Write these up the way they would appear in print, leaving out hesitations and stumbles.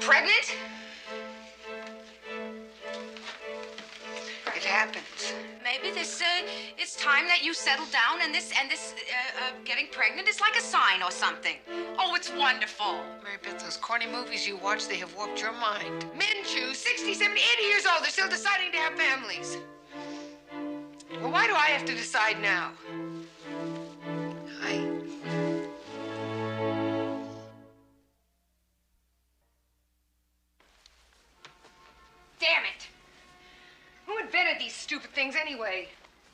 Pregnant? It happens. Maybe it's time that you settle down, and this getting pregnant is like a sign or something. Oh, it's wonderful. Mary Beth, those corny movies you watch, they have warped your mind. Men choose 60, 70, 80 years old. They're still deciding to have families. Well, why do I have to decide now? Damn it! Who invented these stupid things anyway?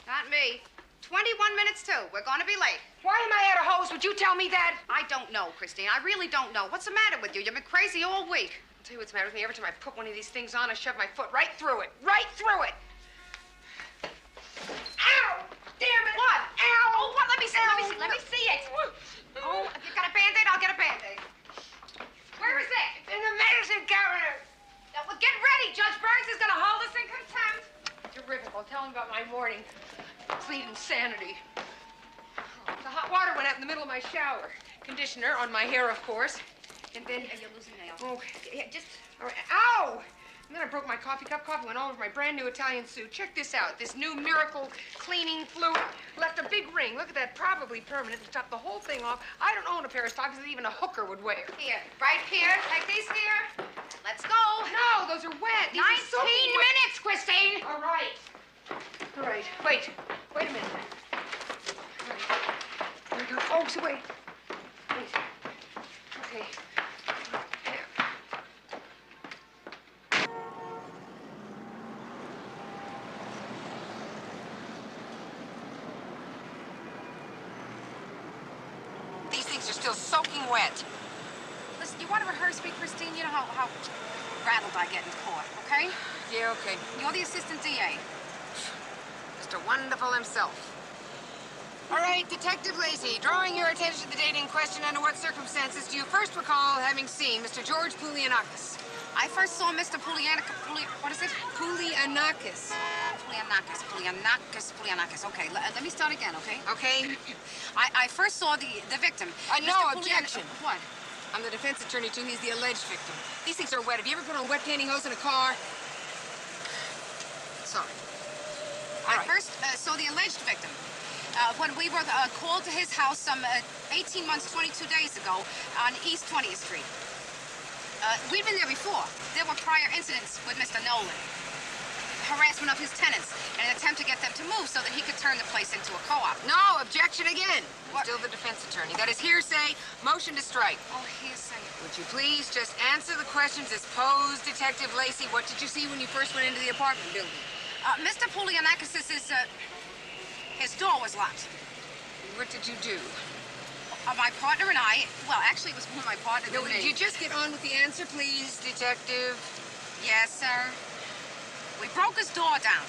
Not me. 21 minutes, too. We're gonna be late. Why am I at a hose? Would you tell me that? I don't know, Christine. I really don't know. What's the matter with you? You've been crazy all week. I'll tell you what's the matter with me. Every time I put one of these things on, I shove my foot right through it. Right through it! Ow! Damn it! What? Ow! Oh, what? Let me see it. Oh, if you've got a Band-Aid, I'll get a Band-Aid. Where is it? In the medicine cabinet. Now, well, get ready. Judge Burns is gonna hold us in contempt. Terrific. I'll tell him about my morning. Complete insanity. The hot water went out in the middle of my shower. Conditioner on my hair, of course. And then... You're losing nails. Oh, yeah, just... All right. Ow! And then I broke my coffee cup. Coffee went all over my brand new Italian suit. Check this out. This new miracle cleaning fluid left a big ring. Look at that. Probably permanent. To top the whole thing off. I don't own a pair of stockings that even a hooker would wear. Here, right here. Take these here. Let's go. No, those are wet. These 19 are soaking wet. minutes, Christine. All right. All right. Wait a minute. All right. There we go. Oh, so wait. Wait. Okay. These things are still soaking wet. Listen, you want to rehearse me, Christine? You know how rattled I get in court, okay? Yeah, okay. You're the assistant DA. Mr. Wonderful himself. All right, Detective Lacey, drawing your attention to the date in question, under what circumstances do you first recall having seen Mr. George Poulianakis? I first saw Mr. What is it? Poulianakis. Poulianakis. Okay, let me start again, okay? Okay. I first saw the victim. No Mr. objection. What? I'm the defense attorney, too. He's the alleged victim. These things are wet. Have you ever put on wet pantyhose hose in a car? Sorry. I first saw the alleged victim when we were called to his house some 18 months, 22 days ago on East 20th Street. We'd been there before. There were prior incidents with Mr. Nolan. Harassment of his tenants in an attempt to get them to move so that he could turn the place into a co-op. No, objection again. What? Still the defense attorney. That is hearsay, motion to strike. Oh, hearsay. Would you please just answer the questions as posed, Detective Lacey? What did you see when you first went into the apartment building? Mr. Poulianakis, his door was locked. What did you do? My partner and I, well, actually, it was more my partner than No, me. would you just get on with the answer, please, Detective? Yes, sir. We broke his door down.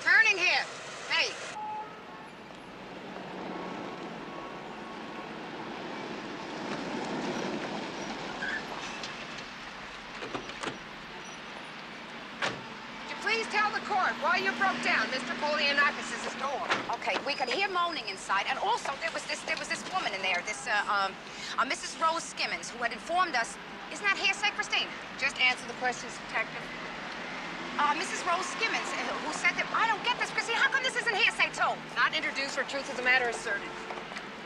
Turning here. Hey. Please tell the court why you broke down Mr. Poulianakis' door. Okay, we could hear moaning inside, and also there was this woman in there, this Mrs. Rose Skimmins, who had informed us. Isn't that hearsay, Christine? Just answer the questions, Detective. Mrs. Rose Skimmins, who said that. I don't get this, Christine. How come this isn't hearsay too? Not introduced where truth is a matter asserted.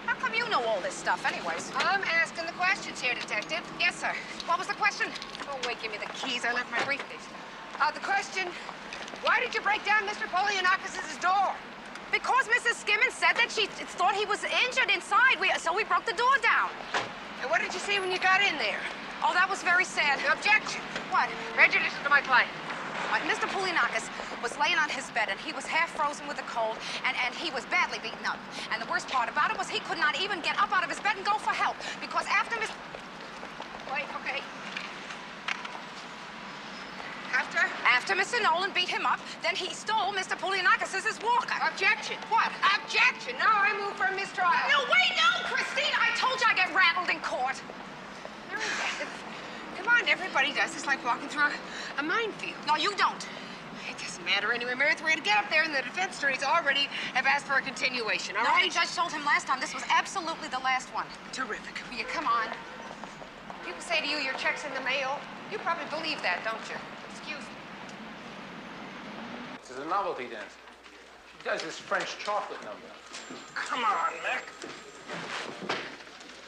How come you know all this stuff, anyways? I'm asking the questions here, Detective. Yes, sir. What was the question? Oh, wait, give me the keys. I left my briefcase. The question, why did you break down Mr. Poulianakis' door? Because Mrs. Skimmins said that she thought he was injured inside, so we broke the door down. And what did you see when you got in there? Oh, that was very sad. Objection. What? Prejudice to my client. Mr. Poulianakis was laying on his bed, and he was half frozen with the cold, and he was badly beaten up. And the worst part about it was he could not even get up out of his bed and go for help, because after Miss... Wait, okay. After Mr. Nolan beat him up, then he stole Mr. Poulianakis' walker. Objection. What? Objection. Now I move for a mistrial. No, wait, no, Christine! I told you I get rattled in court. Come on, everybody does. It's like walking through a minefield. No, you don't. It just doesn't matter anyway, Meredith. We're gonna get up there, and the defense attorneys already have asked for a continuation, all No, right? the judge told him last time this was absolutely the last one. Terrific. Will you come on? People say to you, your check's in the mail. You probably believe that, don't you? Excuse me. This is a novelty dance. She does this French chocolate number. Come on, Mac.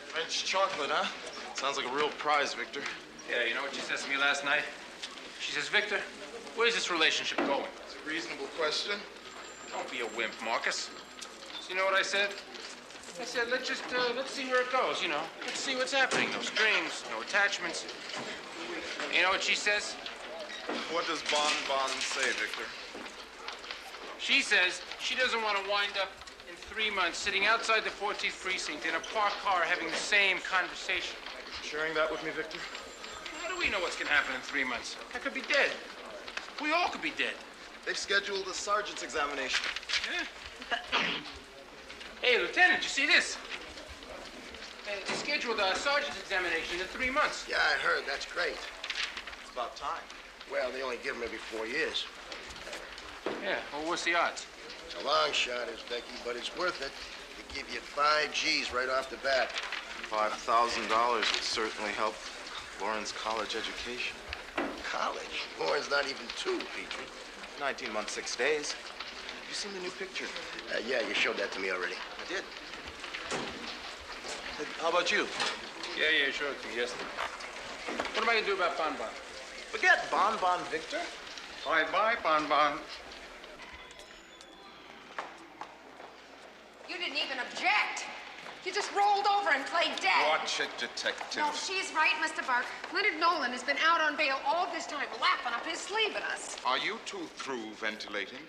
French chocolate, huh? Sounds like a real prize, Victor. Yeah, you know what she says to me last night? She says, Victor, where's this relationship going? It's a reasonable question. Don't be a wimp, Marcus. So you know what I said? I said, let's see where it goes, you know. Let's see what's happening. No strings, no attachments. You know what she says? What does Bon Bon say, Victor? She says she doesn't want to wind up in 3 months sitting outside the 14th precinct in a parked car having the same conversation. Sharing that with me, Victor? How do we know what's going to happen in 3 months? I could be dead. We all could be dead. They've scheduled a sergeant's examination. Yeah. Hey, Lieutenant, you see this? They scheduled a sergeant's examination in 3 months. Yeah, I heard. That's great. It's about time. Well, they only give them every 4 years. Yeah, well, what's the odds? It's a long shot, Becky, but it's worth it. They give you 5 G's right off the bat. $5,000 would certainly help Lauren's college education. College? Lauren's not even 2, Petrie. 19 months, 6 days. Have you seen the new picture? Yeah, you showed that to me already. I did. How about you? Yeah, sure, yesterday. What am I gonna do about Bon Bon? Forget Bon Bon, Victor. Bye-bye, Bon Bon. You didn't even object. You just rolled over and played dead. Watch it, detective. No, she's right, Mr. Burke. Leonard Nolan has been out on bail all this time, laughing up his sleeve at us. Are you two through ventilating?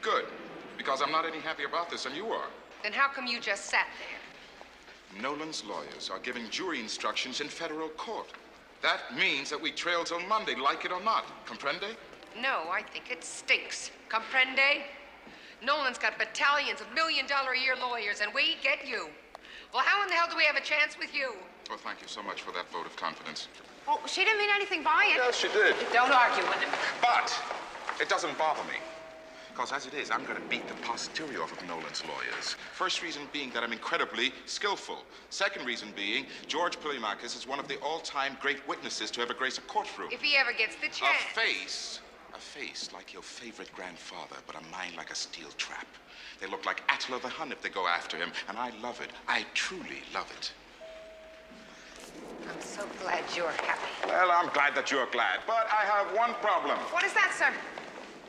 Good, because I'm not any happier about this than you are. Then how come you just sat there? Nolan's lawyers are giving jury instructions in federal court. That means that we trail till Monday, like it or not. Comprende? No, I think it stinks. Comprende? Nolan's got battalions of million-dollar-a-year lawyers, and we get you. Well, how in the hell do we have a chance with you? Well, thank you so much for that vote of confidence. Oh, she didn't mean anything by it. Yes, she did. Don't argue with him. But it doesn't bother me. Because as it is, I'm going to beat the posterior off of Nolan's lawyers. First reason being that I'm incredibly skillful. Second reason being, George Pilimakis is one of the all-time great witnesses to ever grace a courtroom. If he ever gets the chance. A face like your favorite grandfather, but a mind like a steel trap. They look like Attila the Hun if they go after him, and I love it. I truly love it. I'm so glad you're happy. Well, I'm glad that you're glad, but I have one problem. What is that, sir?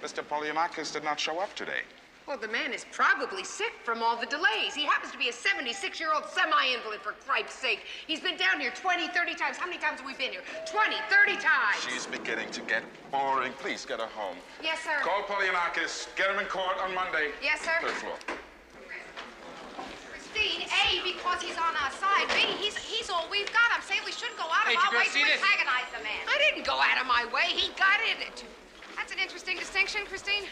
Mr. Polyamakis did not show up today. Well, the man is probably sick from all the delays. He happens to be a 76-year-old semi-invalid, for cripes' sake. He's been down here 20, 30 times. How many times have we been here? 20, 30 times. She's beginning to get boring. Please get her home. Yes, sir. Call Polyamakis. Get him in court on Monday. Yes, sir. Third floor. Christine, A, because he's on our side. B, he's all we've got. I'm saying we shouldn't go out of our way to antagonize the man. I didn't go out of my way. He got in it. That's an interesting distinction, Christine.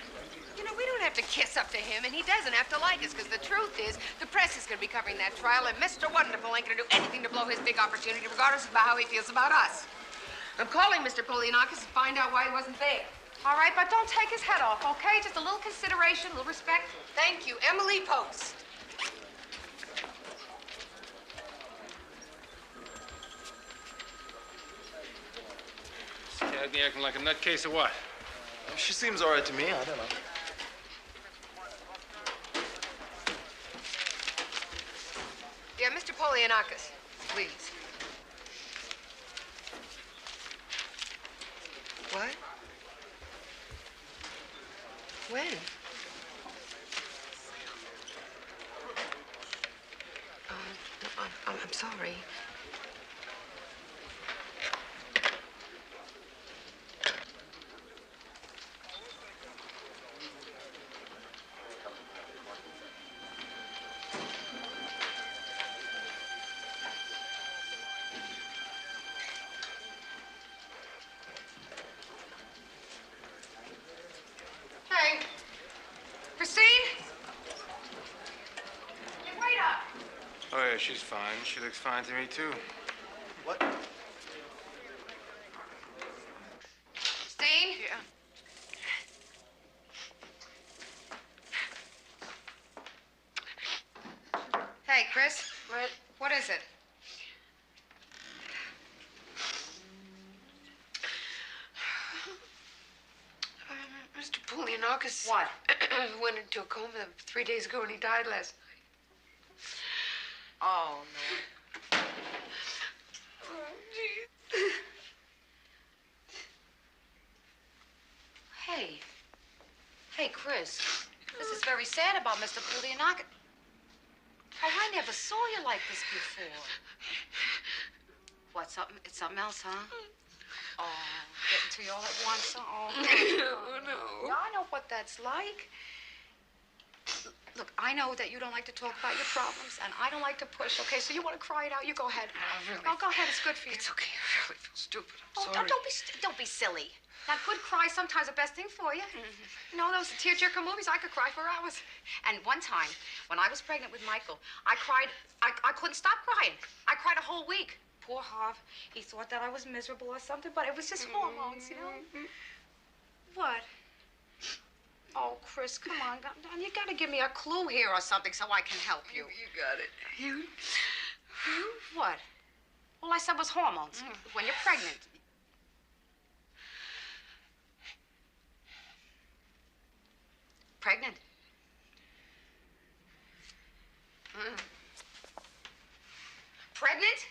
You know, we don't have to kiss up to him, and he doesn't have to like us, because the truth is, the press is going to be covering that trial, and Mr. Wonderful ain't going to do anything to blow his big opportunity, regardless of how he feels about us. I'm calling Mr. Polianakis to find out why he wasn't there. All right, but don't take his head off, okay? Just a little consideration, a little respect. Thank you. Emily Post. Cagney acting like a nutcase or what? She seems all right to me. I don't know. Yeah, Mr. Polianakis, please. What? When? No, I'm sorry. Hey, Christine? Hey, wait up. Oh, yeah, she's fine. She looks fine to me, too. What? Christine? Yeah. is it? Mr. Poulianakis. What? Went into a coma 3 days ago and he died last night. Oh, Lord. Oh, geez. Hey. Hey, Chris. This is very sad about Mr. Poulianakis. Oh, I never saw you like this before. What, something? It's something else, huh? Oh, getting to you all at once, huh? Oh, No. yeah, I know what that's like. Look, I know that you don't like to talk about your problems, and I don't like to push, okay? So you want to cry it out, you go ahead. Really. No, go ahead. It's good for you. It's okay. I really feel stupid. Oh, I'm sorry. don't be silly. Now, good cry sometimes the best thing for you. You know, those tearjerker movies, I could cry for hours. And one time, when I was pregnant with Michael, I cried. I couldn't stop crying. I cried a whole week. Poor Harv. He thought that I was miserable or something, but it was just hormones, you know? What? Oh, Chris, come on. You gotta give me a clue here or something so I can help you. You got it. You? What? All I said was hormones. When you're pregnant. Pregnant? Pregnant?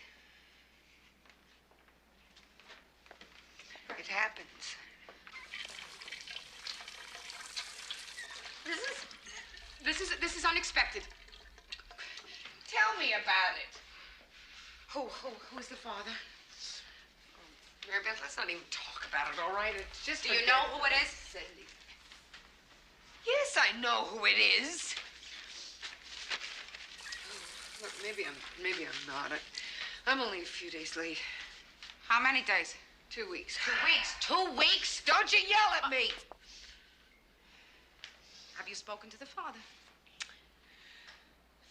It happens. This is unexpected. Tell me about it. Who's the father? Mary Beth, let's not even talk about it, all right? It's just. Do you know who it is? Cindy. Yes, I know who it is. Look, maybe I'm not. I'm only a few days late. How many days? 2 weeks. 2 weeks. 2 weeks? Don't you yell at me! Have you spoken to the father?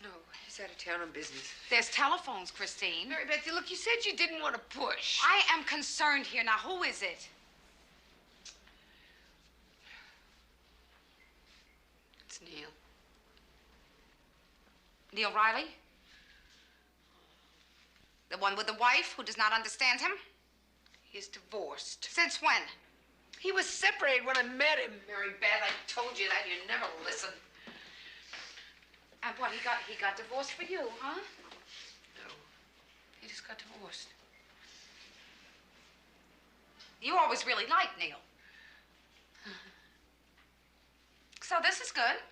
No, he's out of town on business. There's telephones, Christine. Mary Beth, look, you said you didn't want to push. I am concerned here. Now, who is it? It's Neil. Neil Riley? The one with the wife who does not understand him? He's divorced. Since when? He was separated when I met him, Mary Beth. I told you that. You never listen. And what, he got divorced for you, huh? No. He just got divorced. You always really liked Neil. So this is good.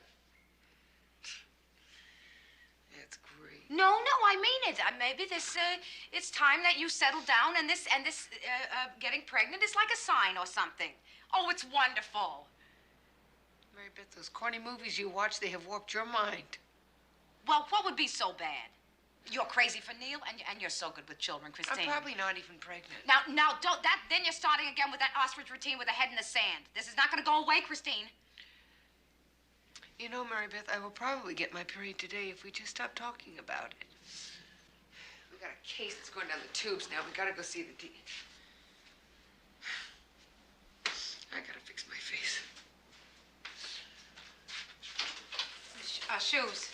That's great. No, I mean it. Maybe it's time that you settle down, and this getting pregnant is like a sign or something. Oh, it's wonderful. Mary Beth, those corny movies you watch, they have warped your mind. Well, what would be so bad? You're crazy for Neil, and you're so good with children, Christine. I'm probably not even pregnant. Now, don't that. Then you're starting again with that ostrich routine with a head in the sand. This is not going to go away, Christine. You know, Mary Beth, I will probably get my period today if we just stop talking about it. We got a case that's going down the tubes now. We gotta go see the I gotta fix my face. Shoes.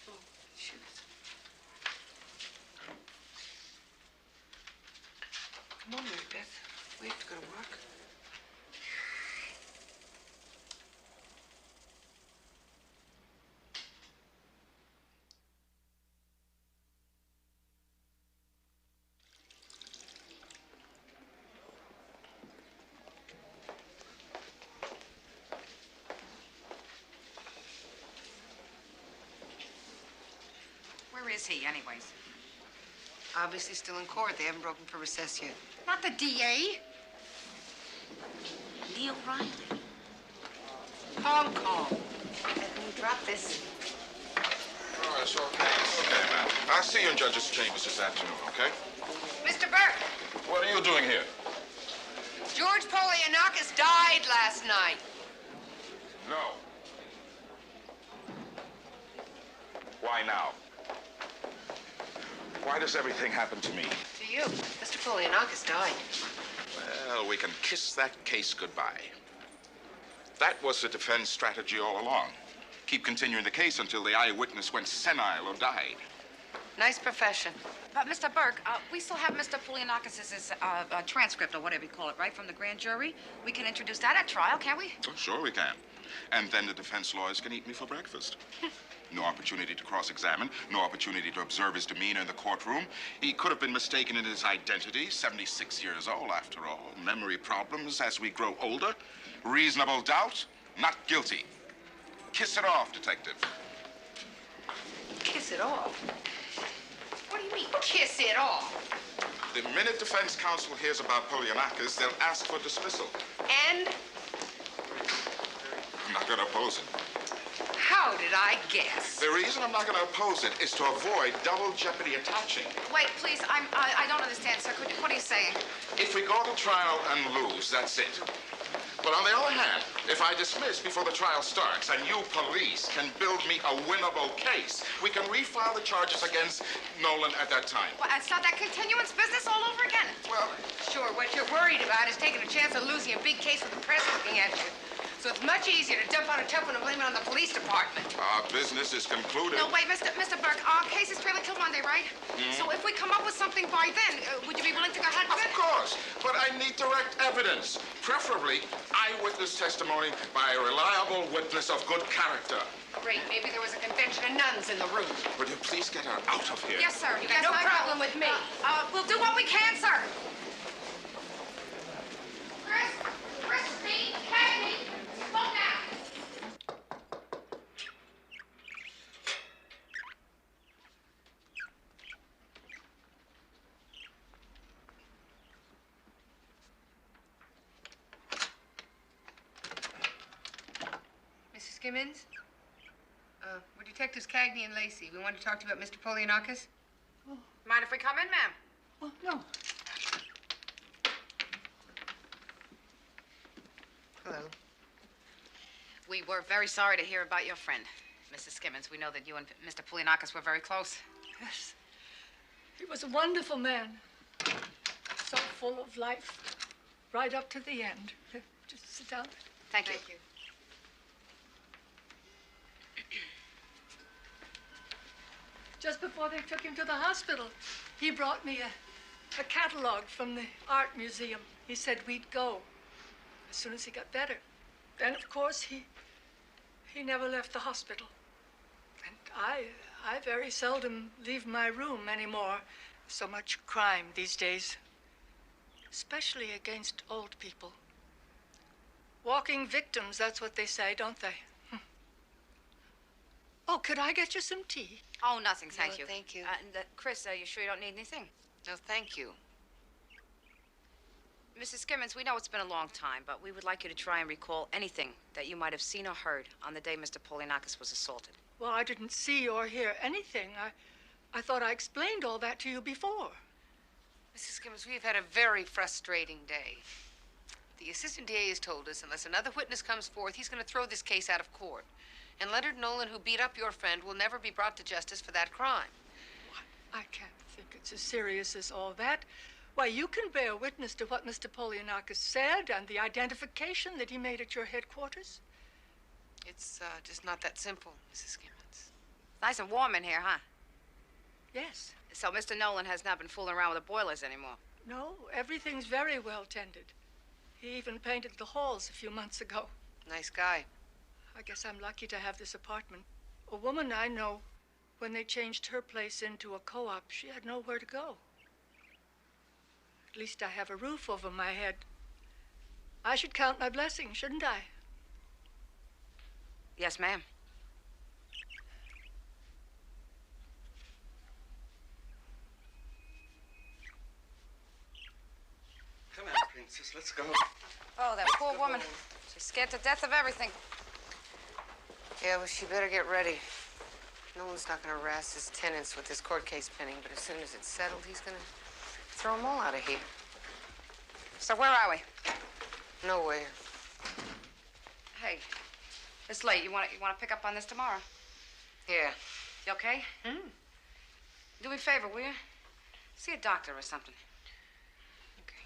Oh, shoes. Come on, Mary Beth. We have to go to work. Where is he, anyways? Obviously still in court. They haven't broken for recess yet. Not the DA. Neil Riley. Calm. Let me drop this. Oh, it's okay. It's okay, ma'am. I'll see you in Judge's chambers this afternoon, okay? Mr. Burke, What are you doing here? George Poulianakis died last night. No. Why now? Why does everything happen to me? To you. Mr. Poulianakis died. Well, we can kiss that case goodbye. That was the defense strategy all along. Keep continuing the case until the eyewitness went senile or died. Nice profession. But, Mr. Burke, we still have Mr. Poulianakis' transcript, or whatever you call it, right, from the grand jury. We can introduce that at trial, can't we? Oh, sure we can. And then the defense lawyers can eat me for breakfast. No opportunity to cross-examine, no opportunity to observe his demeanor in the courtroom. He could have been mistaken in his identity, 76 years old after all. Memory problems as we grow older. Reasonable doubt, not guilty. Kiss it off, detective. Kiss it off? What do you mean, kiss it off? The minute defense counsel hears about Poulianakis, they'll ask for dismissal. And I'm not going to oppose it. how did I guess? The reason I'm not going to oppose it is to avoid double jeopardy attaching. Wait, please, I don't understand, sir. What are you saying? If we go to trial and lose, that's it. But on the other hand, if I dismiss before the trial starts and you police can build me a winnable case, we can refile the charges against Nolan at that time. Well, and start that continuance business all over again? Well, Sure, what you're worried about is taking a chance of losing a big case with the press looking at you. So it's much easier to dump on a tough one and blame it on the police department. our business is concluded. No, wait, Mr. Burke, our case is trailer killed Monday, right? So if we come up with something by then, would you be willing to go ahead with Of it? course, but I need direct evidence, preferably eyewitness testimony by a reliable witness of good character. Great, maybe there was a convention of nuns in the room. Would you please get her out of here? Yes, sir. You got no problem with me. We'll do what we can, sir. Crispy, Cagney, slow down. Mrs. Skimmins? We're Detectives Cagney and Lacey. We want to talk to you about Mr. Poulianakis. Mind if we come in, ma'am? Oh, no. Hello. We were very sorry to hear about your friend, Mrs. Skimmins. We know that you and Mr. Poulianakis were very close. Yes. He was a wonderful man. So full of life, right up to the end. Just sit down. Thank you. Thank you. Just before they took him to the hospital, he brought me a catalog from the art museum. He said we'd go as soon as he got better. Then, of course, he never left the hospital. And I very seldom leave my room anymore. So much crime these days, especially against old people. Walking victims, that's what they say, don't they? Oh, could I get you some tea? Oh, nothing, thank No, you. thank you. Chris, you sure you don't need anything? No, thank you. Mrs. Skimmins, we know it's been a long time, but we would like you to try and recall anything that you might have seen or heard on the day Mr. Poulianakis was assaulted. Well, I didn't see or hear anything. I thought I explained all that to you before. Mrs. Skimmins, we've had a very frustrating day. The assistant DA has told us unless another witness comes forth, he's going to throw this case out of court. And Leonard Nolan, who beat up your friend, will never be brought to justice for that crime. I can't think it's as serious as all that. Why, you can bear witness to what Mr. Poulianakis said and the identification that he made at your headquarters. It's just not that simple, Mrs. Skimmins. Nice and warm in here, huh? Yes. So Mr. Nolan has not been fooling around with the boilers anymore. No, everything's very well tended. He even painted the halls a few months ago. Nice guy. I guess I'm lucky to have this apartment. A woman I know, when they changed her place into a co-op, she had nowhere to go. At least I have a roof over my head. I should count my blessings, shouldn't I? Yes, ma'am. Come on, princess, let's go. Oh, that poor woman. She's scared to death of everything. Yeah, well, she better get ready. Nolan's not going to harass his tenants with this court case pending, but as soon as it's settled, he's going to throw them all out of here. So where are we? Nowhere. Hey, it's late. You want to pick up on this tomorrow? Yeah. You okay? Do me a favor, will you? See a doctor or something. Okay.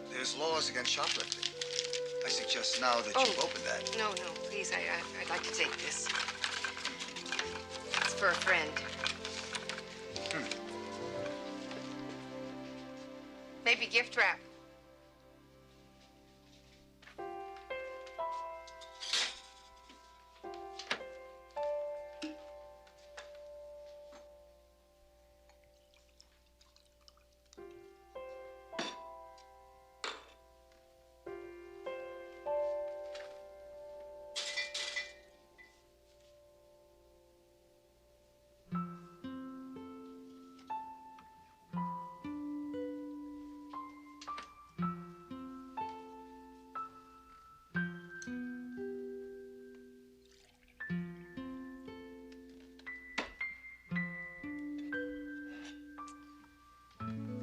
There's laws against shoplifting. I suggest now that you've opened that. No, please, I'd like to take this. It's for a friend. Maybe gift wrap.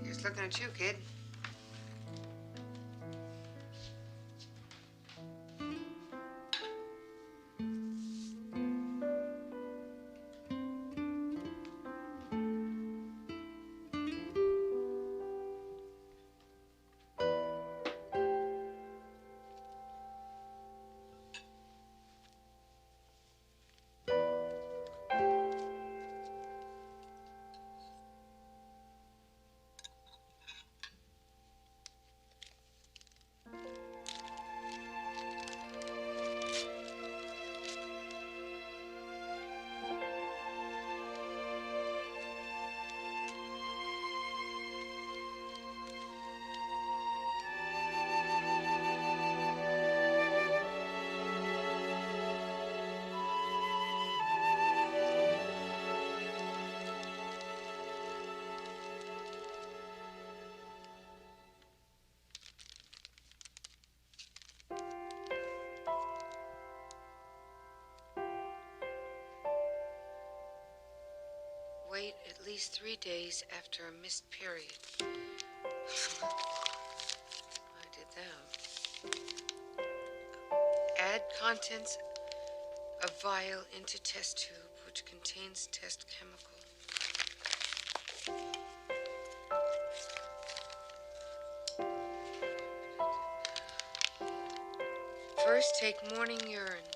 Just looking at you, kid. Wait at least 3 days after a missed period. I did that. Add contents of vial into test tube, which contains test chemical. First, take morning urine.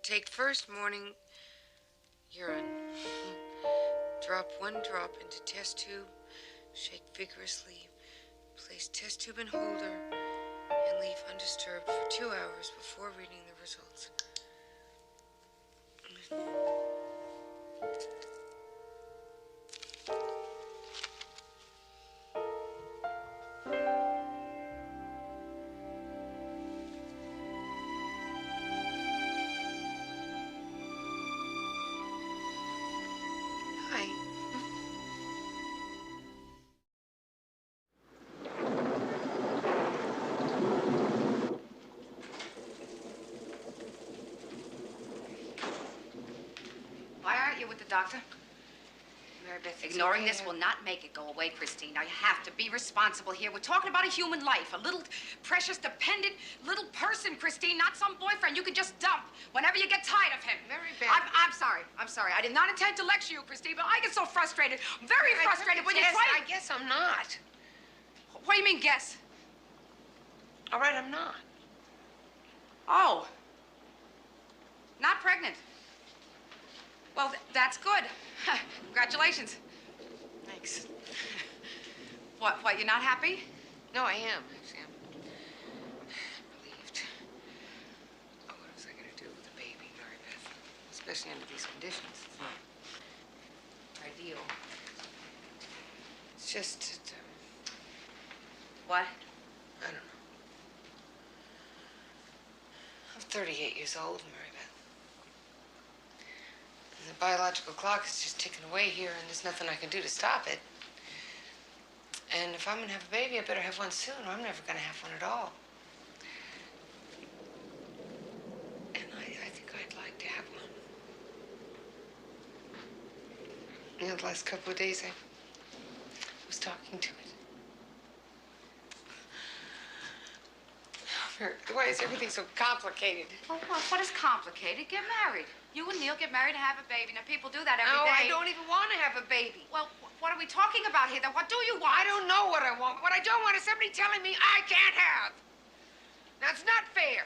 Take first morning urine. Drop 1 drop into test tube. Shake vigorously. Place test tube in holder and leave undisturbed for 2 hours before reading the results. Why aren't you with the doctor? Mary Beth, it's Ignoring okay. this will not make it go away, Christine. Now, you have to be responsible here. We're talking about a human life, a little precious, dependent little person, Christine, not some boyfriend you can just dump whenever you get tired of him. Mary Beth. I'm sorry. I did not intend to lecture you, Christine, but I get so frustrated, very frustrated when you try to... I guess I'm not. What do you mean, guess? All right, I'm not. Oh. Not pregnant. Well, that's good. Congratulations. Thanks. What, you're not happy? No, I am. Actually, I'm relieved. Oh, what was I going to do with the baby, Mary Beth? Especially under these conditions. It's not ideal. It's just that, What? I don't know. I'm 38 years old, Mary Beth. And the biological clock is just ticking away here, and there's nothing I can do to stop it. And if I'm gonna have a baby, I better have one soon, or I'm never gonna have one at all. And I think I'd like to have one. You know, the last couple of days I was talking to it. Why is everything so complicated? Well, what is complicated? Get married. You and Neil get married and have a baby. Now, people do that every No, day. I don't even want to have a baby. Well, what are we talking about here, then? What do you want? I don't know what I want. What I don't want is somebody telling me I can't have. Now, it's not fair.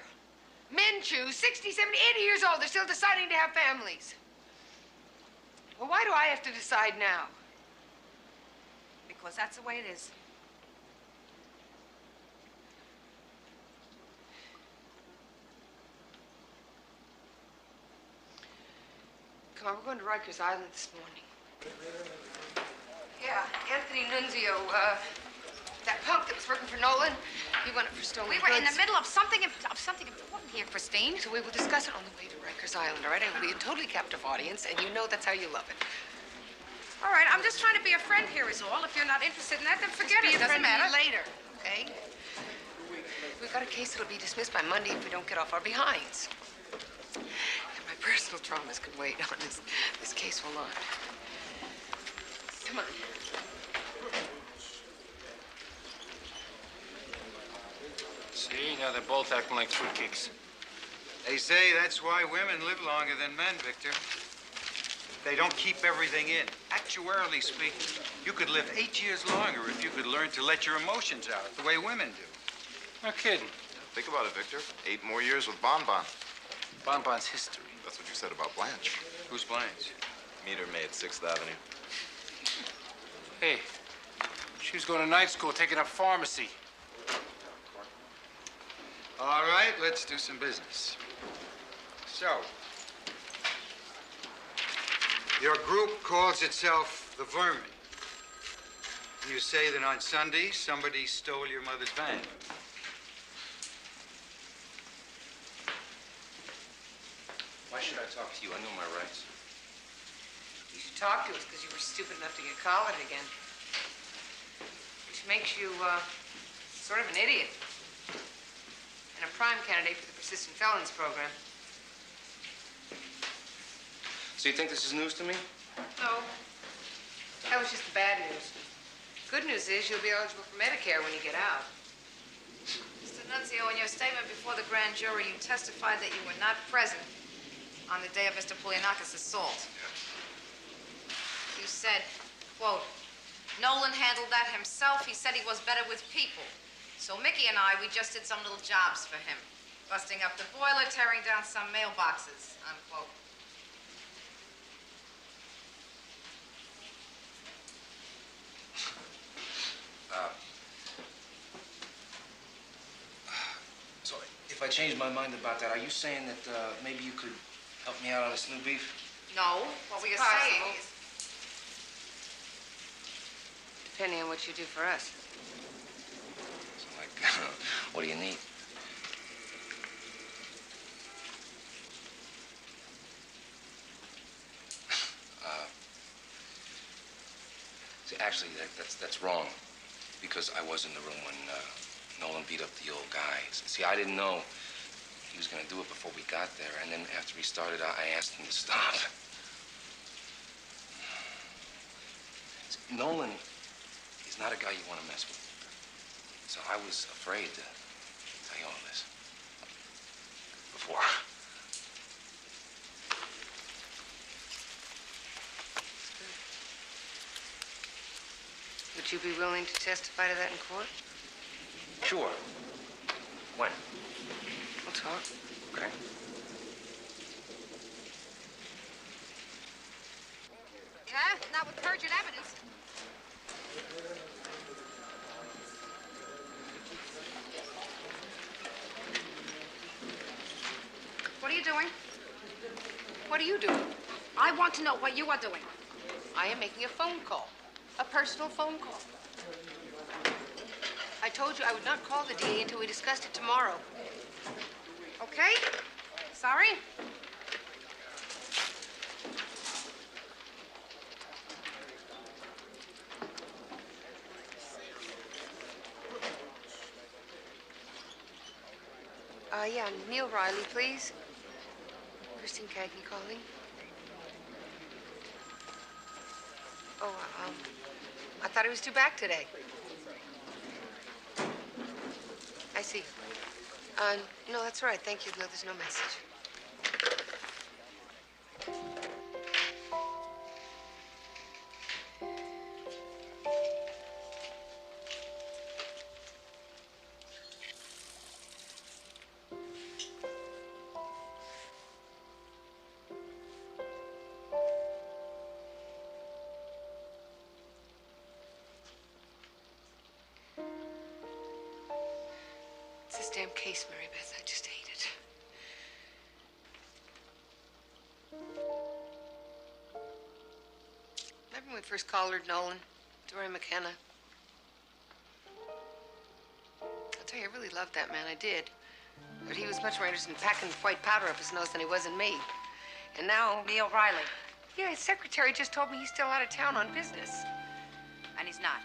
Men choose 60, 70, 80 years old. They're still deciding to have families. Well, why do I have to decide now? Because that's the way it is. Come on, we're going to Rikers Island this morning. Yeah, Anthony Nunzio, that punk that was working for Nolan, he went up for stolen We were in goods. the middle of something important here, Christine. So we will discuss it on the way to Rikers Island, all right? I will be a totally captive audience, and you know that's how you love it. All right, I'm just trying to be a friend here is all. If you're not interested in that, then forget it. It doesn't matter. Later, okay? We've got a case that'll be dismissed by Monday if we don't get off our behinds. And my personal traumas can wait on this case will not. Come on. See, now they're both acting like fruitcakes. They say that's why women live longer than men, Victor. They don't keep everything in. Actuarially speaking, you could live 8 years longer if you could learn to let your emotions out the way women do. No kidding. Think about it, Victor. 8 more years with Bon Bon. Bon Bon's history. That's what you said about Blanche. Who's Blanche? Meter maid, 6th Avenue. Hey, she was going to night school, taking up pharmacy. All right, let's do some business. So, your group calls itself the Vermin. You say that on Sunday, somebody stole your mother's van. Why should I talk to you? I know my rights. You should talk to us because you were stupid enough to get collared again. Which makes you, sort of an idiot. And a prime candidate for the persistent felons program. So you think this is news to me? No. That was just the bad news. Good news is you'll be eligible for Medicare when you get out. Mr. Nunzio, in your statement before the grand jury, you testified that you were not present on the day of Mr. Pulianakis' assault. You said, quote, Nolan handled that himself. He said he was better with people. So Mickey and I, we just did some little jobs for him. Busting up the boiler, tearing down some mailboxes, unquote. So if I change my mind about that, are you saying that maybe you could help me out on this new beef? No, what we are saying is... Depending on what you do for us. So like, what do you need? See, actually, that's wrong. Because I was in the room when Nolan beat up the old guy. See, I didn't know he was gonna do it before we got there. And then after he started, I asked him to stop. See, Nolan is not a guy you want to mess with. So I was afraid to tell you all this before. Would you be willing to testify to that in court? Sure. When? We'll talk. Okay. Yeah, not with perjured evidence. What are you doing? What are you doing? I want to know what you are doing. I am making a phone call. A personal phone call. I told you I would not call the DA until we discussed it tomorrow. Okay? Sorry? Yeah, Neil Riley, please. Christine Cagney calling. Oh, I thought he was due back today. I see. No, that's all right. Thank you. No, there's no message. It's this damn case, Mary Beth. I just hate it. Remember when we first collared Nolan, Dory McKenna? I'll tell you, I really loved that man. I did. But he was much more interested in packing white powder up his nose than he was in me. And now... Neil Riley. Yeah, his secretary just told me he's still out of town on business. And he's not.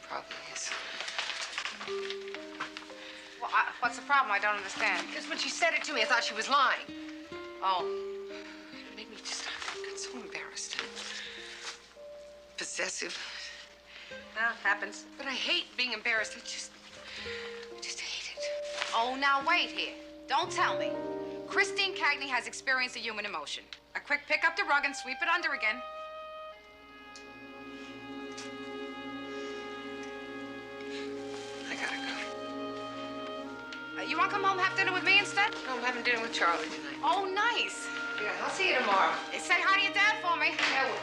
Probably is. Well, what's the problem? I don't understand. Because when she said it to me, I thought she was lying. Oh. It made me just... I got so embarrassed. Possessive. Well, happens. But I hate being embarrassed. I just hate it. Oh, now wait here. Don't tell me. Christine Cagney has experienced a human emotion. A quick pick up the rug and sweep it under again. I gotta go. You want to come home and have dinner with me instead? No, I'm having dinner with Charlie tonight. Oh, nice. Yeah, I'll see you tomorrow. Say hi to your dad for me. I will.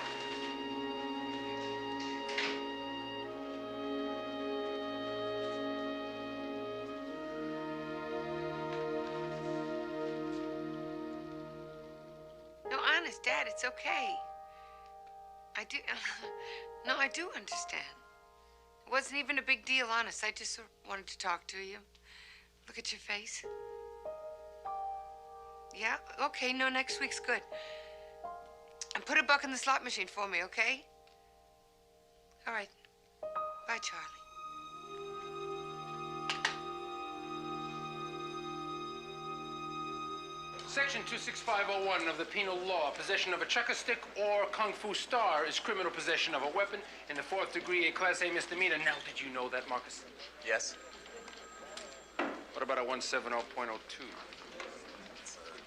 No, honest, Dad, it's okay. I do... No, I do understand. It wasn't even a big deal, honest. I just sort of wanted to talk to you. Look at your face. Yeah? Okay, no, next week's good. And put $1 in the slot machine for me, okay? All right. Bye, Charlie. Section 26501 of the Penal Law, possession of a checker stick or kung fu star is criminal possession of a weapon in the 4th degree, a Class A misdemeanor. Now, did you know that, Marcus? Yes. What about a 170.02?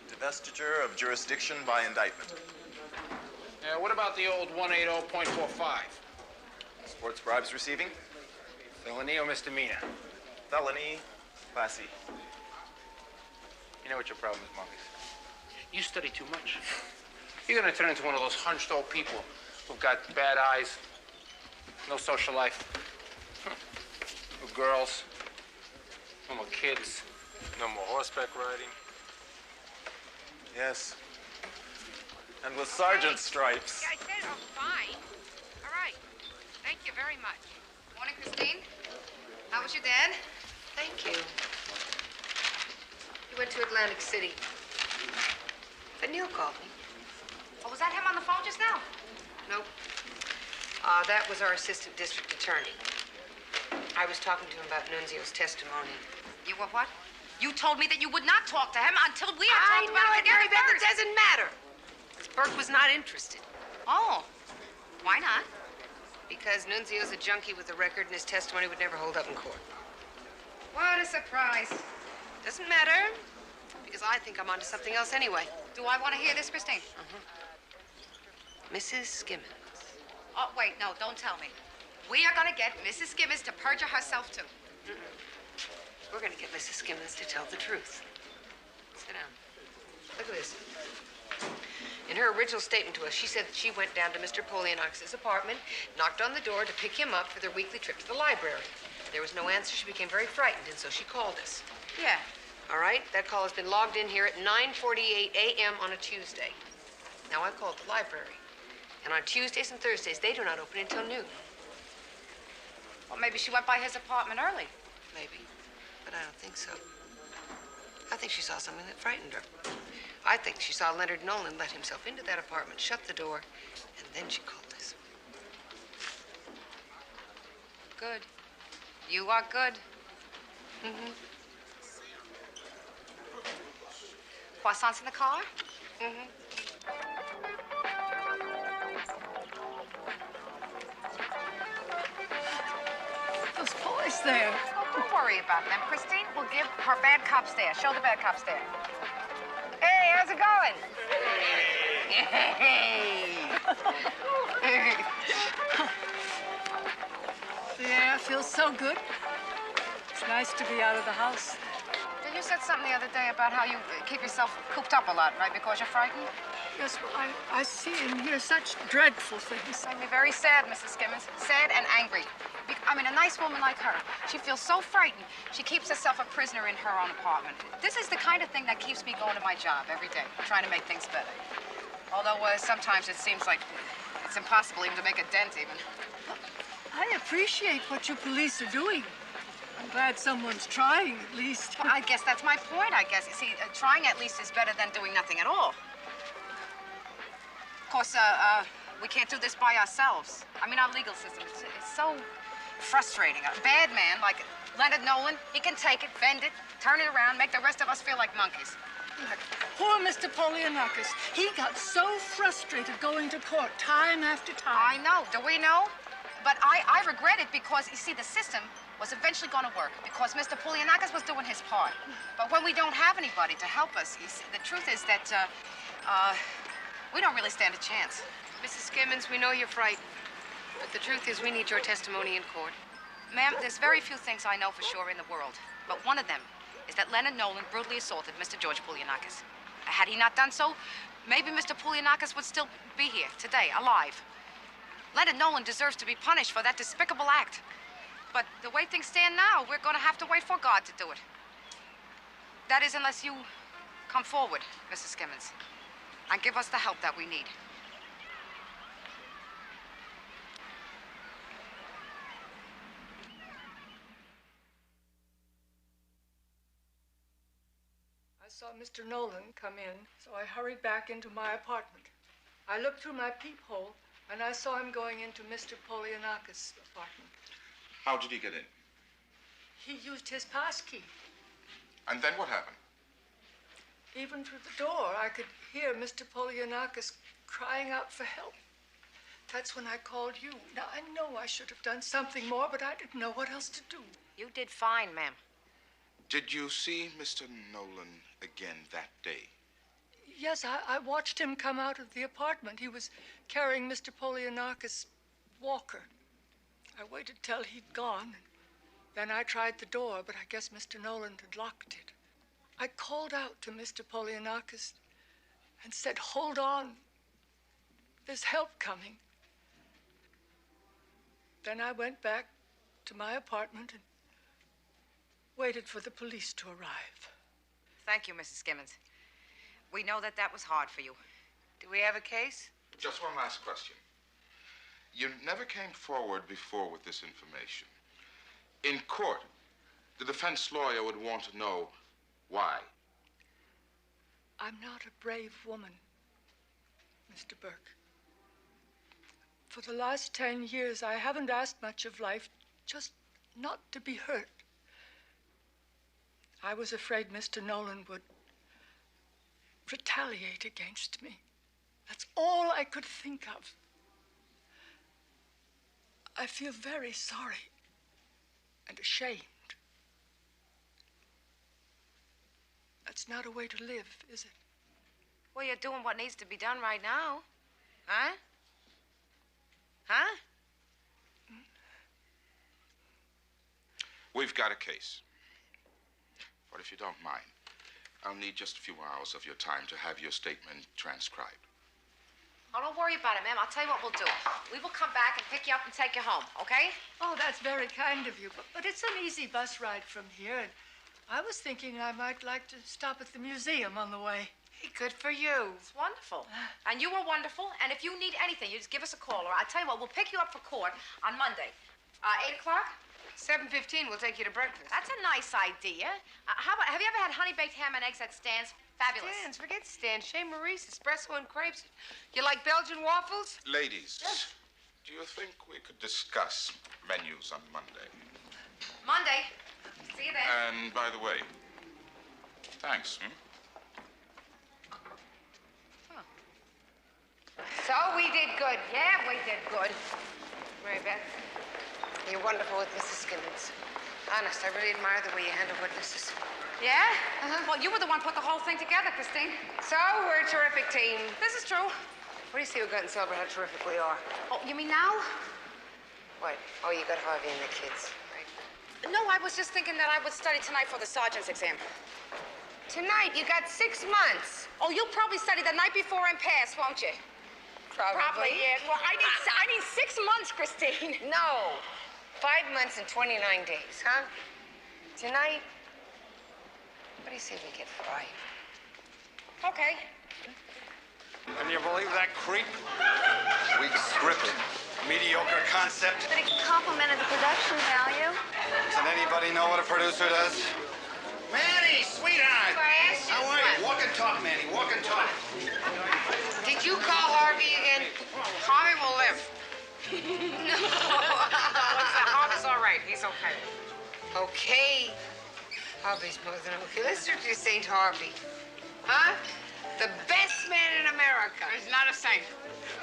Divestiture of jurisdiction by indictment. Yeah, what about the old 180.45? Sports bribes receiving. Felony or misdemeanor? Felony, Class E. You know what your problem is, Marcus? You study too much. You're gonna turn into one of those hunched old people who've got bad eyes, no social life, no girls, no more kids, no more horseback riding. Yes. And with sergeant stripes. Yeah, I said, oh, fine. All right. Thank you very much. Morning, Christine. How was your dad? Thank you. He went to Atlantic City. But Neil called me. Oh, was that him on the phone just now? Nope. That was our assistant district attorney. I was talking to him about Nunzio's testimony. You were what? You told me that you would not talk to him until we had I talked know about it, it together Mary Beth. It first. doesn't matter. Burke was not interested. Oh, why not? Because Nunzio's a junkie with a record and his testimony would never hold up in court. What a surprise. Doesn't matter, because I think I'm onto something else anyway. Do I want to hear this, Christine? Mrs. Skimmins. Oh, wait, no, don't tell me. We are going to get Mrs. Skimmins to perjure herself, too. We're going to get Mrs. Skimmins to tell the truth. Sit down. Look at this. In her original statement to us, she said that she went down to Mr. Polianox's apartment, knocked on the door to pick him up for their weekly trip to the library. There was no answer. She became very frightened, and so she called us. Yeah. All right? That call has been logged in here at 9:48 a.m. on a Tuesday. Now, I called the library. And on Tuesdays and Thursdays, they do not open until noon. Well, maybe she went by his apartment early. Maybe. But I don't think so. I think she saw something that frightened her. I think she saw Leonard Nolan let himself into that apartment, shut the door, and then she called us. Good. You are good. Mm-hmm. Croissants in the car? Mm-hmm. Those boys there. Don't worry about them. Christine will give her bad cop stare. Show the bad cop stare. Hey, how's it going? The air feels so good. It's nice to be out of the house. You said something the other day about how you keep yourself cooped up a lot, right? Because you're frightened? Yes, well, I see and hear such dreadful things. Make me very sad, Mrs. Skimmins. Sad and angry. I mean, a nice woman like her, she feels so frightened, she keeps herself a prisoner in her own apartment. This is the kind of thing that keeps me going to my job every day, trying to make things better. Although sometimes it seems like it's impossible even to make a dent even. I appreciate what you police are doing. I'm glad someone's trying, at least. Well, I guess that's my point, I guess. You see, trying at least is better than doing nothing at all. Of course, we can't do this by ourselves. I mean, our legal system is so frustrating. A bad man like Leonard Nolan, he can take it, bend it, turn it around, make the rest of us feel like monkeys. Poor Mr. Polianakis. He got so frustrated going to court time after time. I know. Do we know? But I regret it because, you see, the system was eventually going to work because Mr. Polianakis was doing his part. But when we don't have anybody to help us, you see, the truth is that we don't really stand a chance. Mrs. Skimmins, we know you're frightened. But the truth is we need your testimony in court. Ma'am, there's very few things I know for sure in the world. But one of them is that Leonard Nolan brutally assaulted Mr. George Polianakis. Had he not done so, maybe Mr. Polianakis would still be here today, alive. Leonard Nolan deserves to be punished for that despicable act. But the way things stand now, we're going to have to wait for God to do it. That is, unless you come forward, Mrs. Skimmins, and give us the help that we need. I saw Mr. Nolan come in, so I hurried back into my apartment. I looked through my peephole, and I saw him going into Mr. Polianakis' apartment. How did he get in? He used his pass key. And then what happened? Even through the door, I could hear Mr. Polianakis crying out for help. That's when I called you. Now, I know I should have done something more, but I didn't know what else to do. You did fine, ma'am. Did you see Mr. Nolan again that day? Yes, I watched him come out of the apartment. He was carrying Mr. Polianakis' walker. I waited till he'd gone. Then I tried the door, but I guess Mr. Nolan had locked it. I called out to Mr. Polianakis and said, "Hold on. There's help coming." Then I went back to my apartment and waited for the police to arrive. Thank you, Mrs. Skimmins. We know that that was hard for you. Do we have a case? Just one last question. You never came forward before with this information. In court, the defense lawyer would want to know why. I'm not a brave woman, Mr. Burke. For the last 10 years, I haven't asked much of life, just not to be hurt. I was afraid Mr. Nolan would retaliate against me. That's all I could think of. I feel very sorry and ashamed. That's not a way to live, is it? Well, you're doing what needs to be done right now. Huh? Huh? We've got a case. But if you don't mind, I'll need just a few hours of your time to have your statement transcribed. Oh, don't worry about it, ma'am. I'll tell you what we'll do. We will come back and pick you up and take you home, okay? Oh, that's very kind of you, but it's an easy bus ride from here, and I was thinking I might like to stop at the museum on the way. Hey, good for you. It's wonderful. And you were wonderful, and if you need anything, you just give us a call, or I'll tell you what, we'll pick you up for court on Monday. 8 o'clock? 7:15, we'll take you to breakfast. That's a nice idea. How about, have you ever had honey-baked ham and eggs at Stan's? Fabulous. Stan's, forget Stan's. Chez Maurice, espresso and crepes. You like Belgian waffles? Ladies, do you think we could discuss menus on Monday? Monday. See you then. And by the way, thanks. So we did good. Yeah, we did good. Mary Beth, you're wonderful with Mrs. Skimmins. Honest, I really admire the way you handle witnesses. Yeah? Well, you were the one put the whole thing together, Christine. So, we're a terrific team. This is true. What do you say we go out and celebrate how terrific we are? Oh, you mean now? What? Oh, you got Harvey and the kids, right? No, I was just thinking that I would study tonight for the sergeant's exam. Tonight, you got 6 months. Oh, you'll probably study the night before and pass, won't you? Probably. Yeah. Well, I need 6 months, Christine. No. 5 months and 29 days, huh? Tonight, what do you say we get 5? Okay. Can you believe that creep? Weak script. Mediocre concept. But it complimented the production value. Doesn't anybody know what a producer does? Manny, sweetheart. I asked you How are you? Walk and talk, Manny. Walk and talk. Did you call Harvey again? Harvey will live. No. Harvey's all right. He's okay. Okay. Harvey's more than okay. Let's do to St. Harvey. Huh? The best man in America. He's not a saint.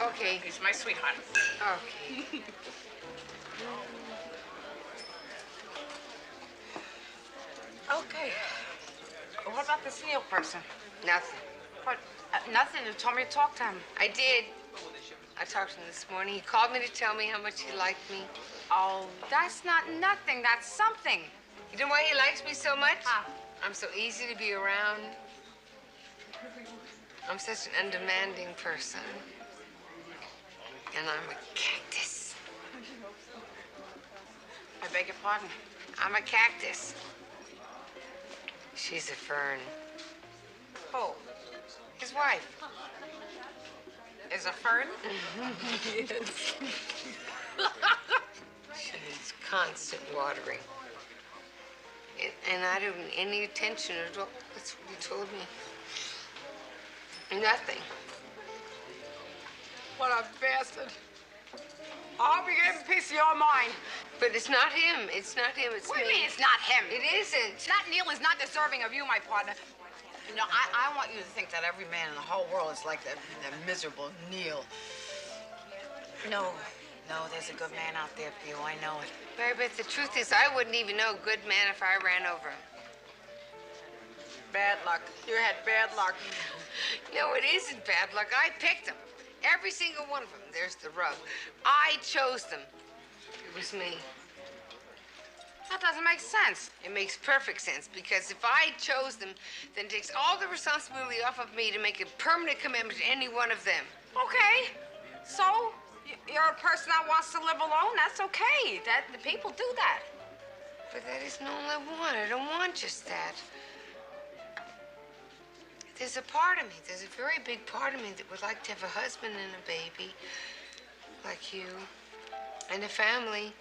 Okay. He's my sweetheart. Okay. Okay. What about this Neil person? Nothing. What? Nothing. You told me to talk to him. I did. I talked to him this morning. He called me to tell me how much he liked me. Oh, that's not nothing. That's something. You know why he likes me so much? Huh? I'm so easy to be around. I'm such an undemanding person. And I'm a cactus. I beg your pardon. I'm a cactus. She's a fern. Who? His wife. Is a fern? Yes. She needs constant watering. And I don't need any attention at all. That's what he told me. Nothing. What a bastard. I hope you get a piece of your mind. But it's not him. It's not him. It's What do me. you mean it's not him? It isn't. That Neil is not deserving of you, my partner. No, I want you to think that every man in the whole world is like that miserable Neil. No, there's a good man out there for you. I know it. Mary Beth, the truth is I wouldn't even know a good man if I ran over him. Bad luck. You had bad luck. No, it isn't bad luck. I picked them. Every single one of them. There's the rub. I chose them. It was me. That doesn't make sense. It makes perfect sense because if I chose them, then it takes all the responsibility off of me to make a permanent commitment to any one of them. Okay. So, you're a person that wants to live alone. That's okay. The people do that. But that isn't all I want. I don't want just that. There's a part of me, there's a very big part of me that would like to have a husband and a baby, like you, and a family.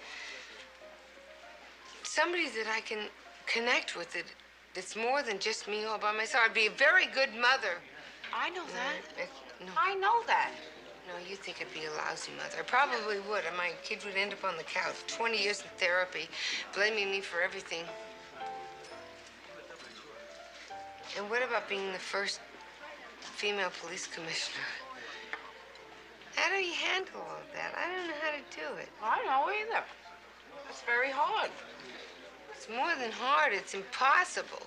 Somebody that I can connect with that's more than just me all by myself. I'd be a very good mother. I know that. No. I know that. No, you think I'd be a lousy mother. I probably would. And my kids would end up on the couch. 20 years in therapy, blaming me for everything. And what about being the first female police commissioner? How do you handle all of that? I don't know how to do it. I don't know either. It's very hard. It's more than hard. It's impossible.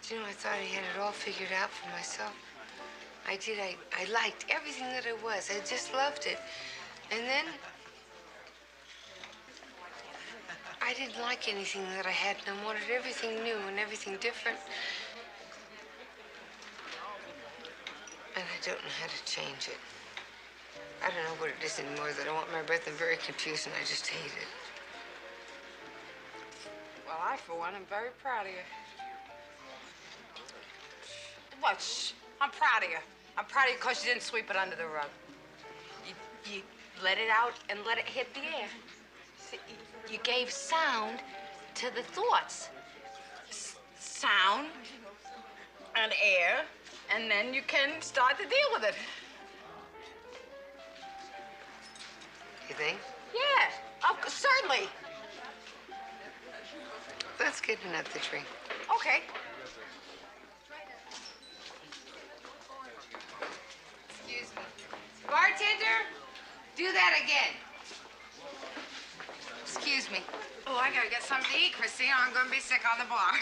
Do you know, I thought I had it all figured out for myself. I did. I liked everything that I was. I just loved it. And then I didn't like anything that I had, and I wanted everything new and everything different. And I don't know how to change it. I don't know what it is anymore that I want my breath. I'm very confused and I just hate it. Well, I, for one, am very proud of you. What? Shh. I'm proud of you. I'm proud of you because you didn't sweep it under the rug. You let it out and let it hit the air. See, you gave sound to the thoughts. Sound and air, and then you can start to deal with it. You think? Yeah, certainly. Let's get another tree. Okay. Excuse me. Bartender, do that again. Excuse excuse me. Oh, I gotta get something to eat, Christine. I'm gonna be sick on the bar.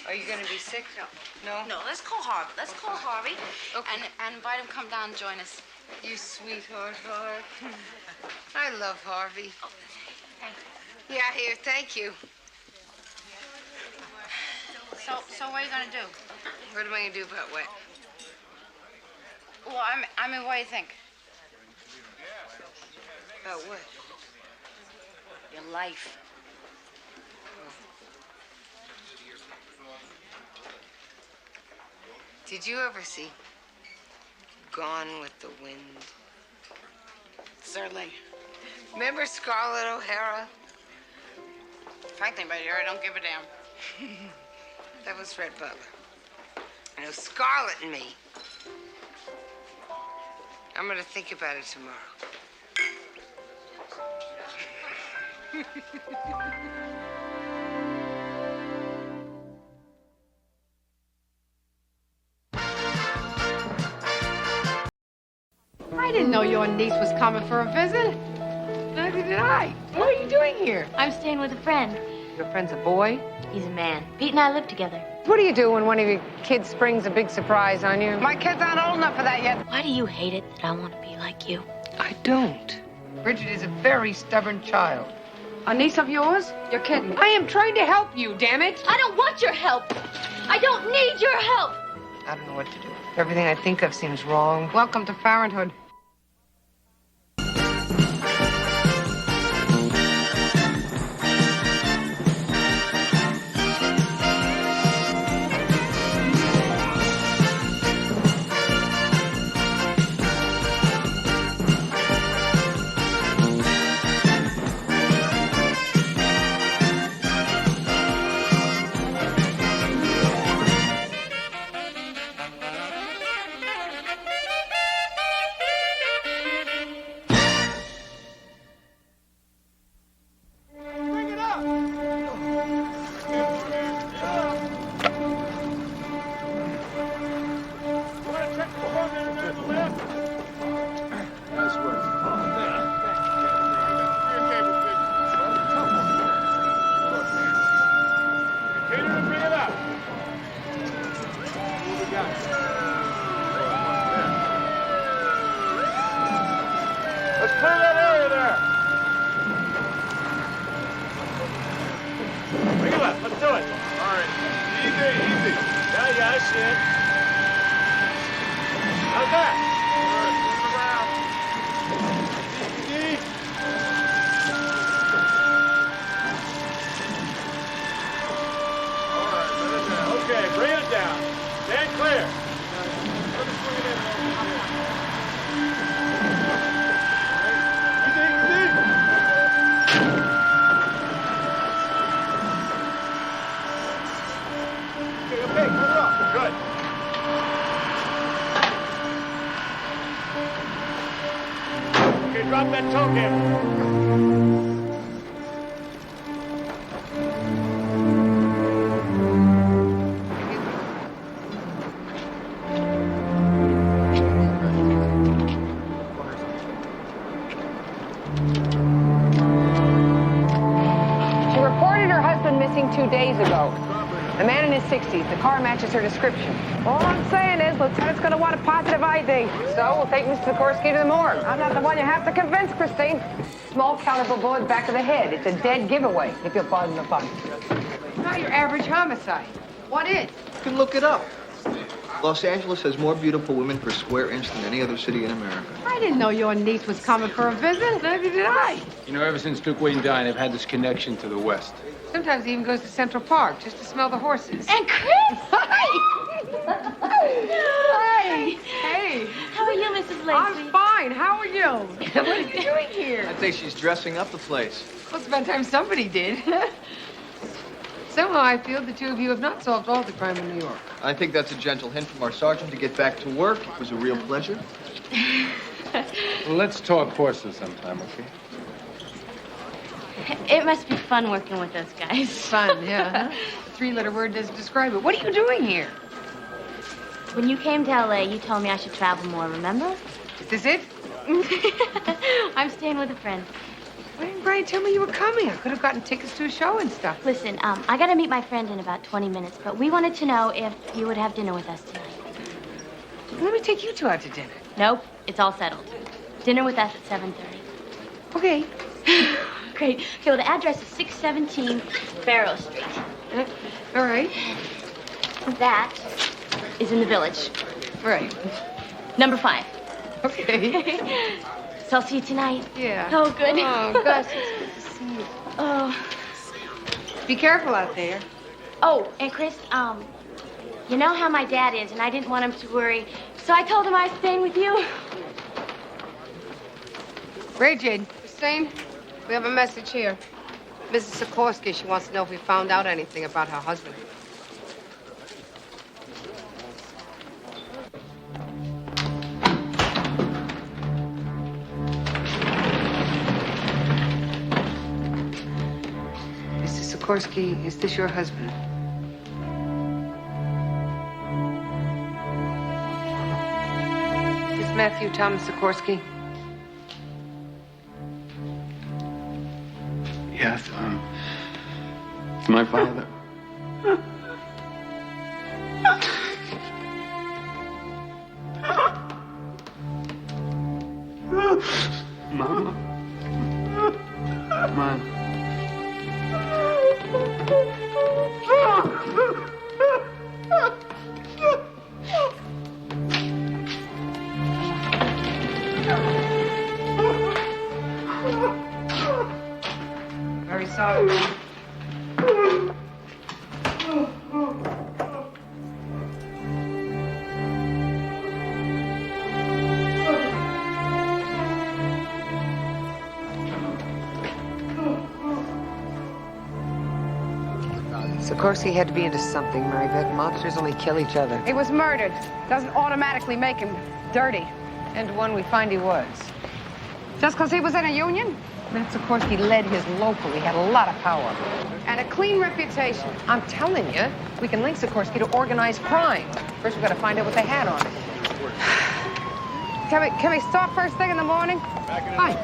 Are you gonna be sick? No. No, let's call Harvey. Let's call Harvey and invite him to come down and join us. You sweetheart, Harv. I love Harvey. Oh, thank you. Yeah, here, thank you. So what are you gonna do? What am I gonna do about what? Well, I mean, what do you think? About what? Your life. Did you ever see Gone with the Wind? Certainly. Remember Scarlett O'Hara? Frankly, my dear, I don't give a damn. That was Fred Butler. And it was Scarlett and me. I'm gonna think about it tomorrow. I didn't know your niece was coming for a visit. Neither did I. What are you doing here? I'm staying with a friend. Your friend's a boy? He's a man. Pete and I live together. What do you do when one of your kids springs a big surprise on you? My kids aren't old enough for that yet. Why do you hate it that I want to be like you? I don't. Bridget is a very stubborn child. A niece of yours? You're kidding. I am trying to help you, damn it. I don't want your help. I don't need your help. I don't know what to do. Everything I think of seems wrong. Welcome to parenthood. Drop that token. She reported her husband missing 2 days ago. The man in his 60s. The car matches her description. All I'm saying is, Lieutenant's going to want a positive ID. So we'll take Mr. Sikorsky to the morgue. I'm not the one you have to convince, Christine. Small caliber bullet back of the head. It's a dead giveaway, if you'll pardon the pun. Not your average homicide. What is? You can look it up. Los Angeles has more beautiful women per square inch than any other city in America. I didn't know your niece was coming for a visit. Neither did I. You know, ever since Duke Wayne died, I've had this connection to the West. Sometimes he even goes to Central Park just to smell the horses. And Chris! Hi. Hey. How are you, Mrs. Lacey? I'm fine. How are you? What are you doing here? I think she's dressing up the place. Well, it's about time somebody did. Somehow I feel the two of you have not solved all the crime in New York. I think that's a gentle hint from our sergeant to get back to work. It was a real pleasure. Well, let's talk horses sometime, okay? It must be fun working with those guys. Fun, yeah. The three-letter word doesn't describe it. What are you doing here? When you came to L.A., you told me I should travel more, remember? Is this it? I'm staying with a friend. Why didn't Brian tell me you were coming? I could have gotten tickets to a show and stuff. Listen, I gotta meet my friend in about 20 minutes, but we wanted to know if you would have dinner with us tonight. Let me take you two out to dinner. Nope, it's all settled. Dinner with us at 7:30. Okay. Great. Okay, well, the address is 617 Barrow Street. All right. That is in the village. Right. Number 5. Okay. So I'll see you tonight. Yeah. Oh, good. Oh, gosh, it's good to see you. Oh. Be careful out there. Oh, and Chris, you know how my dad is, and I didn't want him to worry, so I told him I was staying with you. Great, Jade. Christine, we have a message here. Mrs. Sikorsky, she wants to know if we found out anything about her husband. Mrs. Sikorsky, is this your husband? Is this Matthew Thomas Sikorsky? Yes, it's my father. Mama. Mom. Very sorry. Sikorsky had to be into something, Mary Beth. Mobsters only kill each other. He was murdered. Doesn't automatically make him dirty. And one we find he was. Just because he was in a union? Matt Sikorsky led his local. He had a lot of power. And a clean reputation. I'm telling you, we can link Sikorsky to organized crime. First, we've got to find out what they had on it. Can we start first thing in the morning? Fine.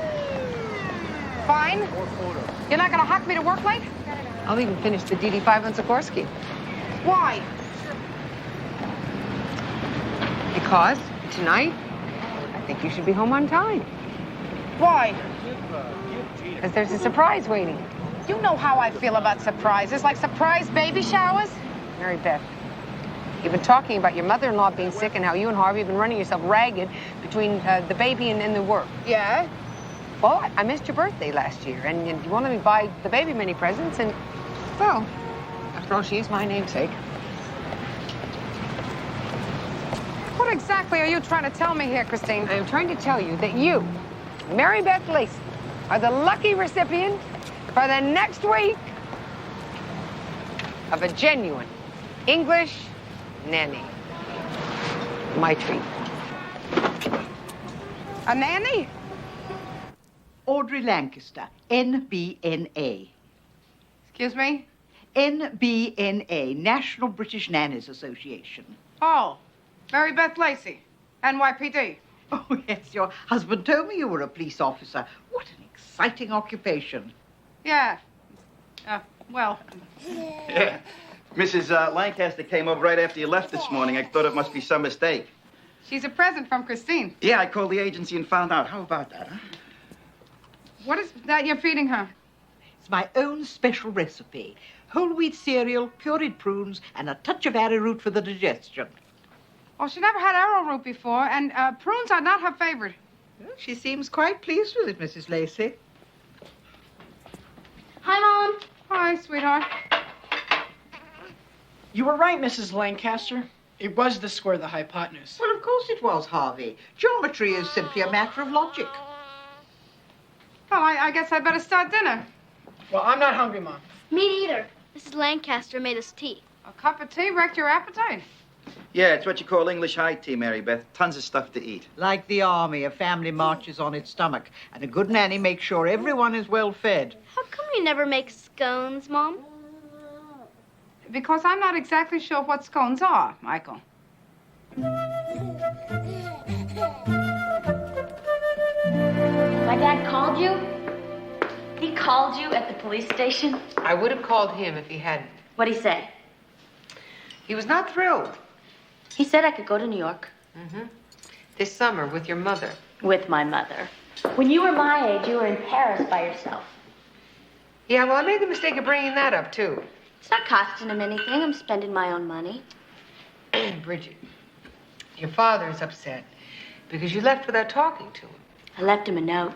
Fine? You're not going to huck me to work late? I'll even finish the DD5 on Sikorsky. Why? Because tonight, I think you should be home on time. Why? Because there's a surprise waiting. You know how I feel about surprises, like surprise baby showers. Mary Beth, you've been talking about your mother-in-law being sick and how you and Harvey have been running yourself ragged between the baby and the work. Yeah? Well, I missed your birthday last year, and you wanted me to buy the baby many presents, and, well, after all, she is my namesake. What exactly are you trying to tell me here, Christine? I am trying to tell you that you, Mary Beth Lacey, are the lucky recipient for the next week of a genuine English nanny. My treat. A nanny? Audrey Lancaster, NBNA. Excuse me? NBNA, National British Nannies Association. Oh, Mary Beth Lacey, NYPD. Oh, yes, your husband told me you were a police officer. What an exciting occupation. Yeah. Well. Yeah. Mrs. Lancaster came over right after you left this morning. I thought it must be some mistake. She's a present from Christine. Yeah, I called the agency and found out. How about that, huh? What is that you're feeding her? It's my own special recipe. Whole wheat cereal, pureed prunes, and a touch of arrowroot for the digestion. Well, she never had arrowroot before, and prunes are not her favorite. Well, she seems quite pleased with it, Mrs. Lacey. Hi, Mom. Hi, sweetheart. You were right, Mrs. Lancaster. It was the square, the hypotenuse. Well, of course it was, Harvey. Geometry is simply a matter of logic. Well, I guess I'd better start dinner. Well, I'm not hungry, Mom. Me neither. Mrs. Lancaster made us tea. A cup of tea wrecked your appetite. Yeah, it's what you call English high tea, Mary Beth. Tons of stuff to eat. Like the army, a family marches on its stomach, and a good nanny makes sure everyone is well fed. How come you never make scones, Mom? Because I'm not exactly sure what scones are, Michael. My dad called you? He called you at the police station? I would have called him if he hadn't. What'd he say? He was not thrilled. He said I could go to New York. Mm-hmm. This summer with your mother. With my mother. When you were my age, you were in Paris by yourself. Yeah, well, I made the mistake of bringing that up, too. It's not costing him anything. I'm spending my own money. Bridget, your father is upset because you left without talking to him. I left him a note.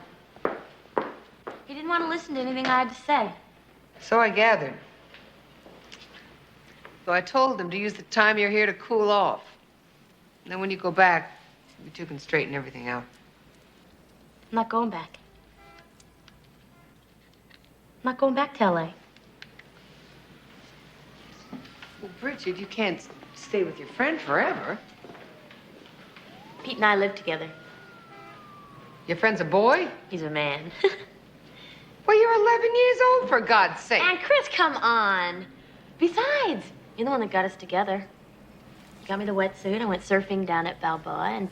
He didn't want to listen to anything I had to say. So I gathered. So I told him to use the time you're here to cool off. And then when you go back, you two can straighten everything out. I'm not going back. I'm not going back to L.A. Well, Bridget, you can't stay with your friend forever. Pete and I live together. Your friend's a boy? He's a man. Well, you're 11 years old, for God's sake. And Chris, come on. Besides, you're the one that got us together. You got me the wetsuit. I went surfing down at Balboa, and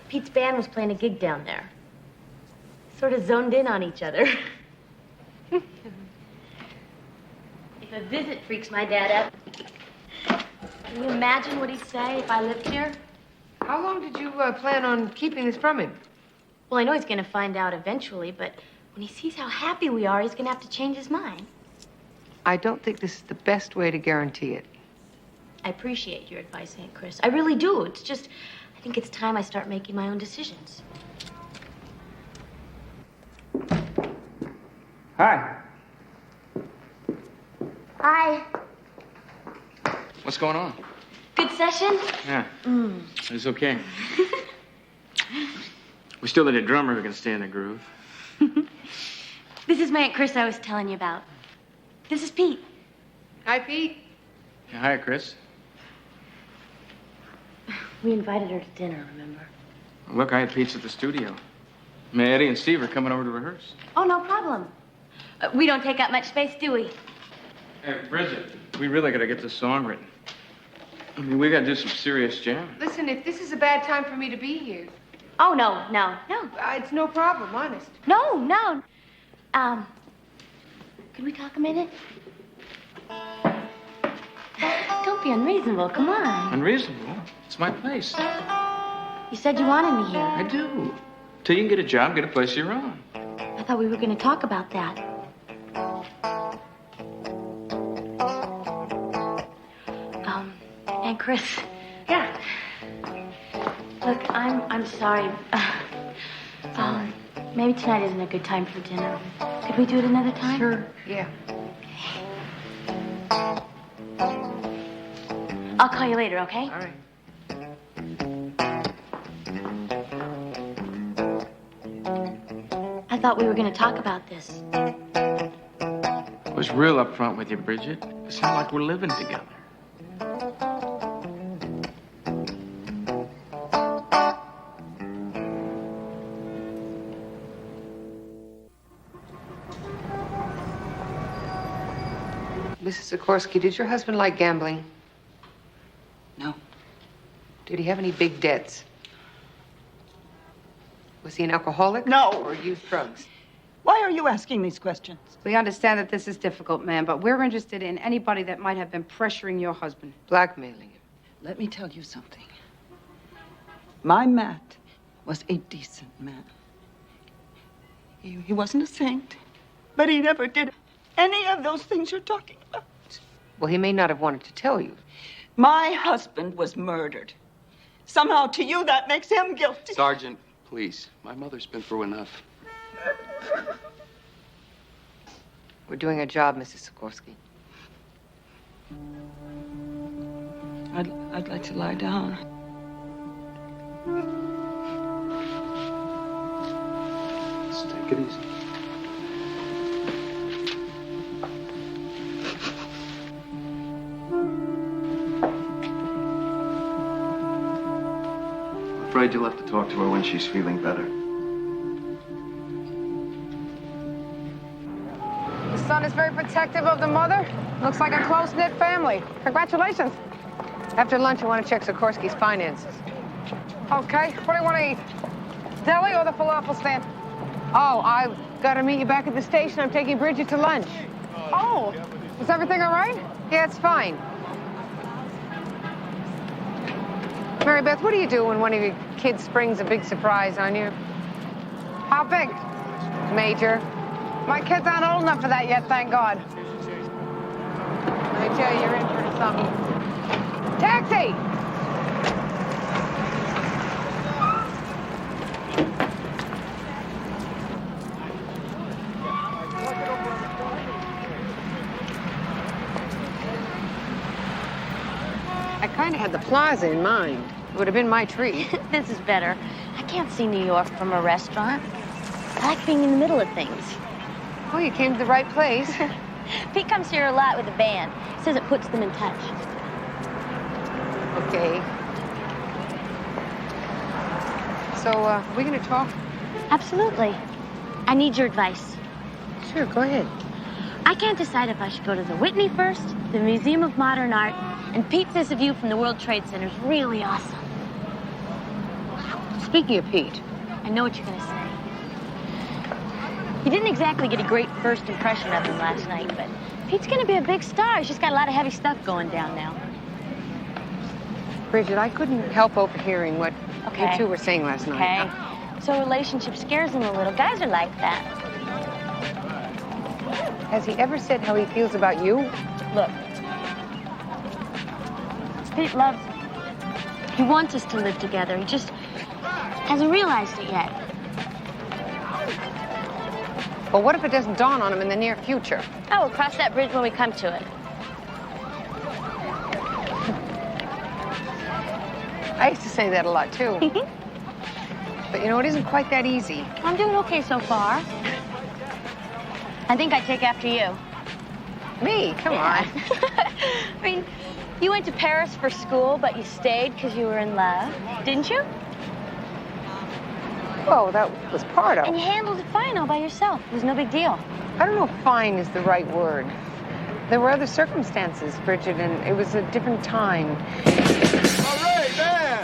Pete's band was playing a gig down there. Sort of zoned in on each other. If a visit freaks my dad out, can you imagine what he'd say if I lived here? How long did you plan on keeping this from him? Well, I know he's going to find out eventually, but when he sees how happy we are, he's going to have to change his mind. I don't think this is the best way to guarantee it. I appreciate your advice, Aunt Chris. I really do. It's just, I think it's time I start making my own decisions. Hi. Hi. What's going on? Good session? Yeah. It's okay. We still need a drummer who can stay in the groove. This is my Aunt Chris I was telling you about. This is Pete. Hi, Pete. Yeah, hi, Chris. We invited her to dinner, remember? Look, I had Pete's at the studio. Eddie and Steve are coming over to rehearse. Oh, no problem. We don't take up much space, do we? Hey, Bridget, we really got to get this song written. I mean, we got to do some serious jamming. Listen, if this is a bad time for me to be here... Oh, no. It's no problem, honest. No. Could we talk a minute? Don't be unreasonable. Come on. Unreasonable? It's my place. You said you wanted me here. I do. Till you can get a job, get a place of your own. I thought we were going to talk about that. Aunt Chris. Yeah. Look, I'm sorry. Maybe tonight isn't a good time for dinner. Could we do it another time? Sure, yeah. I'll call you later, okay? All right. I thought we were going to talk about this. I was real upfront with you, Bridget. It's not like we're living together. Mrs. Sikorsky, did your husband like gambling? No. Did he have any big debts? Was he an alcoholic? No. Or used drugs? Why are you asking these questions? We understand that this is difficult, ma'am, but we're interested in anybody that might have been pressuring your husband. Blackmailing him. Let me tell you something. My Matt was a decent man. He wasn't a saint, but he never did any of those things you're talking about. Well, he may not have wanted to tell you. My husband was murdered. Somehow, to you, that makes him guilty. Sergeant, please. My mother's been through enough. We're doing our job, Mrs. Sikorsky. I'd like to lie down. Let's take it easy. I'm afraid you'll have to talk to her when she's feeling better. The son is very protective of the mother. Looks like a close-knit family. Congratulations. After lunch, I want to check Sikorsky's finances. Okay, what do you want to eat? Deli or the falafel stand? Oh, Gotta meet you back at the station. I'm taking Bridget to lunch. Oh, is everything all right? Yeah, it's fine. Mary Beth, what do you do when one of your kids springs a big surprise on you? How big? Major. My kids aren't old enough for that yet, thank God. I tell you, you're in for something. Taxi! I kind of had the plaza in mind. It would have been my treat. This is better. I can't see New York from a restaurant. I like being in the middle of things. Oh, you came to the right place. Pete comes here a lot with the band. He says it puts them in touch. Okay. So, are we going to talk? Absolutely. I need your advice. Sure, go ahead. I can't decide if I should go to the Whitney first, the Museum of Modern Art, and Pete says the view from the World Trade Center is really awesome. Speaking of Pete, I know what you're going to say. You didn't exactly get a great first impression of him last night, but Pete's going to be a big star. He's just got a lot of heavy stuff going down now. Bridget, I couldn't help overhearing what you two were saying last night. Okay. So a relationship scares him a little. Guys are like that. Has he ever said how he feels about you? Look. Pete loves me. He wants us to live together. He just hasn't realized it yet. Well, what if it doesn't dawn on him in the near future? Oh, we'll cross that bridge when we come to it. I used to say that a lot, too. But, you know, it isn't quite that easy. I'm doing okay so far. I think I take after you. Me? Come on. I mean, you went to Paris for school, but you stayed because you were in love, didn't you? Well, that was part of it. And you handled it fine all by yourself. It was no big deal. I don't know if fine is the right word. There were other circumstances, Bridget, and it was a different time. All right, man!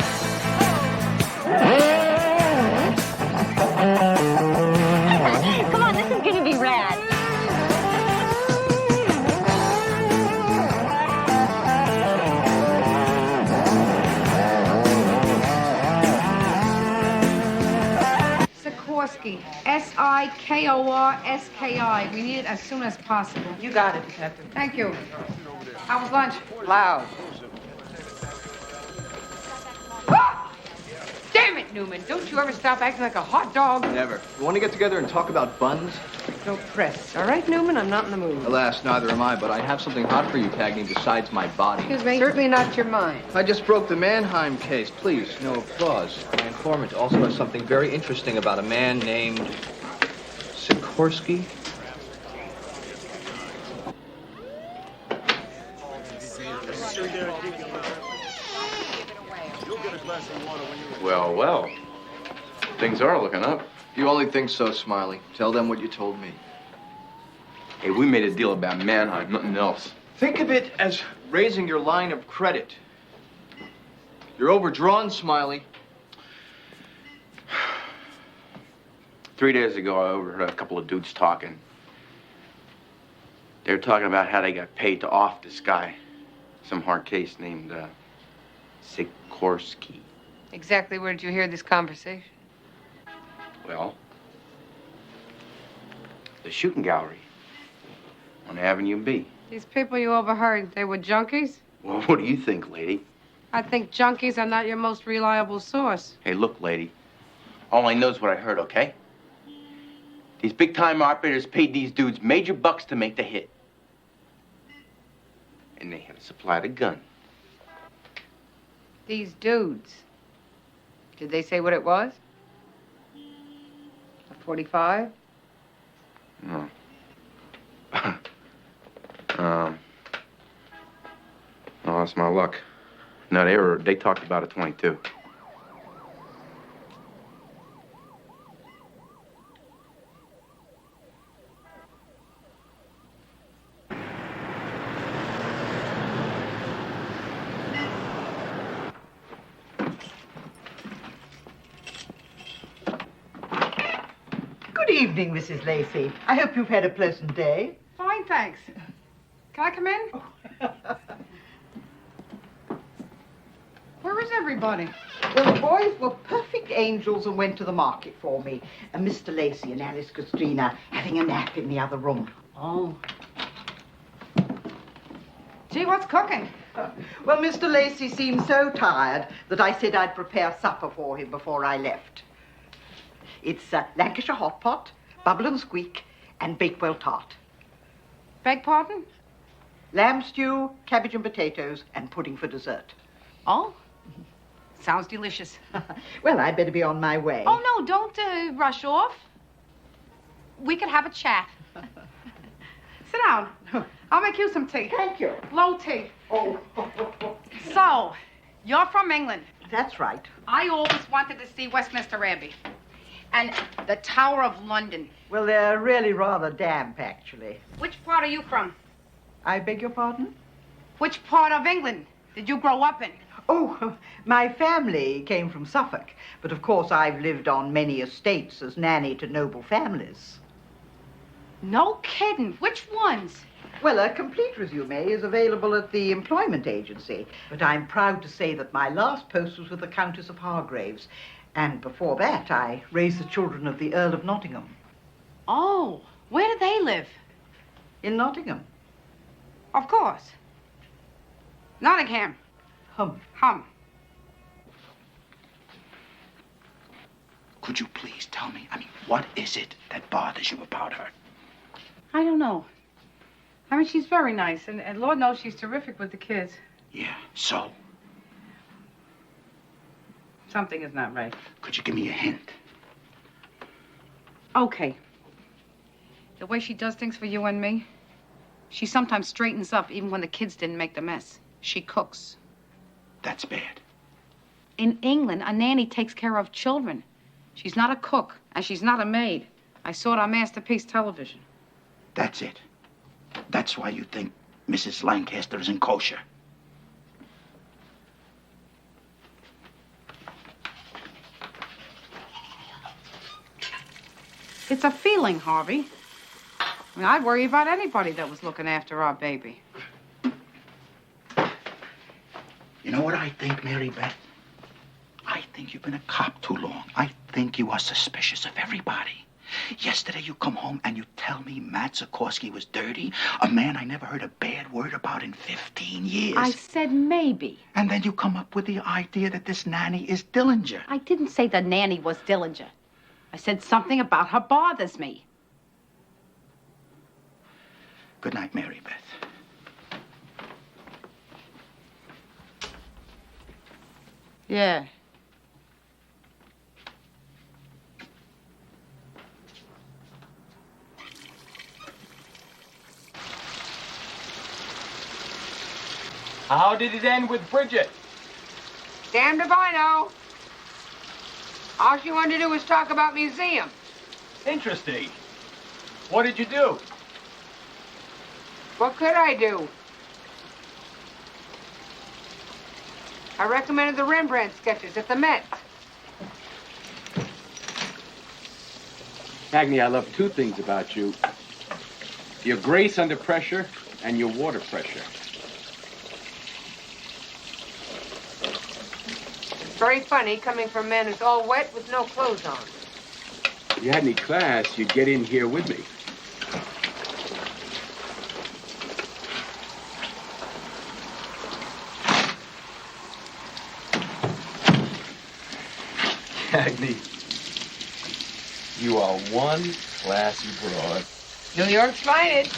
Come on, this is going to be rad. Sikorsky. S-I-K-O-R-S-K-I. We need it as soon as possible. You got it, Detective. Thank you. How was lunch? Loud. Ah! Damn it, Newman. Don't you ever stop acting like a hot dog. Never. You want to get together and talk about buns? No press. All right, Newman? I'm not in the mood. Alas, neither am I, but I have something hot for you, Cagney, besides my body. Excuse me? Certainly not your mind. I just broke the Mannheim case. Please, no applause. My informant also has something very interesting about a man named Sikorsky. Well, well. Things are looking up. You only think so, Smiley. Tell them what you told me. Hey, we made a deal about Mannheim, nothing else. Think of it as raising your line of credit. You're overdrawn, Smiley. 3 days ago, I overheard a couple of dudes talking. They were talking about how they got paid to off this guy. Some hard case named, Sikorsky. Exactly where did you hear this conversation? Well, the shooting gallery on Avenue B. These people you overheard, they were junkies? Well, what do you think, lady? I think junkies are not your most reliable source. Hey, look, lady. All I know is what I heard, okay? These big-time operators paid these dudes major bucks to make the hit. And they had to supply the gun. These dudes. Did they say what it was? A 45? No. Oh, that's my luck. No, they talked about a 22. Good evening, Mrs. Lacey. I hope you've had a pleasant day. Fine, thanks. Can I come in? Where is everybody? Well, the boys were perfect angels and went to the market for me. And Mr. Lacey and Alice Christina having a nap in the other room. Oh. Gee, what's cooking? Well, Mr. Lacey seemed so tired that I said I'd prepare supper for him before I left. It's Lancashire hot pot, bubble and squeak, and Bakewell tart. Beg pardon? Lamb stew, cabbage and potatoes, and pudding for dessert. Oh? Sounds delicious. Well, I'd better be on my way. Oh, no, don't rush off. We could have a chat. Sit down. I'll make you some tea. Thank you. Low tea. Oh. So, you're from England. That's right. I always wanted to see Westminster Abbey. And the Tower of London. Well, they're really rather damp, actually. Which part are you from? I beg your pardon? Which part of England did you grow up in? Oh, my family came from Suffolk. But of course, I've lived on many estates as nanny to noble families. No kidding. Which ones? Well, a complete resume is available at the employment agency. But I'm proud to say that my last post was with the Countess of Hargraves. And before that, I raised the children of the Earl of Nottingham. Oh, where do they live? In Nottingham. Of course. Nottingham. Hum. Could you please tell me, what is it that bothers you about her? I don't know. She's very nice, and Lord knows she's terrific with the kids. Yeah, so? Something is not right. Could you give me a hint? Okay. The way she does things for you and me, she sometimes straightens up even when the kids didn't make the mess. She cooks. That's bad. In England, a nanny takes care of children. She's not a cook, and she's not a maid. I saw it on Masterpiece Television. That's it. That's why you think Mrs. Lancaster isn't kosher. It's a feeling, Harvey. I'd worry about anybody that was looking after our baby. You know what I think, Mary Beth? I think you've been a cop too long. I think you are suspicious of everybody. Yesterday you come home and you tell me Matt Sikorsky was dirty, a man I never heard a bad word about in 15 years. I said maybe. And then you come up with the idea that this nanny is Dillinger. I didn't say the nanny was Dillinger. I said something about her bothers me. Good night, Mary Beth. Yeah. How did it end with Bridget? Damned if I know. All she wanted to do was talk about museum. Interesting. What did you do? What could I do? I recommended the Rembrandt sketches at the Met. Cagney, I love two things about you. Your grace under pressure and your water pressure. Very funny coming from a man who's all wet with no clothes on. If you had any class, you'd get in here with me. Cagney, you are one classy broad. New York's finest.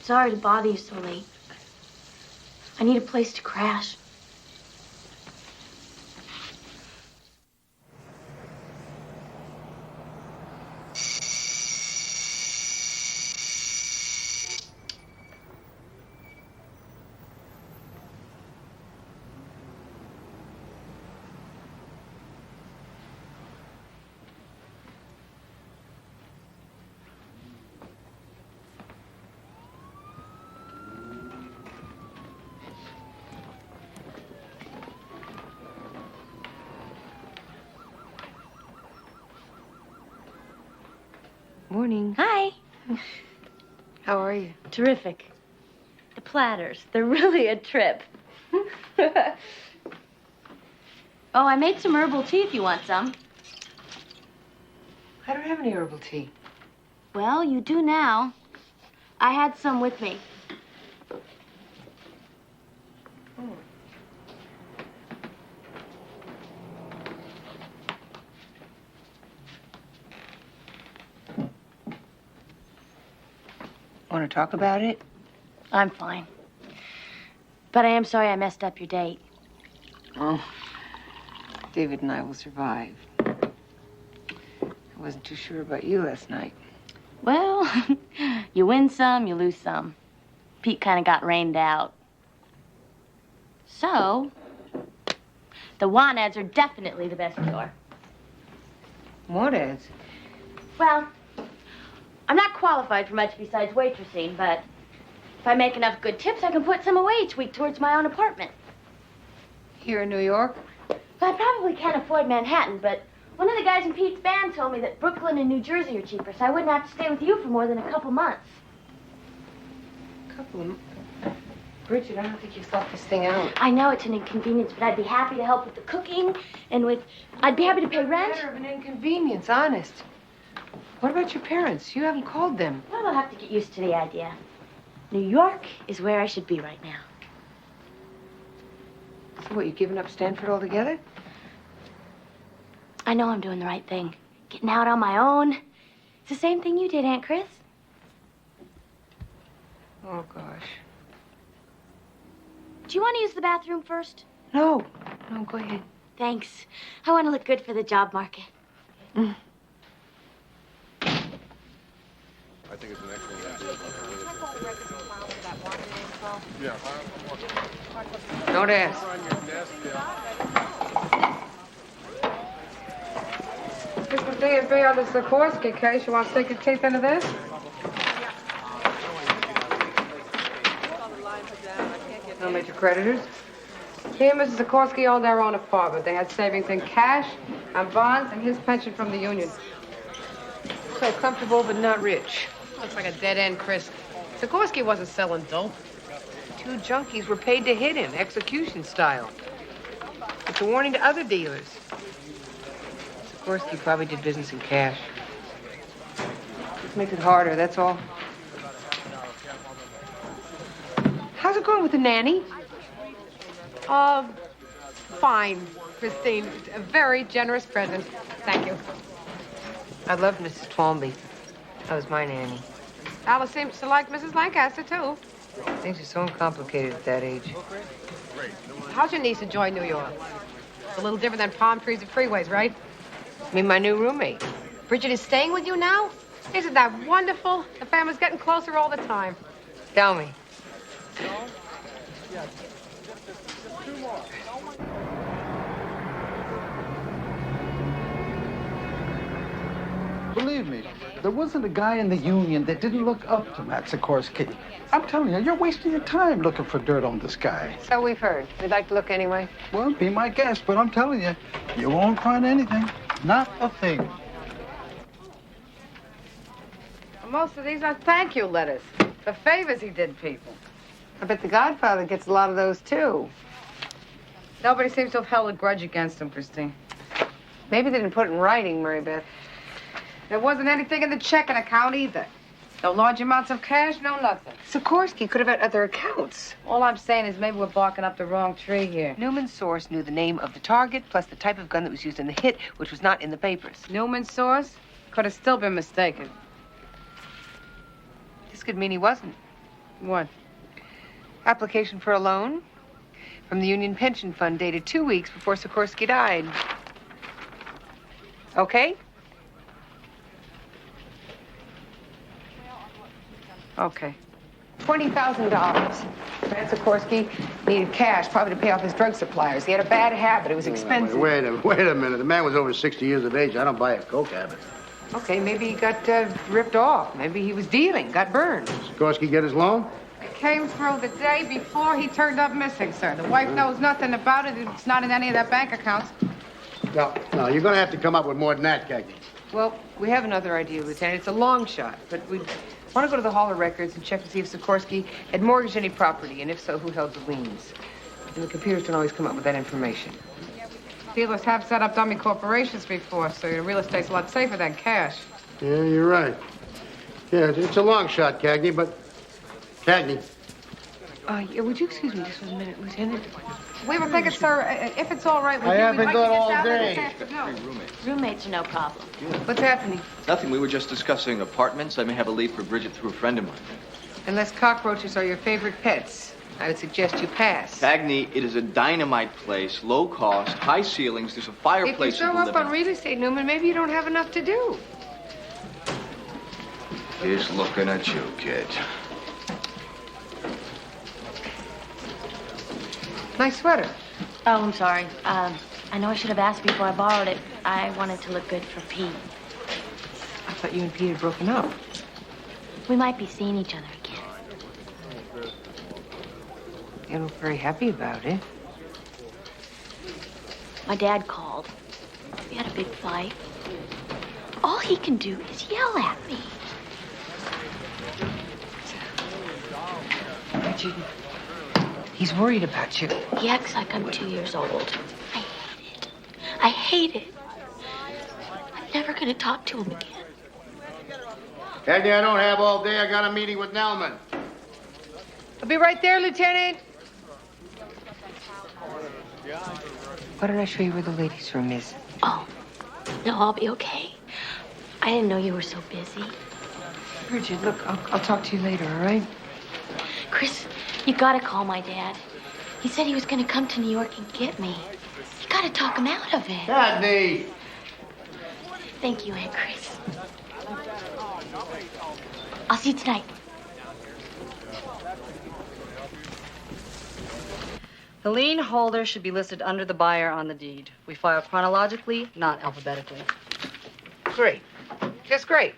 Sorry to bother you so late. I need a place to crash. Morning. Hi. How are you? Terrific. The platters, they're really a trip. Oh, I made some herbal tea if you want some. I don't have any herbal tea. Well, you do now. I had some with me. Want to talk about it? I'm fine. But I am sorry I messed up your date. Oh, David and I will survive. I wasn't too sure about you last night. Well, you win some, you lose some. Pete kind of got rained out. So, the want ads are definitely the best cure. What ads? Well, I'm not qualified for much besides waitressing, but if I make enough good tips, I can put some away each week towards my own apartment. Here in New York? Well, I probably can't afford Manhattan, but one of the guys in Pete's band told me that Brooklyn and New Jersey are cheaper, so I wouldn't have to stay with you for more than a couple months. Bridget, I don't think you've thought this thing out. I know it's an inconvenience, but I'd be happy to help with the cooking and I'd be happy to pay rent. Matter of an inconvenience, honest. What about your parents? You haven't called them. Well, they'll have to get used to the idea. New York is where I should be right now. So what, you giving up Stanford altogether? I know I'm doing the right thing. Getting out on my own. It's the same thing you did, Aunt Chris. Oh, gosh. Do you want to use the bathroom first? No, go ahead. Thanks. I want to look good for the job market. I think it's an excellent idea. Don't ask. This is D&B on the Sikorsky case. You want to stick your teeth into this? No major creditors? He and Mrs. Sikorsky owned their own apartment. They had savings in cash and bonds and his pension from the union. So comfortable, but not rich. Looks like a dead end, Chris. Sikorsky wasn't selling dope. Two junkies were paid to hit him, execution style. It's a warning to other dealers. Sikorsky probably did business in cash. Just makes it harder, that's all. How's it going with the nanny? Fine, Christine. It's a very generous present. Thank you. I loved Mrs. Twombly. That was my nanny. Alice seems to like Mrs. Lancaster, too. Things are so uncomplicated at that age. How's your niece enjoy New York? It's a little different than palm trees and freeways, right? I mean, my new roommate. Bridget is staying with you now? Isn't that wonderful? The family's getting closer all the time. Tell me. Believe me, there wasn't a guy in the union that didn't look up to Matt Sikorsky. I'm telling you, you're wasting your time looking for dirt on this guy. So we've heard. We'd like to look anyway. Well, be my guest, but I'm telling you, you won't find anything. Not a thing. Most of these are thank you letters for favors he did people. I bet the Godfather gets a lot of those, too. Nobody seems to have held a grudge against him, Christine. Maybe they didn't put it in writing, Mary Beth. There wasn't anything in the checking account either. No large amounts of cash, no nothing. Sikorsky could have had other accounts. All I'm saying is maybe we're barking up the wrong tree here. Newman's source knew the name of the target plus the type of gun that was used in the hit, which was not in the papers. Newman's source? Could have still been mistaken. This could mean he wasn't. What? Application for a loan from the Union Pension Fund dated 2 weeks before Sikorsky died. Okay? Okay. $20,000. Matt Sikorsky needed cash, probably to pay off his drug suppliers. He had a bad habit. It was expensive. Wait a minute. The man was over 60 years of age. I don't buy a coke habit. Okay, maybe he got ripped off. Maybe he was dealing, got burned. Sikorsky get his loan? It came through the day before he turned up missing, sir. The wife knows nothing about it. It's not in any of their bank accounts. No, you're going to have to come up with more than that, Cagney. Well, we have another idea, Lieutenant. It's a long shot, but we want to go to the Hall of Records and check to see if Sikorsky had mortgaged any property, and if so, who held the liens. And the computers can always come up with that information. Dealers have set up dummy corporations before, so your real estate's a lot safer than cash. Yeah, you're right. Yeah, it's a long shot, Cagney, but... Cagney. Yeah, would you excuse me just for a minute, Lieutenant? We were thinking, sir, if it's all right with I you, haven't we'd like got to get all down there day. this afternoon. Roommates are no problem. What's happening? Nothing. We were just discussing apartments. I may have a lead for Bridget through a friend of mine. Unless cockroaches are your favorite pets, I would suggest you pass. Cagney, it is a dynamite place, low cost, high ceilings. There's a fireplace. If you show up on real estate, Newman, maybe you don't have enough to do. He's looking at you, kid. Nice sweater. Oh, I'm sorry. I know I should have asked before I borrowed it. I wanted to look good for Pete. I thought you and Pete had broken up. We might be seeing each other again. You look very happy about it. My dad called. We had a big fight. All he can do is yell at me. Reggie, he's worried about you. He acts like I'm 2 years old. I hate it. I'm never gonna talk to him again. Cagney, I don't have all day. I got a meeting with Nelman. I'll be right there, Lieutenant. Why don't I show you where the ladies' room is? Oh, no, I'll be okay. I didn't know you were so busy. Bridget, look, I'll talk to you later, all right? Chris, you gotta call my dad. He said he was gonna come to New York and get me. You gotta talk him out of it. Cagney! Thank you, Aunt Chris. I'll see you tonight. The lien holder should be listed under the buyer on the deed. We file chronologically, not alphabetically. Great. Just great.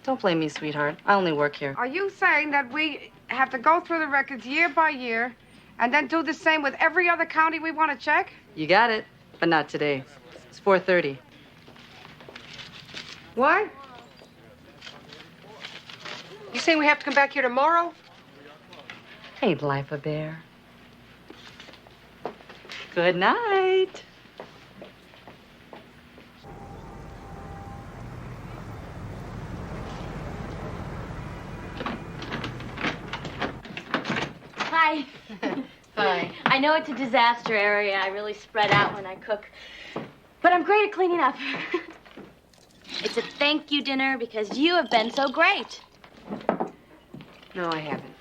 Don't blame me, sweetheart. I only work here. Are you saying that we have to go through the records year by year and then do the same with every other county we want to check? You got it, but not today. It's 4:30. What? You saying we have to come back here tomorrow? Ain't life a bear? Good night. Hi. Hi. I know it's a disaster area. I really spread out when I cook. But I'm great at cleaning up. It's a thank you dinner because you have been so great. No, I haven't.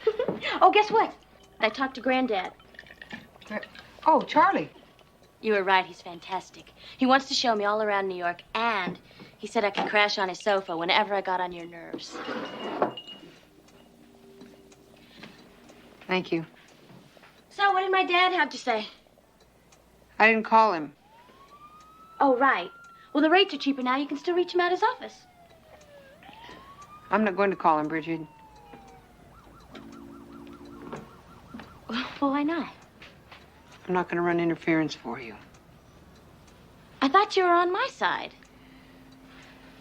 Oh, guess what? I talked to Granddad. Oh, Charlie. You were right. He's fantastic. He wants to show me all around New York, and he said I could crash on his sofa whenever I got on your nerves. Thank you. So, what did my dad have to say? I didn't call him. Oh, right. Well, the rates are cheaper now. You can still reach him at his office. I'm not going to call him, Bridget. Well, why not? I'm not going to run interference for you. I thought you were on my side.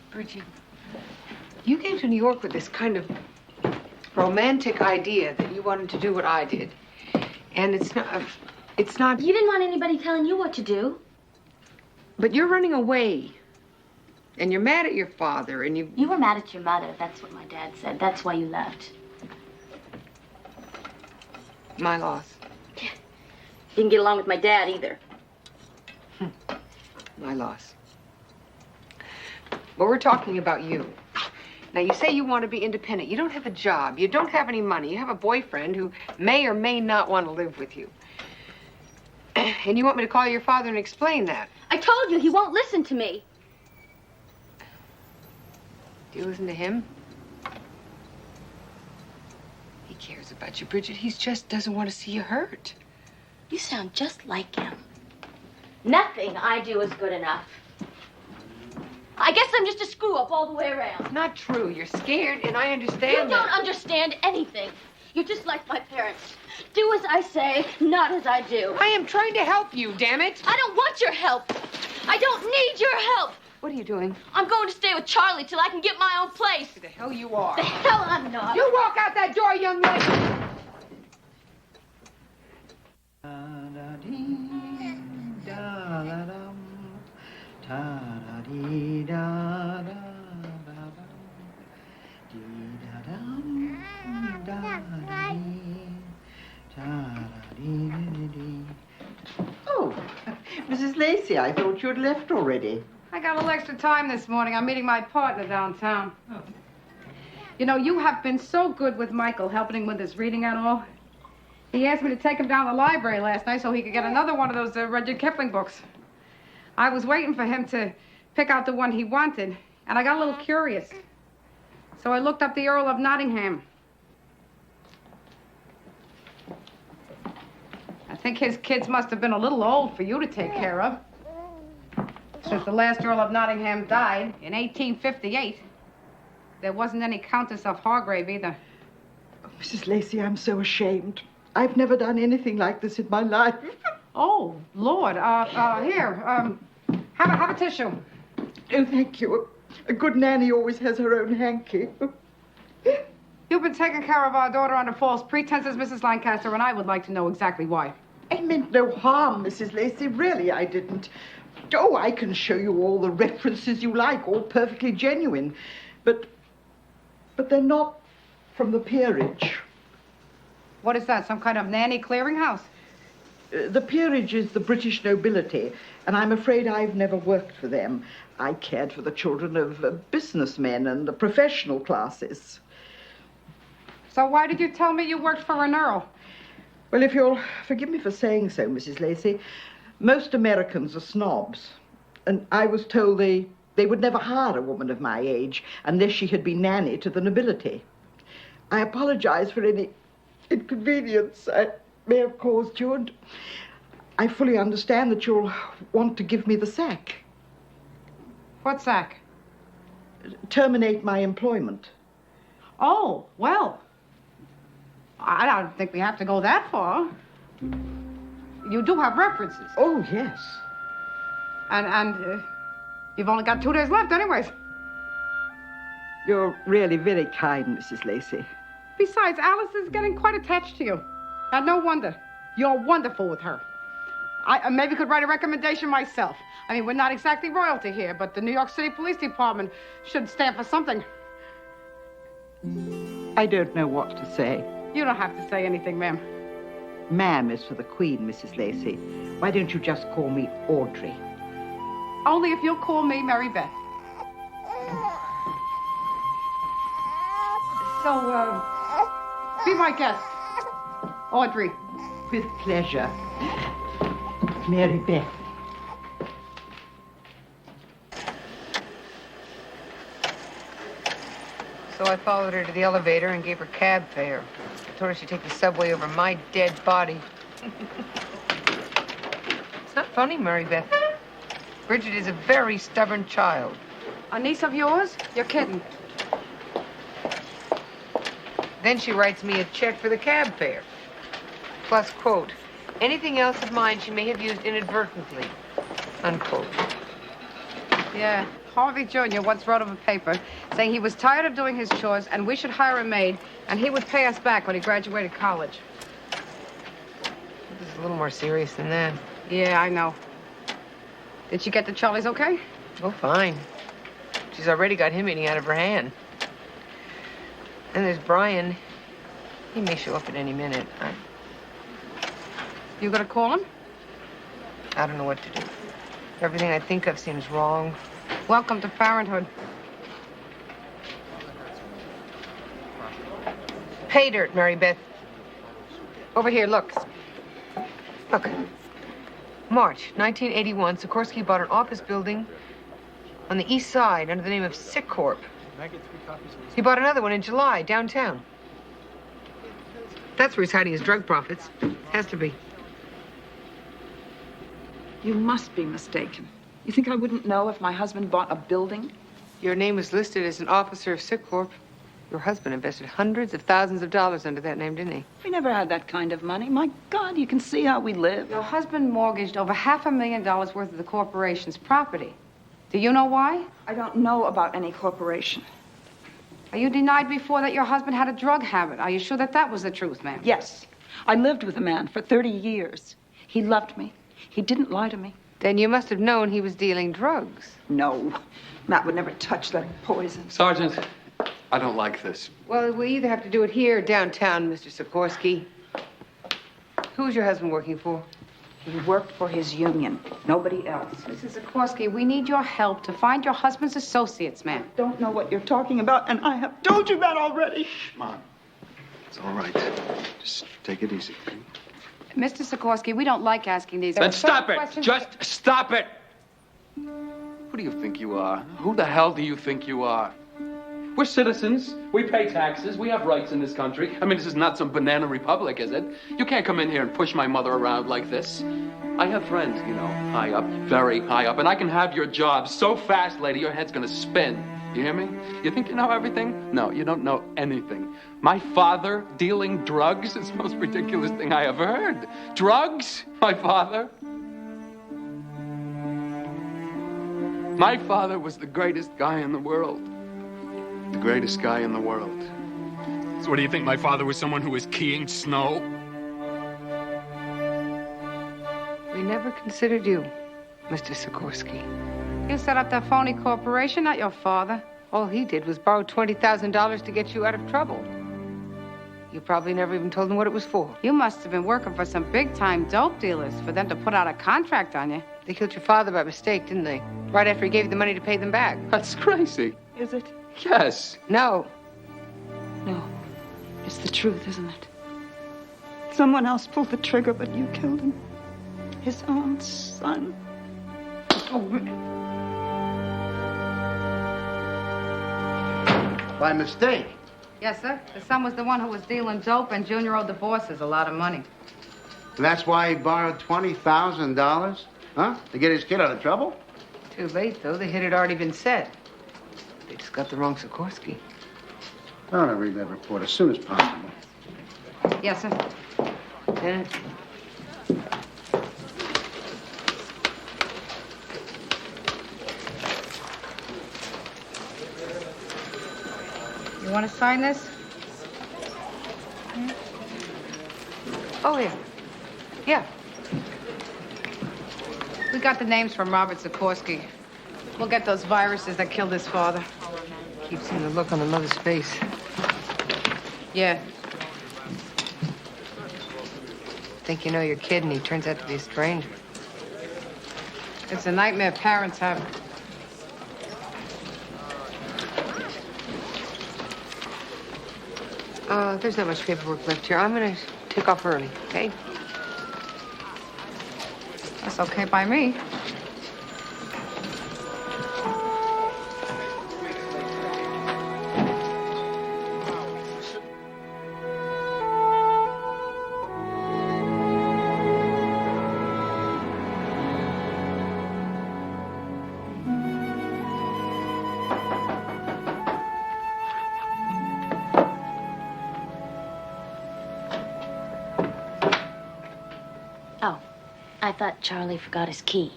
Bridget, you came to New York with this kind of romantic idea that you wanted to do what I did. And it's not... You didn't want anybody telling you what to do. But you're running away. And you're mad at your father, and you... You were mad at your mother. That's what my dad said. That's why you left. My loss. Didn't get along with my dad either. My loss. But we're talking about you. Now, you say you want to be independent. You don't have a job. You don't have any money. You have a boyfriend who may or may not want to live with you. And you want me to call your father and explain that? I told you, he won't listen to me. Do you listen to him? He cares about you, Bridget. He just doesn't want to see you hurt. You sound just like him. Nothing I do is good enough. I guess I'm just a screw-up all the way around. Not true. You're scared, and I understand You don't understand anything. You're just like my parents. Do as I say, not as I do. I am trying to help you, damn it. I don't want your help. I don't need your help. What are you doing? I'm going to stay with Charlie till I can get my own place. Who the hell you are? The hell I'm not. You walk out that door, young lady. Oh, Mrs. Lacey, I thought you'd left already. I got a little extra time this morning. I'm meeting my partner downtown. You know, you have been so good with Michael, helping him with his reading and all. He asked me to take him down to the library last night so he could get another one of those Rudyard Kipling books. I was waiting for him to pick out the one he wanted, and I got a little curious. So I looked up the Earl of Nottingham. I think his kids must have been a little old for you to take care of. Since the last Earl of Nottingham died in 1858, there wasn't any Countess of Hargrave either. Mrs. Lacey, I'm so ashamed. I've never done anything like this in my life. Oh, Lord. Here, have a tissue. Oh, thank you. A good nanny always has her own hanky. You've been taking care of our daughter under false pretenses, Mrs. Lancaster, and I would like to know exactly why. I meant no harm, Mrs. Lacey. Really, I didn't. Oh, I can show you all the references you like, all perfectly genuine. But they're not from the peerage. What is that, some kind of nanny clearinghouse? The peerage is the British nobility, and I'm afraid I've never worked for them. I cared for the children of businessmen and the professional classes. So why did you tell me you worked for an earl? Well, if you'll forgive me for saying so, Mrs. Lacey, most Americans are snobs. And I was told they would never hire a woman of my age unless she had been nanny to the nobility. I apologize for any inconvenience I may have caused you, and I fully understand that you'll want to give me the sack. What sack? Terminate my employment. Oh, well, I don't think we have to go that far. You do have references. Oh, yes. And you've only got 2 days left anyways. You're really very kind, Mrs. Lacey. Besides, Alice is getting quite attached to you. And no wonder. You're wonderful with her. I maybe could write a recommendation myself. I mean, we're not exactly royalty here, but the New York City Police Department should stand for something. I don't know what to say. You don't have to say anything, ma'am. Ma'am is for the Queen, Mrs. Lacey. Why don't you just call me Audrey? Only if you'll call me Mary Beth. So, be my guest. Audrey. With pleasure. Mary Beth. So I followed her to the elevator and gave her cab fare. I told her she'd take the subway over my dead body. It's not funny, Mary Beth. Bridget is a very stubborn child. A niece of yours? You're kidding. Then she writes me a check for the cab fare. Plus, quote, anything else of mine she may have used inadvertently, unquote. Yeah, Harvey Jr. once wrote him a paper saying he was tired of doing his chores and we should hire a maid and he would pay us back when he graduated college. This is a little more serious than that. Yeah, I know. Did she get to Charlie's okay? Oh, fine. She's already got him eating out of her hand. Then there's Brian. He may show up at any minute. You gonna call him? I don't know what to do. Everything I think of seems wrong. Welcome to parenthood. Pay dirt, Mary Beth. Over here, look. Look. March 1981, Sikorsky bought an office building on the east side under the name of Sitcorp. He bought another one in July, downtown. That's where he's hiding his drug profits. Has to be. You must be mistaken. You think I wouldn't know if my husband bought a building? Your name was listed as an officer of Sitcorp. Your husband invested hundreds of thousands of dollars under that name, didn't he? We never had that kind of money. My God, you can see how we live. Your husband mortgaged over $500,000 worth of the corporation's property. Do you know why? I don't know about any corporation. You denied before that your husband had a drug habit. Are you sure that that was the truth, ma'am? Yes. I lived with a man for 30 years. He loved me. He didn't lie to me. Then you must have known he was dealing drugs. No. Matt would never touch that poison. Sergeant, I don't like this. Well, we either have to do it here or downtown, Mr. Sikorsky. Who's your husband working for? He worked for his union. Nobody else. Mrs. Sikorsky, we need your help to find your husband's associates, ma'am. Don't know what you're talking about, and I have told you that already. Mom, it's all right. Just take it easy. Mr. Sikorsky, we don't like asking these. Then stop it! questions. Just stop it! Who do you think you are? Who the hell do you think you are? We're citizens. We pay taxes. We have rights in this country. I mean, this is not some banana republic, is it? You can't come in here and push my mother around like this. I have friends, you know, high up, very high up, and I can have your job so fast, lady, your head's gonna spin. You hear me? You think you know everything? No, you don't know anything. My father dealing drugs is the most ridiculous thing I ever heard. Drugs? My father? My father was the greatest guy in the world. The greatest guy in the world. So what do you think, my father was someone who was keying snow? We never considered you, Mr. Sikorsky. You set up that phony corporation, not your father. All he did was borrow $20,000 to get you out of trouble. You probably never even told him what it was for. You must have been working for some big-time dope dealers for them to put out a contract on you. They killed your father by mistake, didn't they? Right after he gave you the money to pay them back. That's crazy. Is it? Yes. No. No. It's the truth, isn't it? Someone else pulled the trigger, but you killed him. His own son. By mistake. Yes, sir. The son was the one who was dealing dope, and Junior owed the bosses a lot of money. And that's why he borrowed $20,000? Huh? To get his kid out of trouble? Too late, though. The hit had already been set. They just got the wrong Sikorsky. I want to read that report as soon as possible. Yes, sir. Lieutenant? You want to sign this? Oh, yeah. Yeah. We got the names from Robert Sikorsky. We'll get those viruses that killed his father. Keep seeing the look on the mother's face. Yeah. Think you know your kid, and he turns out to be a stranger. It's a nightmare parents have. There's not much paperwork left here. I'm gonna take off early, okay? That's okay by me. I thought Charlie forgot his key.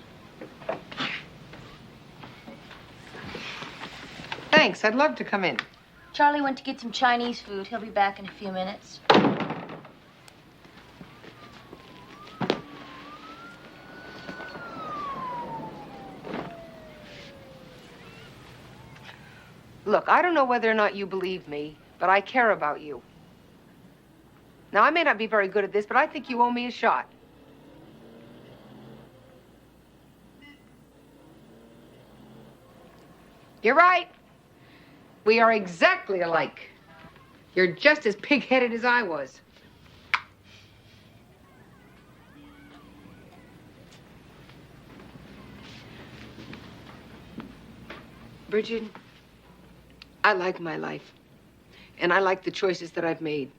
Thanks. I'd love to come in. Charlie went to get some Chinese food. He'll be back in a few minutes. Look, I don't know whether or not you believe me, but I care about you. Now, I may not be very good at this, but I think you owe me a shot. You're right. We are exactly alike. You're just as pig-headed as I was. Bridget, I like my life. And I like the choices that I've made.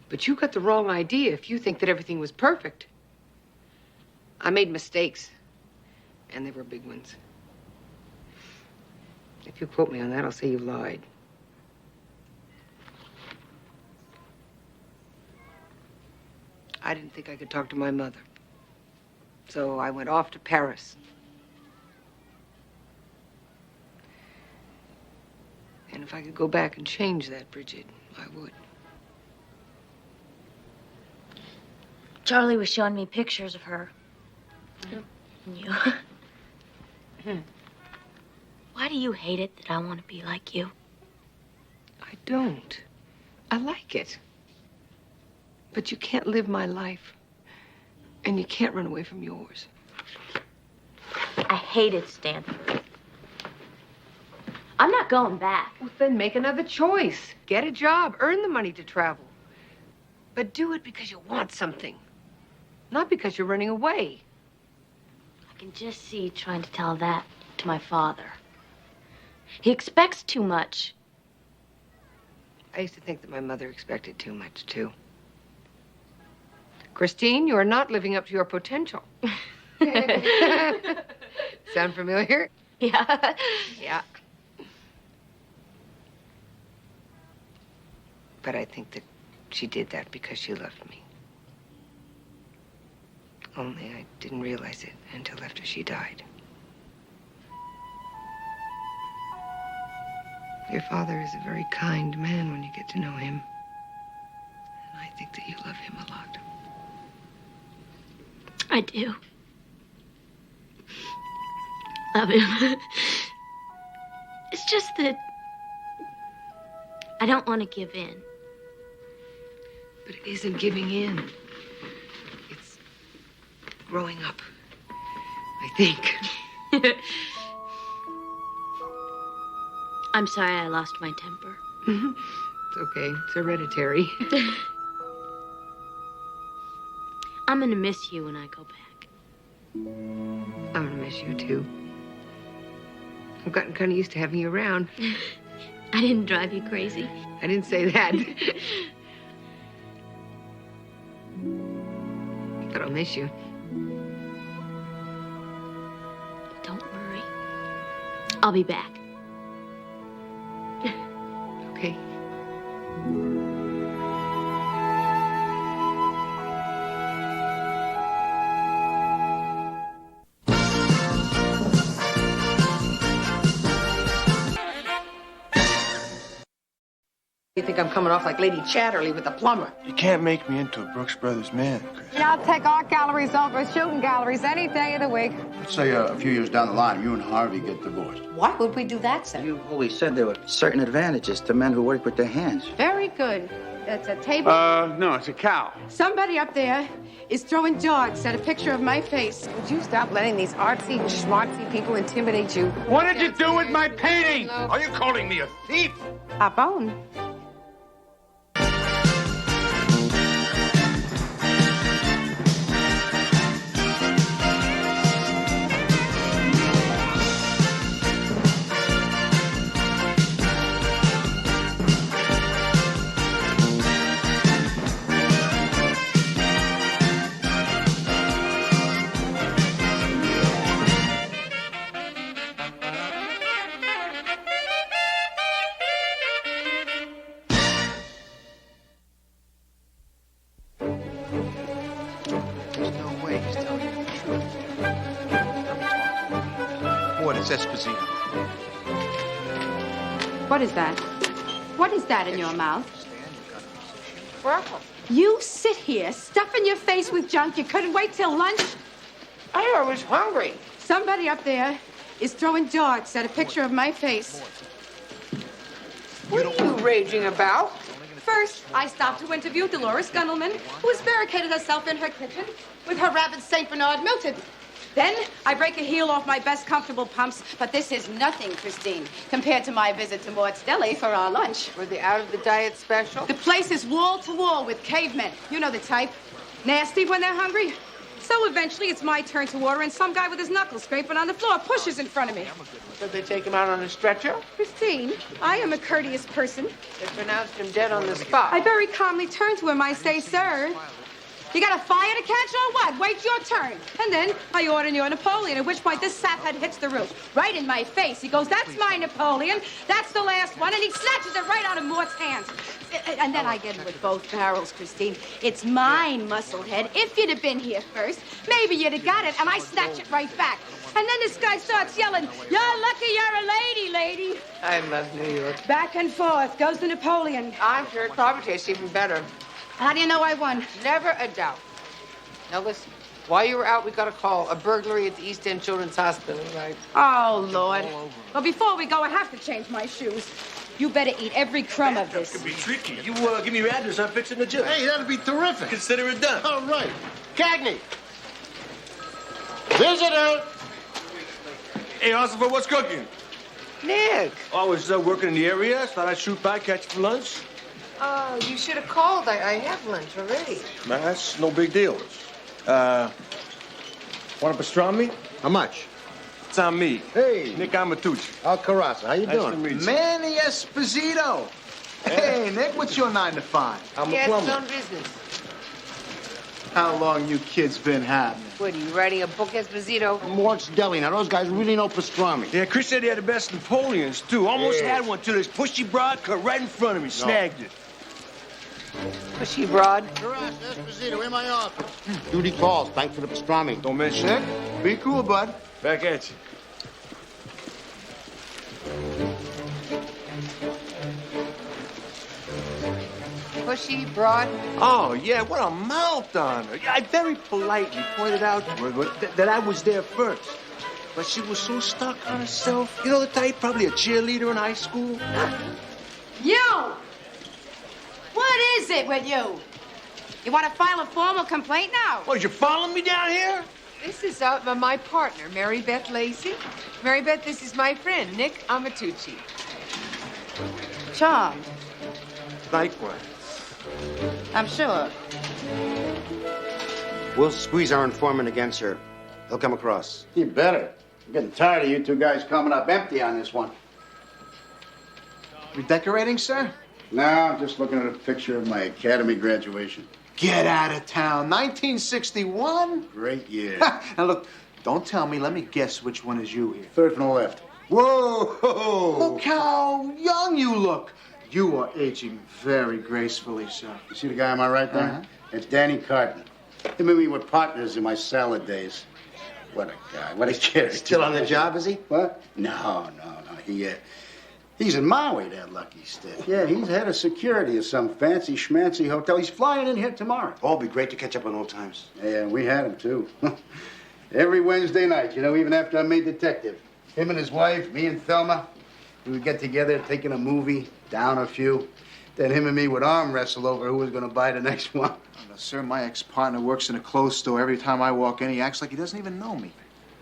But you got the wrong idea if you think that everything was perfect. I made mistakes. And they were big ones. If you quote me on that, I'll say you lied. I didn't think I could talk to my mother. So I went off to Paris. And if I could go back and change that, Bridget, I would. Charlie was showing me pictures of her. And you. Why do you hate it that I want to be like you? I don't. I like it. But you can't live my life. And you can't run away from yours. I hated Stanford. I'm not going back. Well, then make another choice. Get a job. Earn the money to travel. But do it because you want something. Not because you're running away. I can just see you trying to tell that to my father. He expects too much. I used to think that my mother expected too much, too. Christine, you are not living up to your potential. Sound familiar? Yeah. Yeah. But I think that she did that because she loved me. Only I didn't realize it until after she died. Your father is a very kind man when you get to know him. And I think that you love him a lot. I do. Love him. It's just that I don't want to give in. But it isn't giving in. It's growing up, I think. I'm sorry I lost my temper. It's okay. It's hereditary. I'm gonna miss you when I go back. I'm gonna miss you, too. I've gotten kind of used to having you around. I didn't drive you crazy. I didn't say that. But I'll miss you. Don't worry. I'll be back. Okay. You think I'm coming off like Lady Chatterley with the plumber? You can't make me into a Brooks Brothers man, Chris. Yeah, I'll take art galleries over shooting galleries any day of the week. Let's say a few years down the line, you and Harvey get divorced. Why would we do that, sir? You always said there were certain advantages to men who work with their hands. Very good. That's a table. No, it's a cow. Somebody up there is throwing darts at a picture of my face. Would you stop letting these artsy, schmartsy people intimidate you? What did you do with my painting? Are you calling me a thief? Up on. Esposito. What is that? What is that in your mouth? Waffle. You sit here stuffing your face with junk. You couldn't wait till lunch? I was hungry. Somebody up there is throwing darts at a picture of my face. What are you raging about? First, I stopped to interview Dolores Gunnelman, who has barricaded herself in her kitchen with her rabid St. Bernard Milton. Then I break a heel off my best comfortable pumps, but this is nothing, Christine, compared to my visit to Mort's Deli for our lunch. For the out-of-the-diet special? The place is wall-to-wall with cavemen. You know the type. Nasty when they're hungry. So eventually it's my turn to order, and some guy with his knuckles scraping on the floor pushes in front of me. Did they take him out on a stretcher? Christine, I am a courteous person. They pronounced him dead on the spot. I very calmly turn to him. I say, sir, you got a fire to catch or what? Wait your turn. And then I order your Napoleon, at which point this saphead hits the roof. Right in my face. He goes, that's my Napoleon. That's the last one. And he snatches it right out of Mort's hands. And then I get him with both barrels, Christine. It's mine, musclehead. If you'd have been here first, maybe you'd have got it. And I snatch it right back. And then this guy starts yelling, "You're lucky you're a lady, lady." I love New York. Back and forth goes to Napoleon. I'm sure it probably tastes even better. How do you know I won? Never a doubt. Now listen, while you were out, we got a call. A burglary at the East End Children's Hospital, right? Oh, Lord. Well, before we go, I have to change my shoes. You better eat every crumb of this. Could be tricky. You give me your address, I'm fixing the job. Hey, that'd be terrific. Consider it done. All right. Cagney. Visitor. Hey, Oscar, what's cooking? Nick. Oh, I was working in the area. Thought I'd shoot by, catch you for lunch. Oh, you should have called. I have lunch already. Man, that's no big deal. Want a pastrami? How much? It's on me. Hey. Nick Amatucci. Al Carrasa. How you Nice doing? to meet you. Manny Esposito. Hey, Nick, what's your 9 to 5? I'm He a has his plumber. own business. How long you kids been happening? What, are you writing a book, Esposito? Mort's Deli. Now, those guys really know pastrami. Yeah, Chris said he had the best Napoleons, too. Almost Yeah. had one, till this pushy broad cut right in front of me. Snagged it. Was she broad? Carasa, Esposito, in my office. Duty calls. Thanks for the pastrami. Don't mention Nick, it. be cool, bud. Back at you. Was she broad? Oh, yeah, what a mouth on her. Yeah, I very politely pointed out to her that I was there first. But she was so stuck on herself. You know the type, probably a cheerleader in high school. You! What is it with you? You want to file a formal complaint now? What, you following me down here? This is my partner, Mary Beth Lacey. Mary Beth, this is my friend, Nick Amatucci. Charmed, Likewise. I'm sure. We'll squeeze our informant against her. He'll come across. You better. I'm getting tired of you two guys coming up empty on this one. Redecorating, sir? No, I'm just looking at a picture of my academy graduation. Get out of town. 1961? Great year. Now, look, don't tell me. Let me guess which one is you here. Third from the left. Whoa! Look how young you look. You are aging very gracefully, sir. You see the guy on my right there? Uh-huh. It's Danny Carton. Him and me were partners in my salad days. What a guy. What a character. Still on the job, is he? What? No. He's in Maui, that lucky stick. Yeah, he's head of security of some fancy schmancy hotel. He's flying in here tomorrow. Oh, it'd be great to catch up on old times. Yeah, we had him, too. Every Wednesday night, even after I made detective. Him and his wife, me and Thelma, we would get together, taking a movie, down a few. Then him and me would arm wrestle over who was going to buy the next one. Oh, no, sir, my ex-partner works in a clothes store. Every time I walk in, he acts like he doesn't even know me.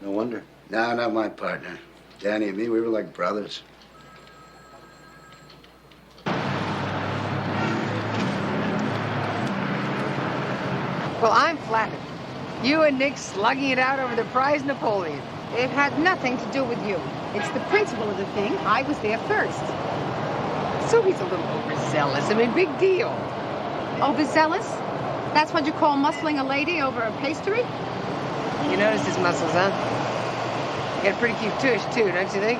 No wonder. No, not my partner. Danny and me, we were like brothers. Well, I'm flattered. You and Nick slugging it out over the prize Napoleon. It had nothing to do with you. It's the principle of the thing. I was there first. So he's a little overzealous. Big deal. Overzealous? That's what you call muscling a lady over a pastry? You notice his muscles, huh? He got a pretty cute tush, too, don't you think?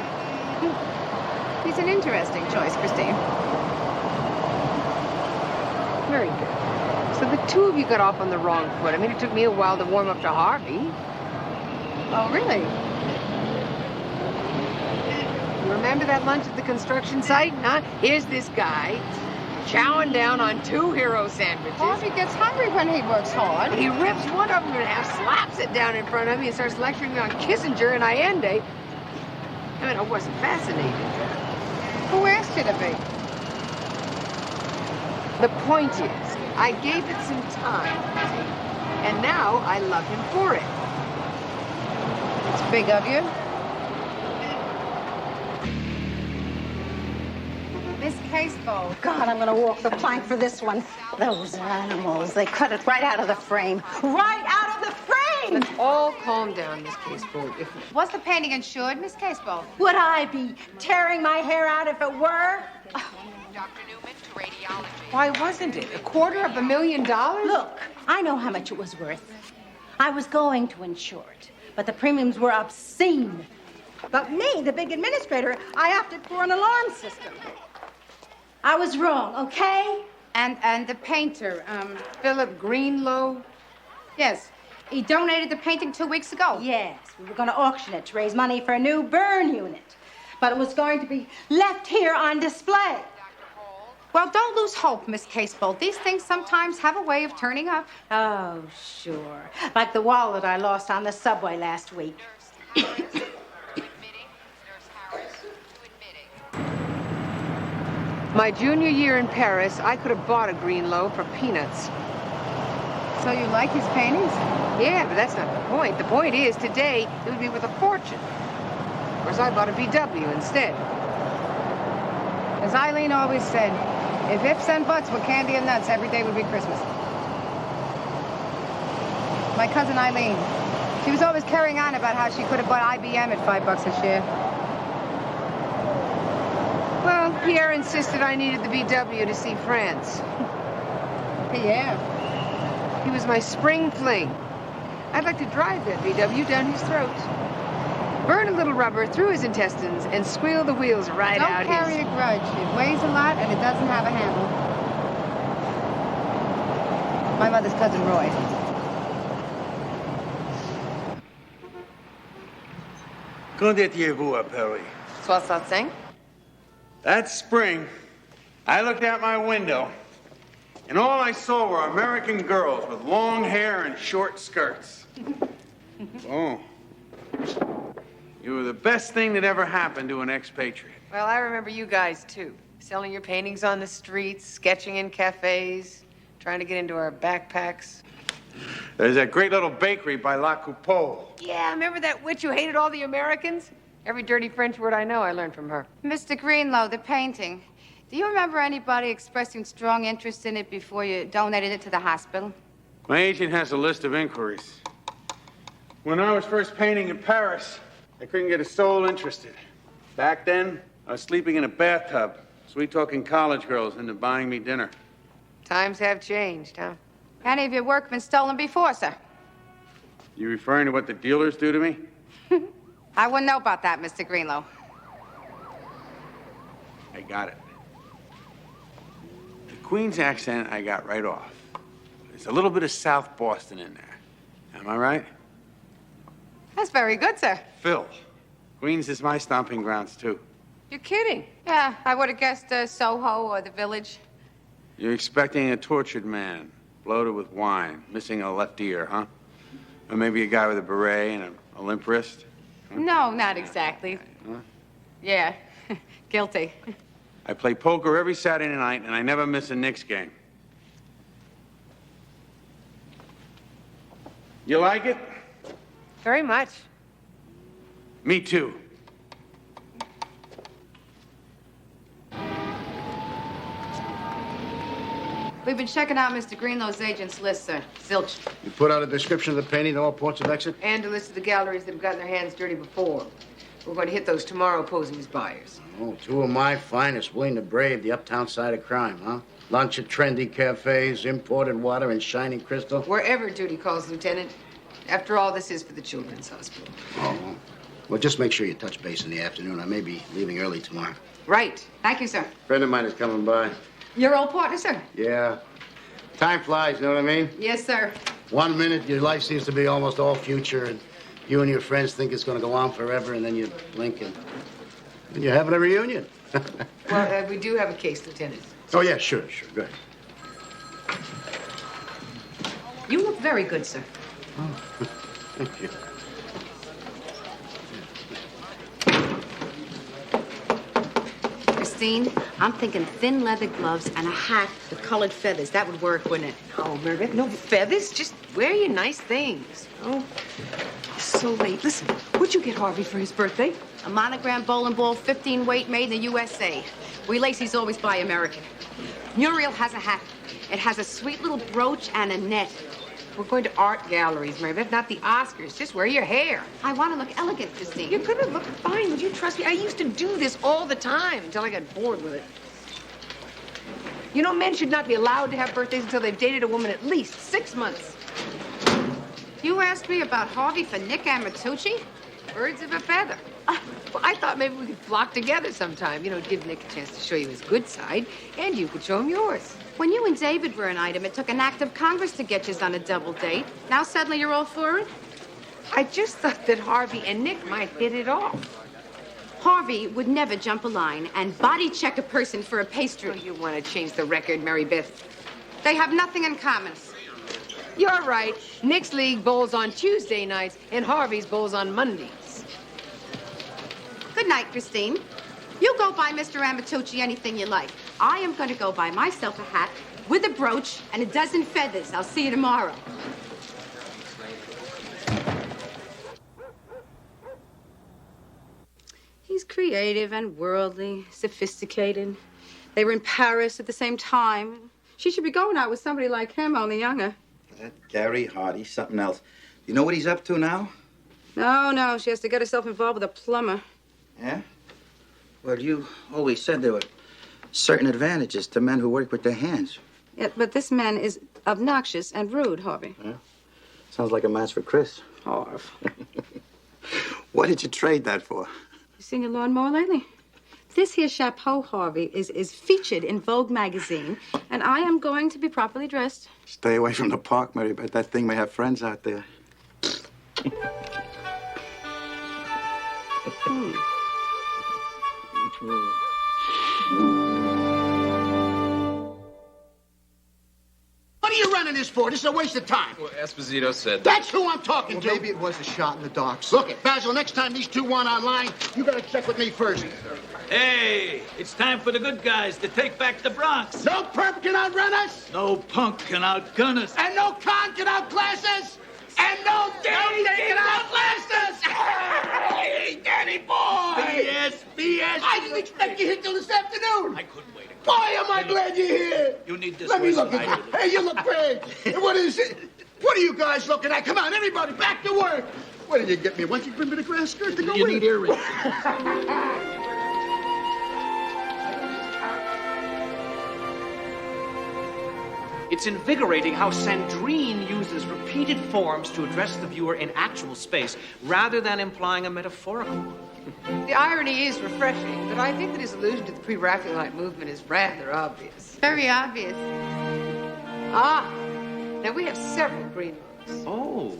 He's an interesting choice, Christine. Very good. So the two of you got off on the wrong foot. It took me a while to warm up to Harvey. Oh, really? You remember that lunch at the construction site? Huh? Here's this guy chowing down on 2 hero sandwiches. Harvey gets hungry when he works hard. He rips one of them in half, slaps it down in front of me, and starts lecturing me on Kissinger and Allende. I wasn't fascinated. Who asked you to be? The point is, I gave it some time, and now I love him for it. It's big of you. Miss Casebolt. God, I'm going to walk the plank for this one. Those animals, they cut it right out of the frame. Right out of the frame! Let's all calm down, Miss Casebolt. Was the painting insured, Miss Casebolt? Would I be tearing my hair out if it were? Dr. Newman to radiology. Why wasn't it? $250,000? Look, I know how much it was worth. I was going to insure it, but the premiums were obscene. But me, the big administrator, I opted for an alarm system. I was wrong, okay? And the painter, Philip Greenlow? Yes. He donated the painting 2 weeks ago. Yes, we were going to auction it to raise money for a new burn unit. But it was going to be left here on display. Well, don't lose hope, Miss Casebolt. These things sometimes have a way of turning up. Oh, sure. Like the wallet I lost on the subway last week. My junior year in Paris, I could have bought a Greenlow for peanuts. So you like his paintings? Yeah, but that's not the point. The point is, today, it would be worth a fortune. Of course, I bought a VW instead. As Eileen always said, if ifs and buts were candy and nuts, every day would be Christmas. My cousin Eileen, she was always carrying on about how she could have bought IBM at $5 a share. Well, Pierre insisted I needed the VW to see France. Pierre? He was my spring fling. I'd like to drive that VW down his throat. Burn a little rubber through his intestines and squeal the wheels right out Don't carry a grudge. It weighs a lot and it doesn't have a handle. My mother's cousin Roy. Qu'en étiez-vous, Perry? What's that thing? That spring, I looked out my window, and all I saw were American girls with long hair and short skirts. Oh. You were the best thing that ever happened to an expatriate. Well, I remember you guys, too. Selling your paintings on the streets, sketching in cafes, trying to get into our backpacks. There's that great little bakery by La Coupole. Yeah, remember that witch who hated all the Americans? Every dirty French word I know, I learned from her. Mr. Greenlow, the painting. Do you remember anybody expressing strong interest in it before you donated it to the hospital? My agent has a list of inquiries. When I was first painting in Paris, I couldn't get a soul interested. Back then, I was sleeping in a bathtub, sweet-talking college girls into buying me dinner. Times have changed, huh? Any of your work been stolen before, sir? You referring to what the dealers do to me? I wouldn't know about that, Mr. Greenlow. I got it. The Queen's accent I got right off. There's a little bit of South Boston in there. Am I right? That's very good, sir. Phil, Queens is my stomping grounds, too. You're kidding. Yeah, I would have guessed Soho or the Village. You're expecting a tortured man, bloated with wine, missing a left ear, huh? Or maybe a guy with a beret and a limp wrist? Huh? No, not exactly. Huh? Yeah, guilty. I play poker every Saturday night, and I never miss a Knicks game. You like it? Very much. Me too. We've been checking out Mr. Greenlow's agent's list, sir. Zilch. You put out a description of the painting, all ports of exit? And a list of the galleries that have gotten their hands dirty before. We're going to hit those tomorrow, posing as buyers. Oh, two of my finest, willing to brave the uptown side of crime, huh? Lunch at trendy cafes, imported water, and shining crystal. Wherever duty calls, Lieutenant. After all, this is for the Children's Hospital. Oh, well, just make sure you touch base in the afternoon. I may be leaving early tomorrow. Right. Thank you, sir. A friend of mine is coming by. Your old partner, sir? Yeah. Time flies, you know what I mean? Yes, sir. 1 minute, your life seems to be almost all future, and you and your friends think it's going to go on forever, and then you blink, and you're having a reunion. Well, we do have a case, Lieutenant. Oh, yeah, sure, go ahead. You look very good, sir. Oh, thank you. Christine, I'm thinking thin leather gloves and a hat with colored feathers. That would work, wouldn't it? Oh, Meredith, no feathers. Just wear your nice things. Oh, it's so late. Listen, what'd you get Harvey for his birthday? A monogram bowling ball, 15 weight, made in the USA. We Lacey's always buy American. Muriel has a hat. It has a sweet little brooch and a net. We're going to art galleries, Meredith, not the Oscars. Just wear your hair. I want to look elegant, Christine. You're gonna look fine. Would you trust me? I used to do this all the time until I got bored with it. You know, men should not be allowed to have birthdays until they've dated a woman at least 6 months. You asked me about Harvey for Nick Amatucci? Birds of a feather. Well, I thought maybe we could flock together sometime. You know, give Nick a chance to show you his good side, and you could show him yours. When you and David were an item, it took an act of Congress to get you on a double date. Now suddenly you're all for it? I just thought that Harvey and Nick might hit it off. Harvey would never jump a line and body check a person for a pastry. Oh, you want to change the record, Mary Beth? They have nothing in common. You're right. Nick's league bowls on Tuesday nights, and Harvey's bowls on Mondays. Good night, Christine. You go buy Mr. Amatucci anything you like. I am going to go buy myself a hat with a brooch and a dozen feathers. I'll see you tomorrow. He's creative and worldly, sophisticated. They were in Paris at the same time. She should be going out with somebody like him, only younger. That Gary Hardy's something else. You know what he's up to now? No, she has to get herself involved with a plumber. Yeah? Well, you always said there were certain advantages to men who work with their hands. Yeah, but this man is obnoxious and rude, Harvey. Yeah? Sounds like a match for Chris. Harv. What did you trade that for? You seen your lawnmower lately? This here chapeau, Harvey, is featured in Vogue magazine, and I am going to be properly dressed. Stay away from the park, Mary, but that thing may have friends out there. What are you running this for? This is a waste of time. Well, Esposito said... That's who I'm talking to. Maybe it was a shot in the dark. Look it, Basil, next time these two want online, you gotta check with me first. Hey, it's time for the good guys to take back the Bronx. No perp can outrun us. No punk can outgun us. And no con can outclass us. And no Danny can outlast us. Hey, Danny boy. BS. I didn't expect you here till this afternoon. I couldn't wait. Boy, am I glad you're here. You need this. Let me look at you. Hey, you look great. What is it? What are you guys looking at? Come on, everybody, back to work. What did you get me? Once you bring me the grass skirt to go You with need it? earrings. It's invigorating how Sandrine uses repeated forms to address the viewer in actual space rather than implying a metaphorical one. The irony is refreshing, but I think that his allusion to the pre-Raphaelite movement is rather obvious. Very obvious. Ah, now we have several green rooms. Oh.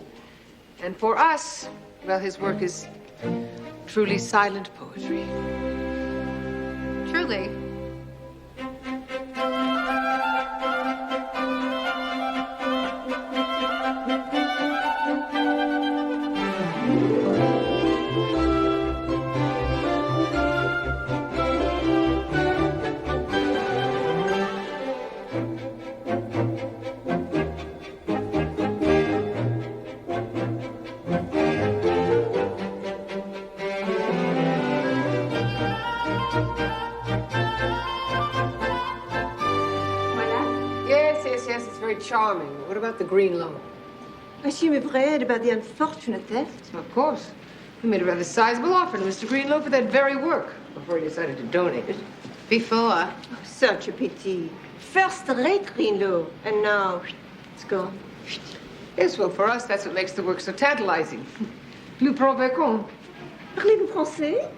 And for us, well, his work is truly silent poetry. Truly. Yes, it's very charming. What about the green loan? Monsieur Mebred about the unfortunate theft? Of course. He made a rather sizable offer to Mr. Greenlow for that very work before he decided to donate it. Before. Oh, such a pity. First-rate Greenlow, and now it's gone. Yes, well, for us, that's what makes the work so tantalizing. Nous provoquons. Parlez-vous français?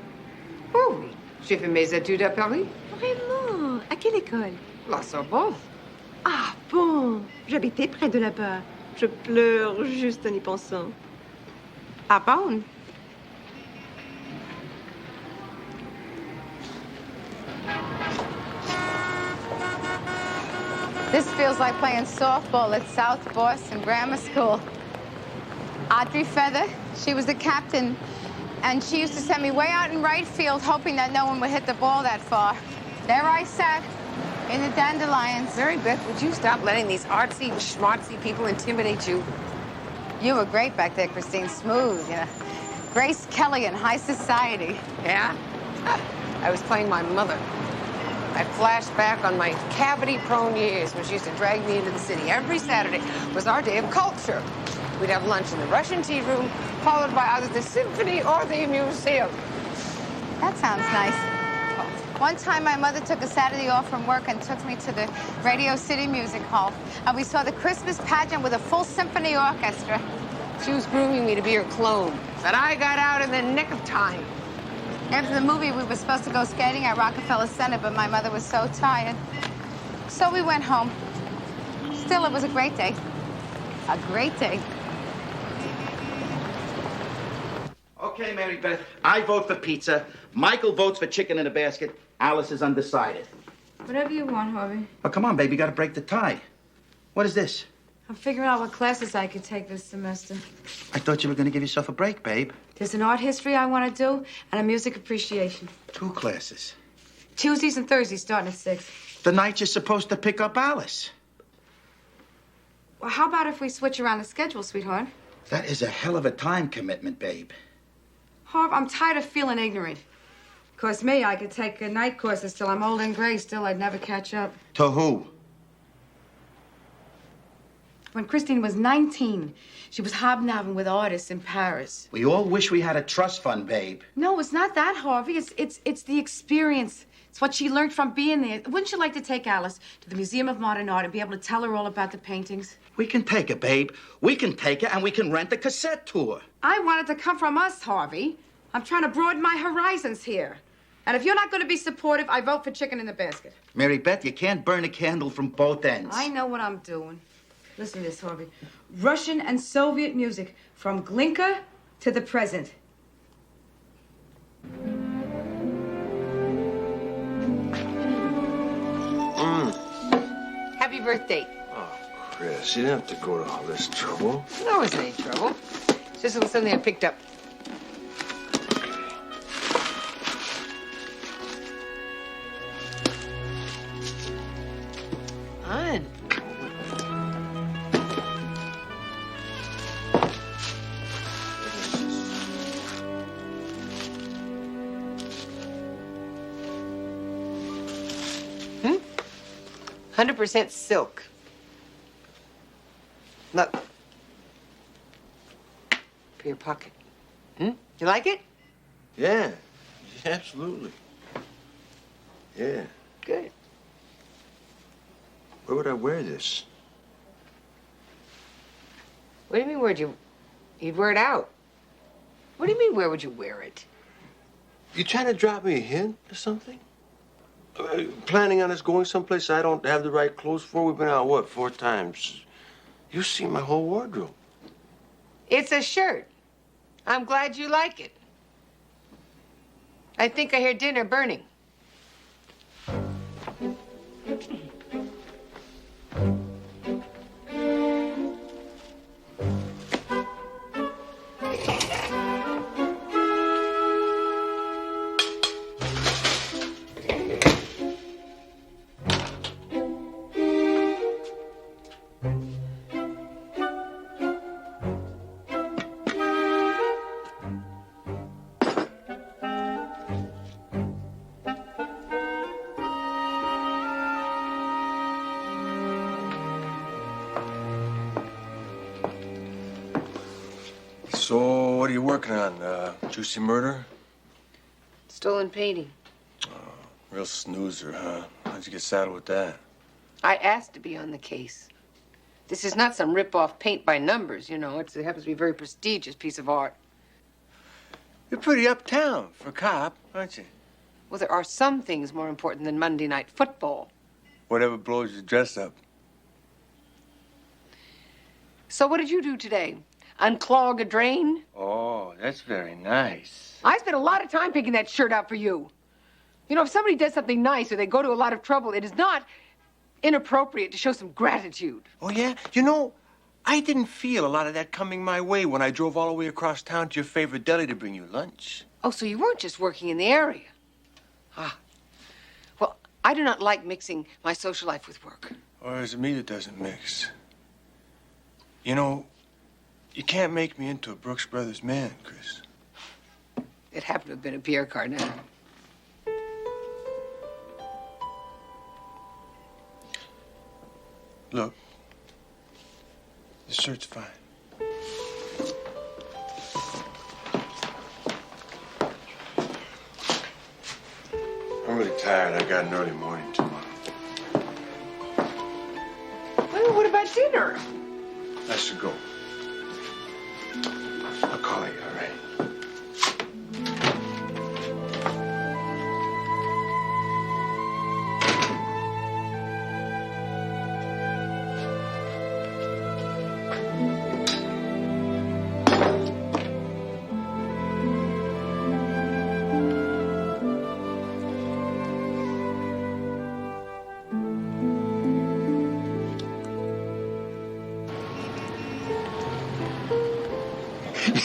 Oh oui. J'ai fait mes études à Paris. Vraiment? À quelle école? La Sorbonne. Ah bon? J'habitais près de là-bas. Je pleure juste en y pensant. Ah bon? This feels like playing softball at South Boston Grammar School. Audrey Feather, she was the captain, and she used to send me way out in right field, hoping that no one would hit the ball that far. There I sat, in the dandelions. Mary Beth, would you stop letting these artsy, schmartsy people intimidate you? You were great back there, Christine. Smooth, you know. Grace Kelly in high society. Yeah? I was playing my mother. I flashed back on my cavity-prone years when she used to drag me into the city. Every Saturday was our day of culture. We'd have lunch in the Russian tea room, followed by either the symphony or the museum. That sounds nice. One time, my mother took a Saturday off from work and took me to the Radio City Music Hall. And we saw the Christmas pageant with a full symphony orchestra. She was grooming me to be her clone, but I got out in the nick of time. After the movie, we were supposed to go skating at Rockefeller Center, but my mother was so tired. So we went home. Still, it was a great day. A great day. Okay, Mary Beth, I vote for pizza. Michael votes for chicken in a basket. Alice is undecided. Whatever you want, Harvey. Oh, come on, baby, you gotta break the tie. What is this? I'm figuring out what classes I could take this semester. I thought you were gonna give yourself a break, babe. There's an art history I want to do and a music appreciation. 2 classes. Tuesdays and Thursdays starting at 6. The night you're supposed to pick up Alice. Well, how about if we switch around the schedule, sweetheart? That is a hell of a time commitment, babe. Harv, I'm tired of feeling ignorant. 'Cause me, I could take night courses till I'm old and gray. Still, I'd never catch up. To who? When Christine was 19, she was hobnobbing with artists in Paris. We all wish we had a trust fund, babe. No, it's not that, Harvey. It's the experience. It's what she learned from being there. Wouldn't you like to take Alice to the Museum of Modern Art and be able to tell her all about the paintings? We can take her, babe. We can take her, and we can rent a cassette tour. I want it to come from us, Harvey. I'm trying to broaden my horizons here. And if you're not going to be supportive, I vote for chicken in the basket. Mary Beth, you can't burn a candle from both ends. I know what I'm doing. Listen to this, Harvey. Russian and Soviet music from Glinka to the present. Happy birthday. Chris, you didn't have to go to all this trouble. No, it's any trouble. It's just a little something I picked up. Fun. Hmm? 100% silk. Look. For your pocket. Hmm? You like it? Yeah, absolutely. Yeah. Good. Where would I wear this? What do you mean, you'd wear it out? What do you mean, where would you wear it? You trying to drop me a hint or something? Planning on us going someplace I don't have the right clothes for? We've been out, what, 4 times? You see my whole wardrobe. It's a shirt. I'm glad you like it. I think I hear dinner burning. So, what are you working on? Juicy murder? Stolen painting. Real snoozer, huh? How'd you get saddled with that? I asked to be on the case. This is not some rip-off paint by numbers, you know. It happens to be a very prestigious piece of art. You're pretty uptown for a cop, aren't you? Well, there are some things more important than Monday night football. Whatever blows your dress up. So what did you do today? Unclog a drain? Oh, that's very nice. I spent a lot of time picking that shirt out for you. You know, if somebody does something nice or they go to a lot of trouble, it is not inappropriate to show some gratitude. Oh, yeah? You know, I didn't feel a lot of that coming my way when I drove all the way across town to your favorite deli to bring you lunch. Oh, so you weren't just working in the area. Ah. Well, I do not like mixing my social life with work. Or is it me that doesn't mix? You know, you can't make me into a Brooks Brothers man, Chris. It happened to have been a Pierre Cardin. Look, this shirt's fine. I'm really tired. I got an early morning tomorrow. Well, what about dinner? I should go. I'll call you, all right?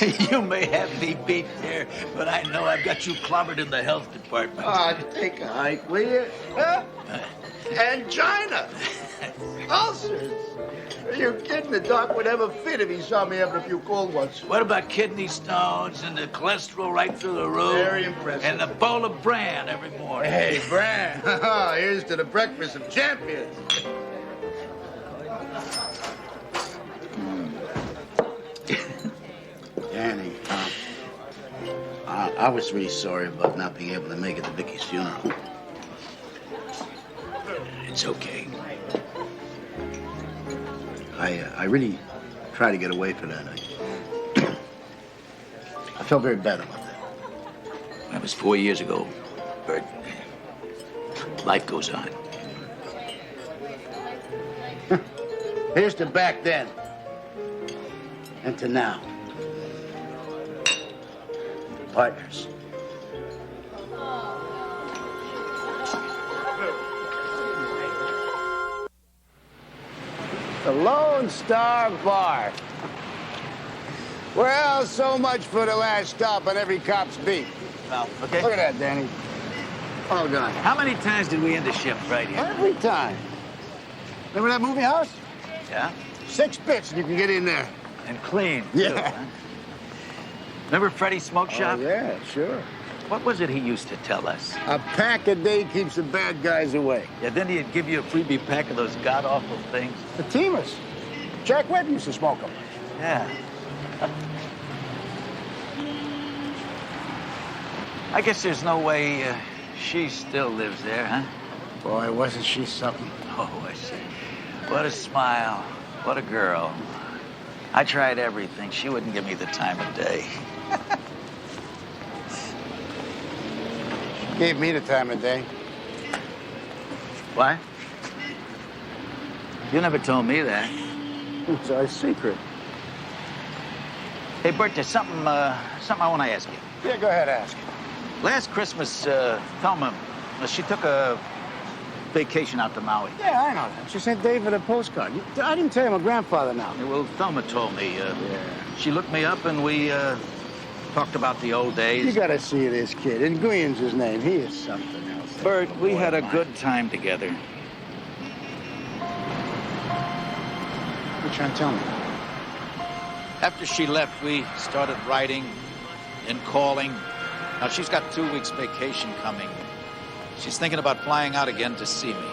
You may have me beat there, but I know I've got you clobbered in the health department. Take a hike, will you? Huh? Angina. Ulcers. Are you kidding? The doc would have a fit if he saw me having a few cold ones. What about kidney stones and the cholesterol right through the roof? Very impressive. And the bowl of bran every morning. Hey, Bran. Here's to the breakfast of champions. Danny, I was really sorry about not being able to make it to Vicky's funeral. It's okay. I really tried to get away from that. I felt very bad about that. That was 4 years ago, Bert. Life goes on. Here's to back then and to now. Partners. The Lone Star Bar. Well, so much for the last stop on every cop's beat. Well, okay. Look at that, Danny. All gone. How many times did we end the shift right here? Every time. Remember that movie house? Yeah? 6 bits and you can get in there. And clean. Yeah. Too, huh? Remember Freddie's smoke shop? Oh, yeah, sure. What was it he used to tell us? A pack a day keeps the bad guys away. Yeah, then he'd give you a freebie pack of those god-awful things. The Teamers. Jack Webb used to smoke them. Yeah. I guess there's no way she still lives there, huh? Boy, wasn't she something? Oh, I see. What a smile. What a girl. I tried everything. She wouldn't give me the time of day. Gave me the time of day. What? You never told me that. It's our secret. Hey, Bert, there's something I want to ask you. Yeah, go ahead, ask. Last Christmas, Thelma, she took a vacation out to Maui. Yeah, I know that. She sent David a postcard. I didn't tell you I'm a grandfather now. Yeah, well, Thelma told me. She looked me up and we talked about the old days. You gotta see this kid. And Nguyen's his name. He is something else. Bert, we had a good time together. What you trying to tell me? After she left, we started writing and calling. Now, she's got 2 weeks vacation coming. She's thinking about flying out again to see me.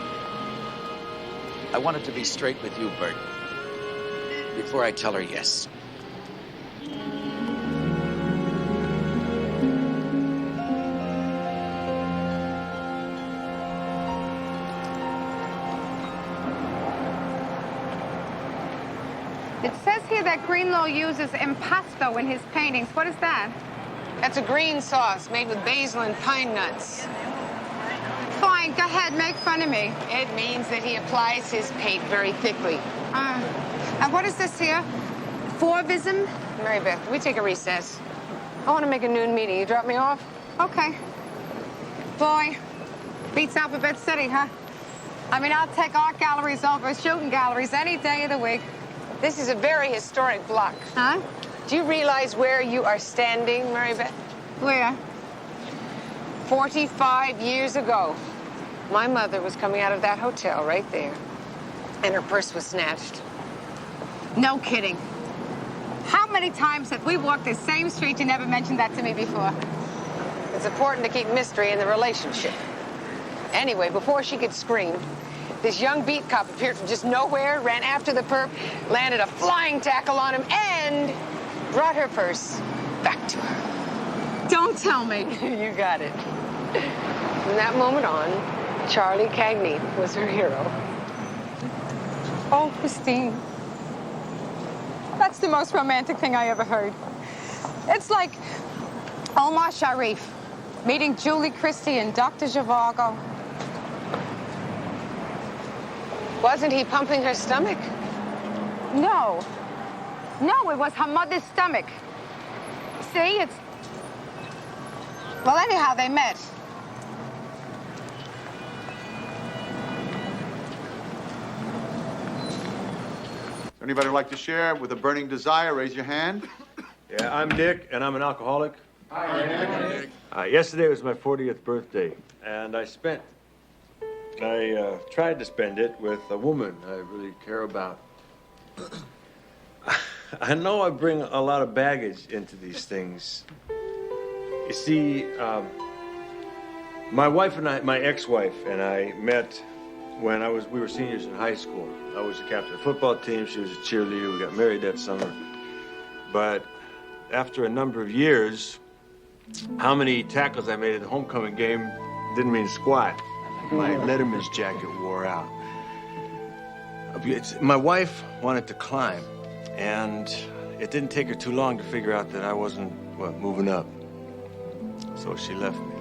I wanted to be straight with you, Bert, before I tell her yes. It says here that Greenlow uses impasto in his paintings. What is that? That's a green sauce made with basil and pine nuts. Fine, go ahead, make fun of me. It means that he applies his paint very thickly. And what is this here? Fauvism? Mary Beth, can we take a recess? I want to make a noon meeting. You drop me off? Okay. Boy, beats Alphabet City, huh? I mean, I'll take art galleries over shooting galleries any day of the week. This is a very historic block. Huh? Do you realize where you are standing, Mary Beth? Where? 45 years ago, my mother was coming out of that hotel right there, and her purse was snatched. No kidding. How many times have we walked the same street you never mentioned that to me before? It's important to keep mystery in the relationship. Anyway, before she could scream, this young beat cop appeared from just nowhere, ran after the perp, landed a flying tackle on him, and brought her purse back to her. Don't tell me. You got it. From that moment on, Charlie Cagney was her hero. Oh, Christine. That's the most romantic thing I ever heard. It's like Omar Sharif meeting Julie Christie and Dr. Zhivago. Wasn't he pumping her stomach? No. No, it was her mother's stomach. See, it's... Well, anyhow, they met. Anybody would like to share with a burning desire? Raise your hand. Yeah, I'm Dick, and I'm an alcoholic. Hi, Dick. Yesterday was my 40th birthday, and I tried to spend it with a woman I really care about. I know I bring a lot of baggage into these things. You see, my wife and I, my ex-wife and I met when we were seniors in high school. I was the captain of the football team, she was a cheerleader, we got married that summer. But after a number of years, how many tackles I made at the homecoming game didn't mean squat. My letterman's jacket wore out. My wife wanted to climb, and it didn't take her too long to figure out that I wasn't, moving up. So she left me.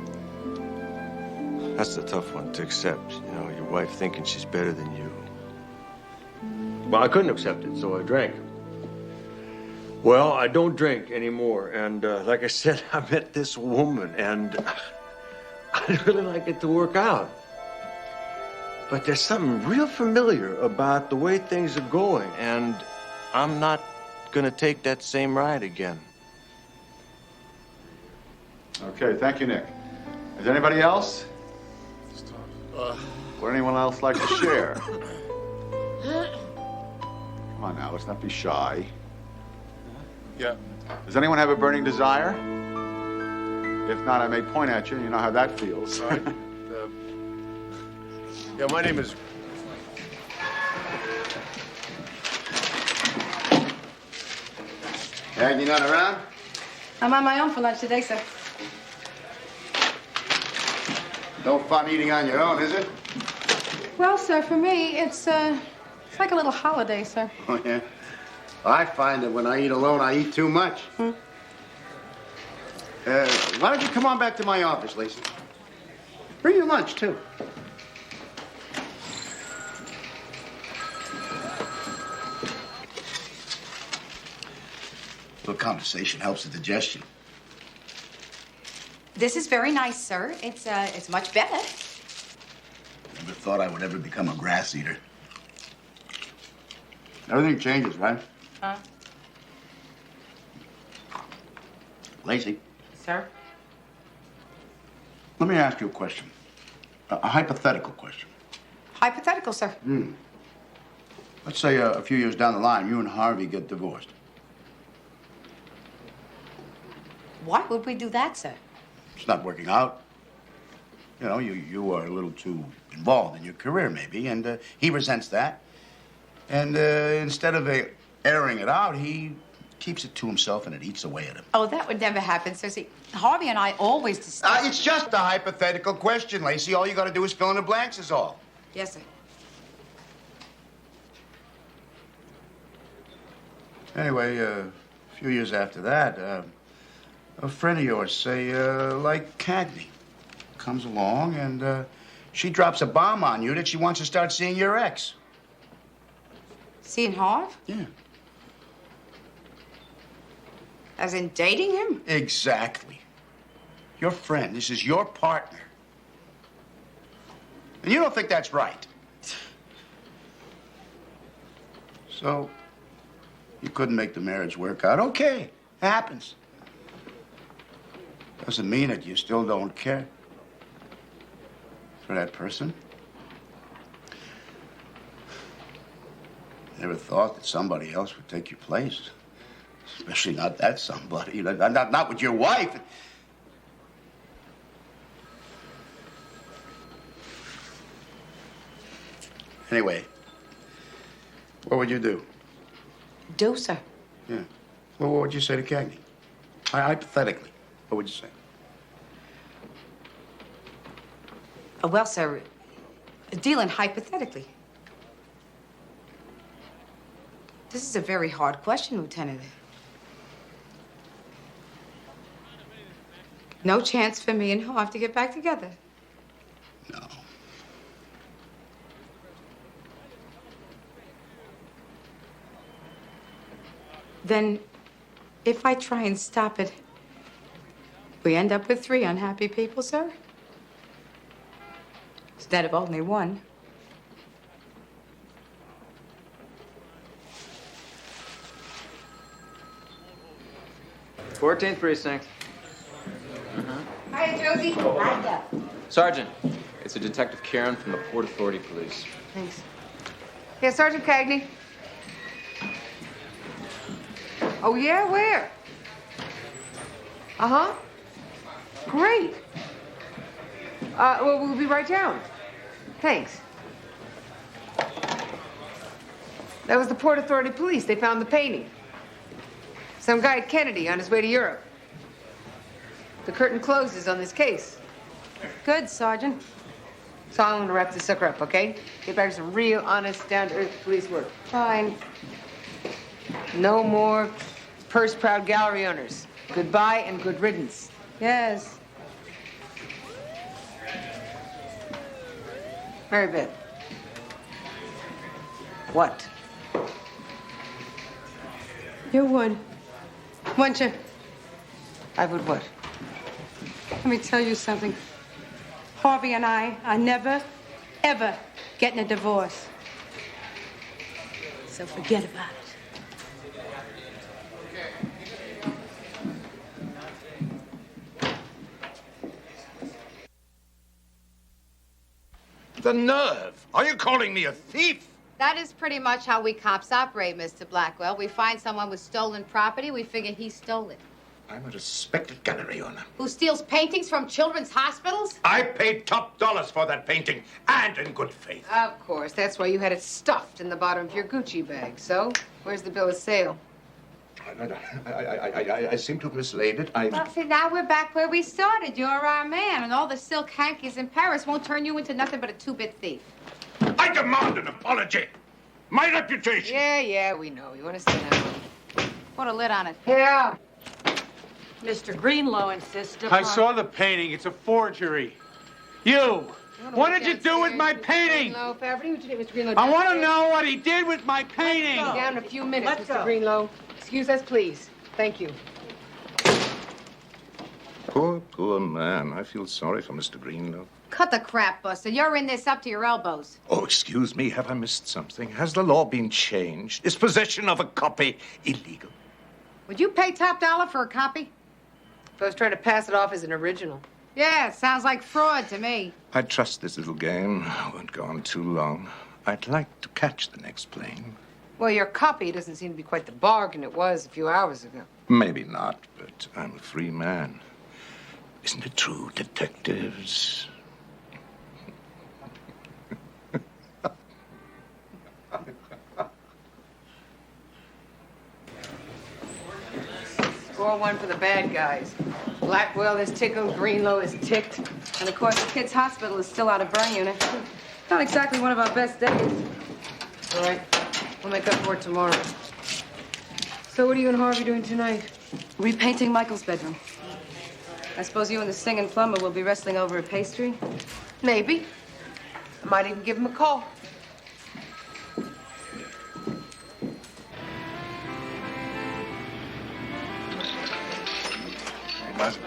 That's the tough one to accept, you know, your wife thinking she's better than you. Well, I couldn't accept it, so I drank. Well, I don't drink anymore, and like I said, I met this woman, and I'd really like it to work out. But there's something real familiar about the way things are going, and I'm not gonna take that same ride again. Okay, thank you, Nick. Is there anybody else? Would anyone else like to share? Come on now, let's not be shy. Yeah. Does anyone have a burning desire? If not, I may point at you, and you know how that feels. All right. Yeah, my name is... Cagney not around? I'm on my own for lunch today, sir. No fun eating on your own, is it? Well, sir, for me, it's like a little holiday, sir. Oh, yeah? I find that when I eat alone, I eat too much. Hmm. Why don't you come on back to my office, Lacey? Bring your lunch, too. A little conversation helps the digestion. This is very nice, sir. It's much better. Never thought I would ever become a grass eater. Everything changes, right? Huh? Lacey, Sir? let me ask you a question. A hypothetical question. Hypothetical, sir. Let's say a few years down the line, you and Harvey get divorced. Why would we do that, sir? It's not working out. You know, you are a little too involved in your career, maybe, and he resents that. And instead of airing it out, he keeps it to himself, and it eats away at him. Oh, that would never happen, sir. See, Harvey and I always discuss... It's just a hypothetical question, Lacey. All you got to do is fill in the blanks is all. Yes, sir. Anyway, a few years after that, a friend of yours, say, like Cagney, comes along and she drops a bomb on you that she wants to start seeing your ex. Seeing Harv? Yeah. As in dating him? Exactly. Your friend, this is your partner. And you don't think that's right. So, you couldn't make the marriage work out. Okay, happens. Doesn't mean that you still don't care for that person. Never thought that somebody else would take your place. Especially not that somebody. Not with your wife. Anyway, what would you do? Do, sir? Yeah. Well, what would you say to Cagney? Hypothetically, what would you say? Well, sir, dealing hypothetically. This is a very hard question, Lieutenant. No chance for me and Harv to get back together. No. Then, if I try and stop it, we end up with 3 unhappy people, sir? Instead of only 1. 14th precinct. Hi, Josie. Hi, Sergeant, it's a Detective Karen from the Port Authority Police. Thanks. Yeah, Sergeant Cagney. Oh, yeah? Where? Uh-huh. Great. Well, we'll be right down. Thanks. That was the Port Authority Police. They found the painting. Some guy at Kennedy on his way to Europe. The curtain closes on this case. Good, Sergeant. So I'm gonna wrap this sucker up, okay? Get back to some real, honest, down-to-earth police work. Fine. No more purse-proud gallery owners. Goodbye and good riddance. Yes. Mary Beth. What? You would. Wouldn't you? I would what? Let me tell you something. Harvey and I are never, ever getting a divorce. So forget about it. The nerve! Are you calling me a thief? That is pretty much how we cops operate, Mr. Blackwell. We find someone with stolen property, we figure he stole it. I'm a respected gallery owner. Who steals paintings from children's hospitals? I paid top dollars for that painting, and in good faith. Of course. That's why you had it stuffed in the bottom of your Gucci bag. So, where's the bill of sale? I seem to have mislaid it. Well, see, now we're back where we started. You're our man, and all the silk hankies in Paris won't turn you into nothing but a two-bit thief. I demand an apology. My reputation. Yeah, we know. You want to sit down? Put a lid on it. Yeah. Mr. Greenlow insists I saw the painting. It's a forgery. You! What did you do with my painting? Greenlow, what did you do, Mr. Greenlow? I want to know what he did with my painting. Down in a few minutes, Let's Mr. go. Greenlow. Excuse us, please. Thank you. Poor man. I feel sorry for Mr. Greenlow. Cut the crap, Buster. You're in this up to your elbows. Oh, excuse me. Have I missed something? Has the law been changed? Is possession of a copy illegal? Would you pay top dollar for a copy? If I was trying to pass it off as an original. Yeah, it sounds like fraud to me. I trust this little game won't go on too long. I'd like to catch the next plane. Well, your copy doesn't seem to be quite the bargain it was a few hours ago. Maybe not, but I'm a free man. Isn't it true, detectives? Score one for the bad guys. Blackwell is tickled, Greenlow is ticked. And of course, the kid's hospital is still out of burn unit. Not exactly one of our best days. All right, we'll make up for it tomorrow. So what are you and Harvey doing tonight? Repainting Michael's bedroom. I suppose you and the singing plumber will be wrestling over a pastry? Maybe. I might even give him a call.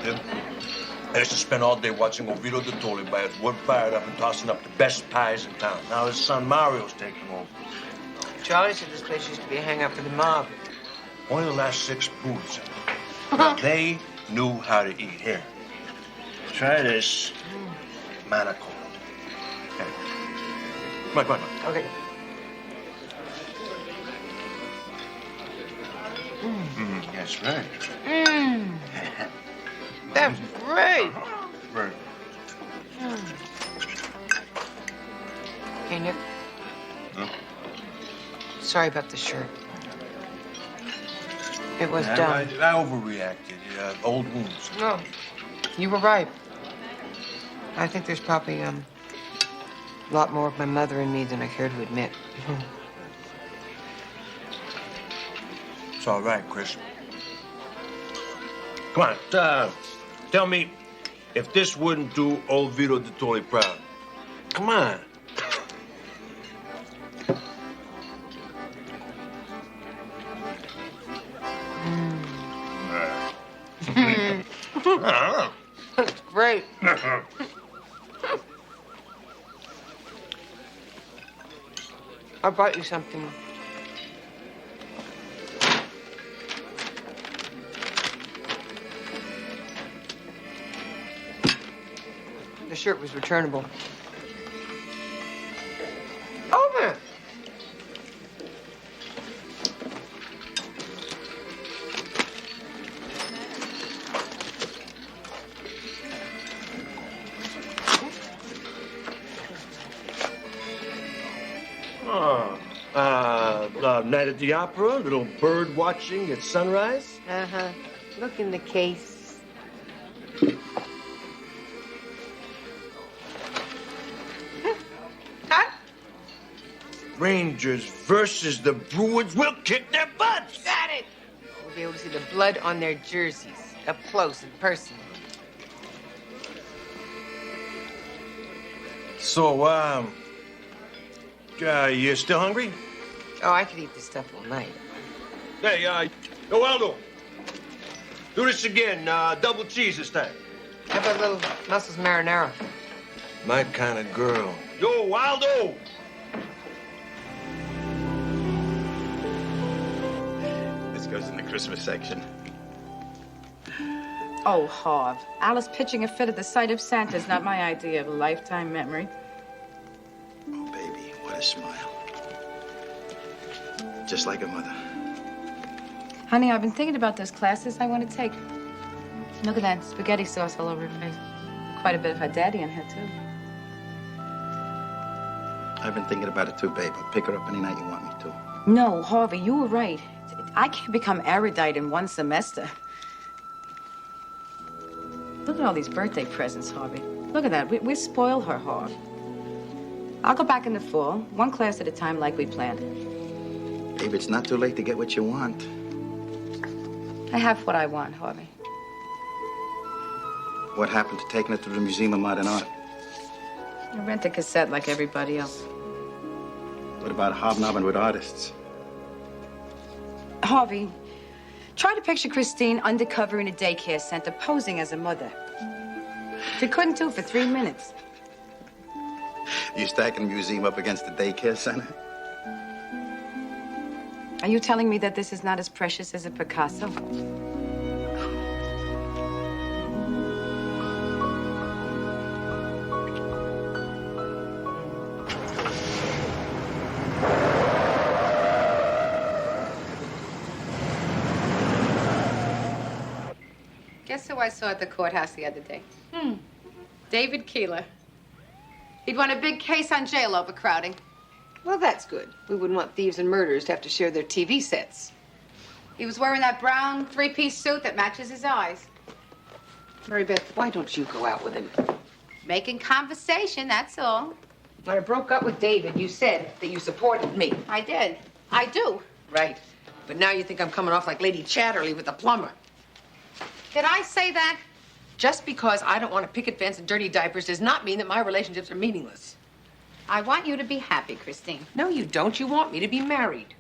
Kid. I used to spend all day watching Oviedo de Toli by his wood fired up and tossing up the best pies in town. Now his son Mario's taking over. Charlie said this place used to be a hangout for the mob. Only the last 6 booths. Now, they knew how to eat. Here, try this manico. Okay. Come on. Okay. That's right. That's great. Right. Hey, Nick. Huh? Sorry about the shirt. It was Yeah, dumb. I overreacted. Old wounds. No, you were right. I think there's probably a lot more of my mother in me than I care to admit. It's all right, Chris. Come on, tell me if this wouldn't do old Vito de Toli proud. Come on. That's great. I brought you something. The shirt was returnable. Over. Night at the opera, little bird watching at sunrise. Uh-huh. Look in the case. Huh? Rangers versus the Bruins. We'll kick their butts. Got it. We'll be able to see the blood on their jerseys up close in person. So, you still hungry? Oh, I could eat this stuff all night. Hey, Aldo, do this again. Double cheese this time. How about a little mussels marinara? My kind of girl. Yo, Waldo! This goes in the Christmas section. Oh, Harv. Alice pitching a fit at the sight of Santa is not my idea of a lifetime memory. Oh, baby, what a smile. Just like a mother. Honey, I've been thinking about those classes I want to take. Look at that spaghetti sauce all over her face. Quite a bit of her daddy in her, too. I've been thinking about it too, babe. I'll pick her up any night you want me to. No, Harvey, you were right. I can't become erudite in one semester. Look at all these birthday presents, Harvey. Look at that. We spoil her, Harv. I'll go back in the fall, one class at a time like we planned. Babe, it's not too late to get what you want. I have what I want, Harvey. What happened to taking it to the Museum of Modern Art? I rent a cassette like everybody else. What about hobnobbing with artists? Harvey, try to picture Christine undercover in a daycare center posing as a mother. She couldn't do it for 3 minutes. You stacking the museum up against the daycare center? Are you telling me that this is not as precious as a Picasso? Guess who I saw at the courthouse the other day? David Keeler. He'd won a big case on jail overcrowding. Well, that's good. We wouldn't want thieves and murderers to have to share their TV sets. He was wearing that brown three-piece suit that matches his eyes. Mary Beth, why don't you go out with him? Making conversation, that's all. When I broke up with David, you said that you supported me. I did. I do. Right. But now you think I'm coming off like Lady Chatterley with the plumber. Did I say that? Just because I don't want a picket fence and dirty diapers does not mean that my relationships are meaningless. I want you to be happy, Christine. No, you don't. You want me to be married.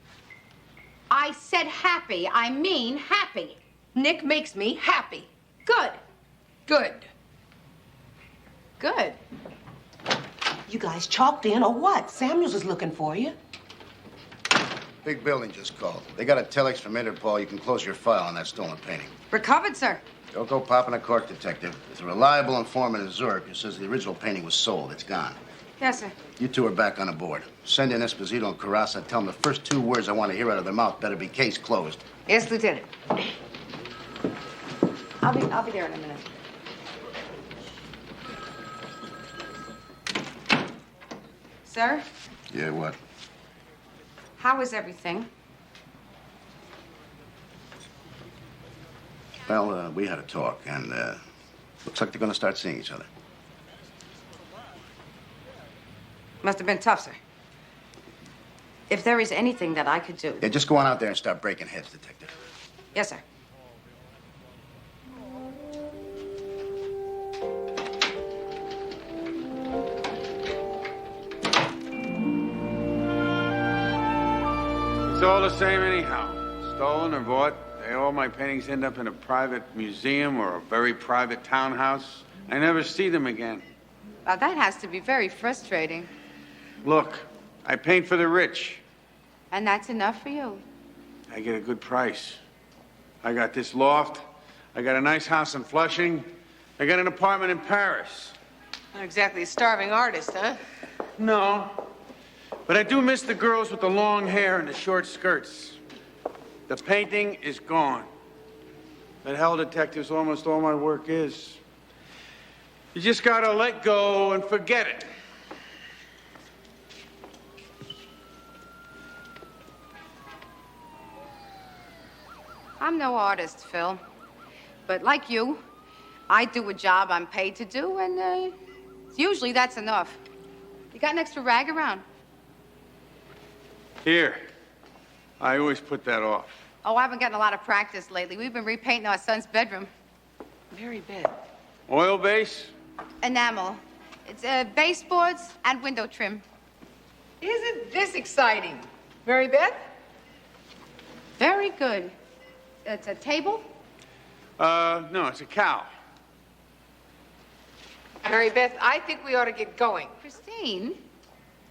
I said happy. I mean happy. Nick makes me happy. Good. Good. Good. You guys chalked in or what? Samuels is looking for you. Big building just called. They got a telex from Interpol. You can close your file on that stolen painting. Recovered, sir. Don't go popping a cork, detective. There's a reliable informant in Zurich who says the original painting was sold. It's gone. Yes, sir. You two are back on the board. Send in Esposito and Carrasa and tell them the first 2 words I want to hear out of their mouth better be case closed. Yes, Lieutenant. I'll be there in a minute. Sir, Yeah, what? how is everything? Well, we had a talk, and looks like they're going to start seeing each other. Must have been tough, sir. If there is anything that I could do. Yeah, just go on out there and start breaking heads, detective. Yes, sir. It's all the same anyhow. Stolen or bought, all my paintings end up in a private museum or a very private townhouse. I never see them again. Well, that has to be very frustrating. Look, I paint for the rich. And that's enough for you. I get a good price. I got this loft. I got a nice house in Flushing. I got an apartment in Paris. Not exactly a starving artist, huh? No. But I do miss the girls with the long hair and the short skirts. The painting is gone. That hell detective's almost all my work is. You just gotta let go and forget it. I'm no artist, Phil. But like you, I do a job I'm paid to do, and usually that's enough. You got an extra rag around? Here. I always put that off. Oh, I haven't gotten a lot of practice lately. We've been repainting our son's bedroom. Very bad. Oil base? Enamel. It's baseboards and window trim. Isn't this exciting? Mary Beth? Very good. It's a table? No, it's a cow. Mary Beth, I think we ought to get going. Christine,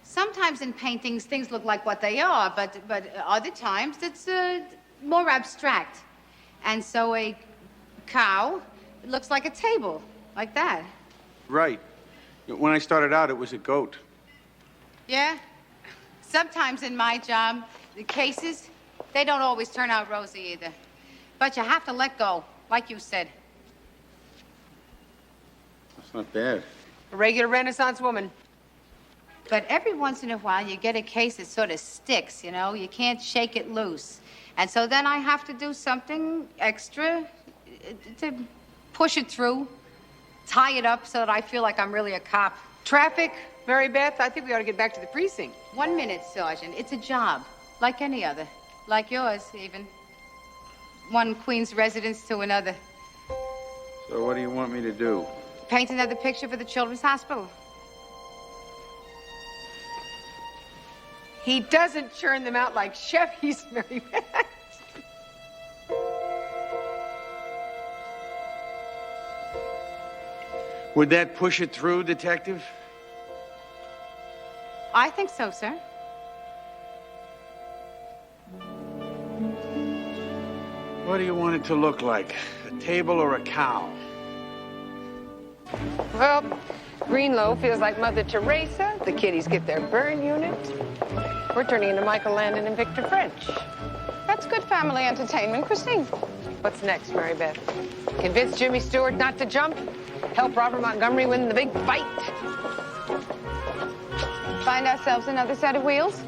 sometimes in paintings things look like what they are, but other times it's more abstract. And so a cow looks like a table, like that. Right. When I started out, it was a goat. Yeah? Sometimes in my job, the cases, they don't always turn out rosy either. But you have to let go, like you said. That's not bad. A regular Renaissance woman. But every once in a while, you get a case that sort of sticks, you know? You can't shake it loose. And so then I have to do something extra to push it through, tie it up so that I feel like I'm really a cop. Traffic, Mary Beth, I think we ought to get back to the precinct. 1 minute, Sergeant. It's a job, like any other. Like yours, even. One Queens residence to another. So what do you want me to do? Paint another picture for the Children's Hospital. He doesn't churn them out like Chevys, Mary Beth. Would that push it through, Detective? I think so, sir. What do you want it to look like? A table or a cow? Well, Greenlow feels like Mother Teresa. The kiddies get their burn unit. We're turning into Michael Landon and Victor French. That's good family entertainment, Christine. What's next, Mary Beth? Convince Jimmy Stewart not to jump? Help Robert Montgomery win the big fight? Find ourselves another set of wheels?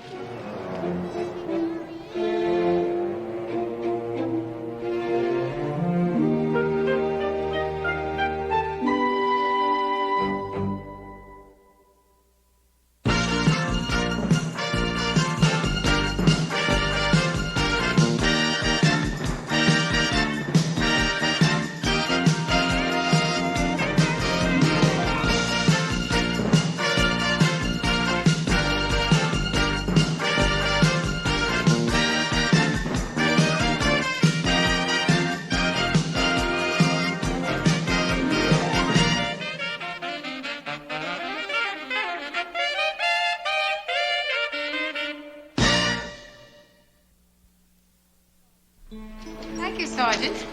Thank you, Sergeant.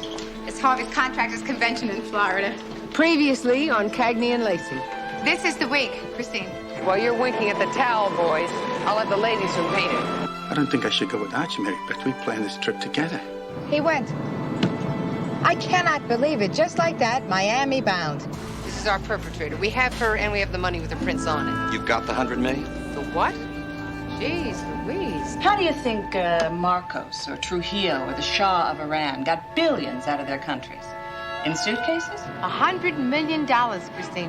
It's Harvey's Contractors Convention in Florida. Previously on Cagney and Lacey. This is the wig, Christine. While you're winking at the towel boys, I'll let the ladies who paint it. I don't think I should go without you, Mary, but we planned this trip together. He went. I cannot believe it. Just like that, Miami bound. This is our perpetrator. We have her, and we have the money with her prints on it. You've got the 100 million? The what? Jeez Louise. How do you think Marcos or Trujillo or the Shah of Iran got billions out of their countries? In suitcases? $100 million, Christine.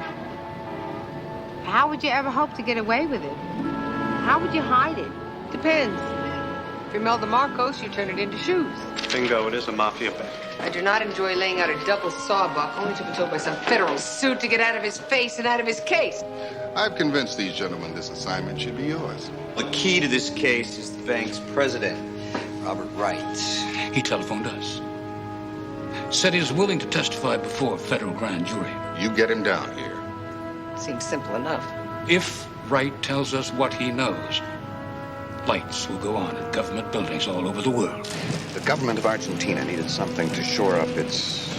How would you ever hope to get away with it? How would you hide it? Depends. If you're Imelda Marcos, you turn it into shoes. Bingo, it is a mafia bank. I do not enjoy laying out a double sawbuck only to be told by some federal suit to get out of his face and out of his case. I've convinced these gentlemen this assignment should be yours. The key to this case is the bank's president, Robert Wright. He telephoned us. Said he was willing to testify before a federal grand jury. You get him down here. Seems simple enough. If Wright tells us what he knows, lights will go on in government buildings all over the world. The government of Argentina needed something to shore up its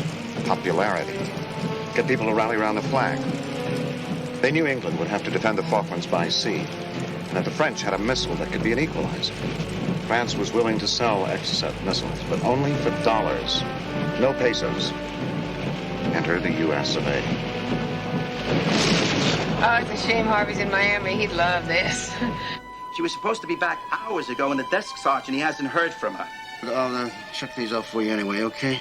popularity. Get people to rally around the flag. They knew England would have to defend the Falklands by sea, and that the French had a missile that could be an equalizer. France was willing to sell Exocet missiles, but only for dollars, no pesos. Enter the U.S. of A. Oh, it's a shame Harvey's in Miami. He'd love this. She was supposed to be back hours ago, and the desk sergeant, he hasn't heard from her. I'll check these out for you anyway, okay?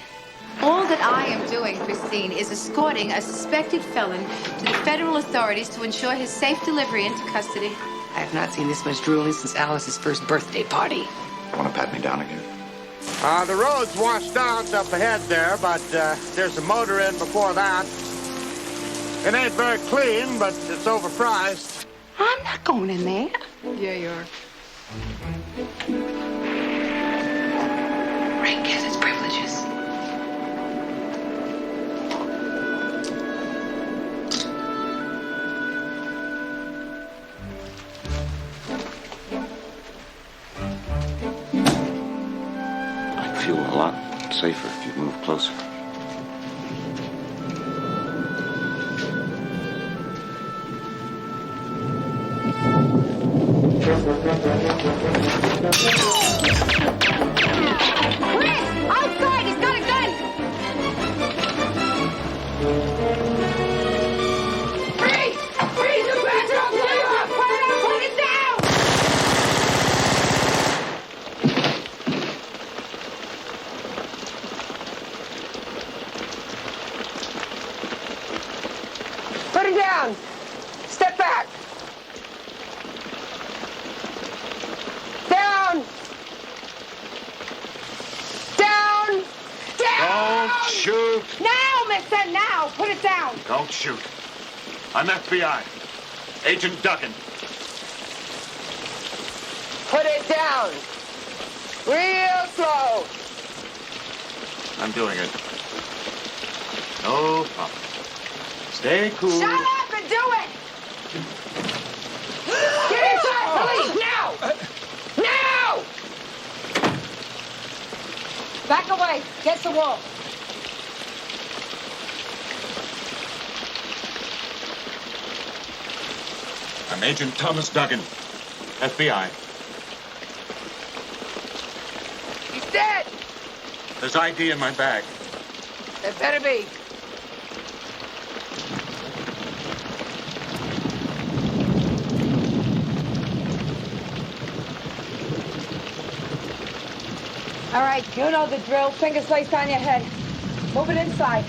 All that I am doing, Christine, is escorting a suspected felon to the federal authorities to ensure his safe delivery into custody. I have not seen this much drooling since Alice's first birthday party. Want to pat me down again? The road's washed out up ahead there, but there's a motor inn before that. It ain't very clean, but it's overpriced. I'm not going in there. Yeah, you are. Rank has its privileges. I'd feel a lot safer if you'd move closer. Chris! Outside! He's got a gun! Freeze! Freeze! The bats are blow you up! Put it down! Put it down. Step back. Down. Down. Down. Don't shoot. Now, mister, now. Put it down. Don't shoot. I'm FBI. Agent Duggan. Put it down. Real slow. I'm doing it. No problem. Stay cool. Shut up and do it. Get inside, police, now. Now. Back away. Against the wall. I'm Agent Thomas Duggan, FBI. He's dead. There's ID in my bag. It better be. All right, you know the drill. Fingers laced on your head. Move it inside.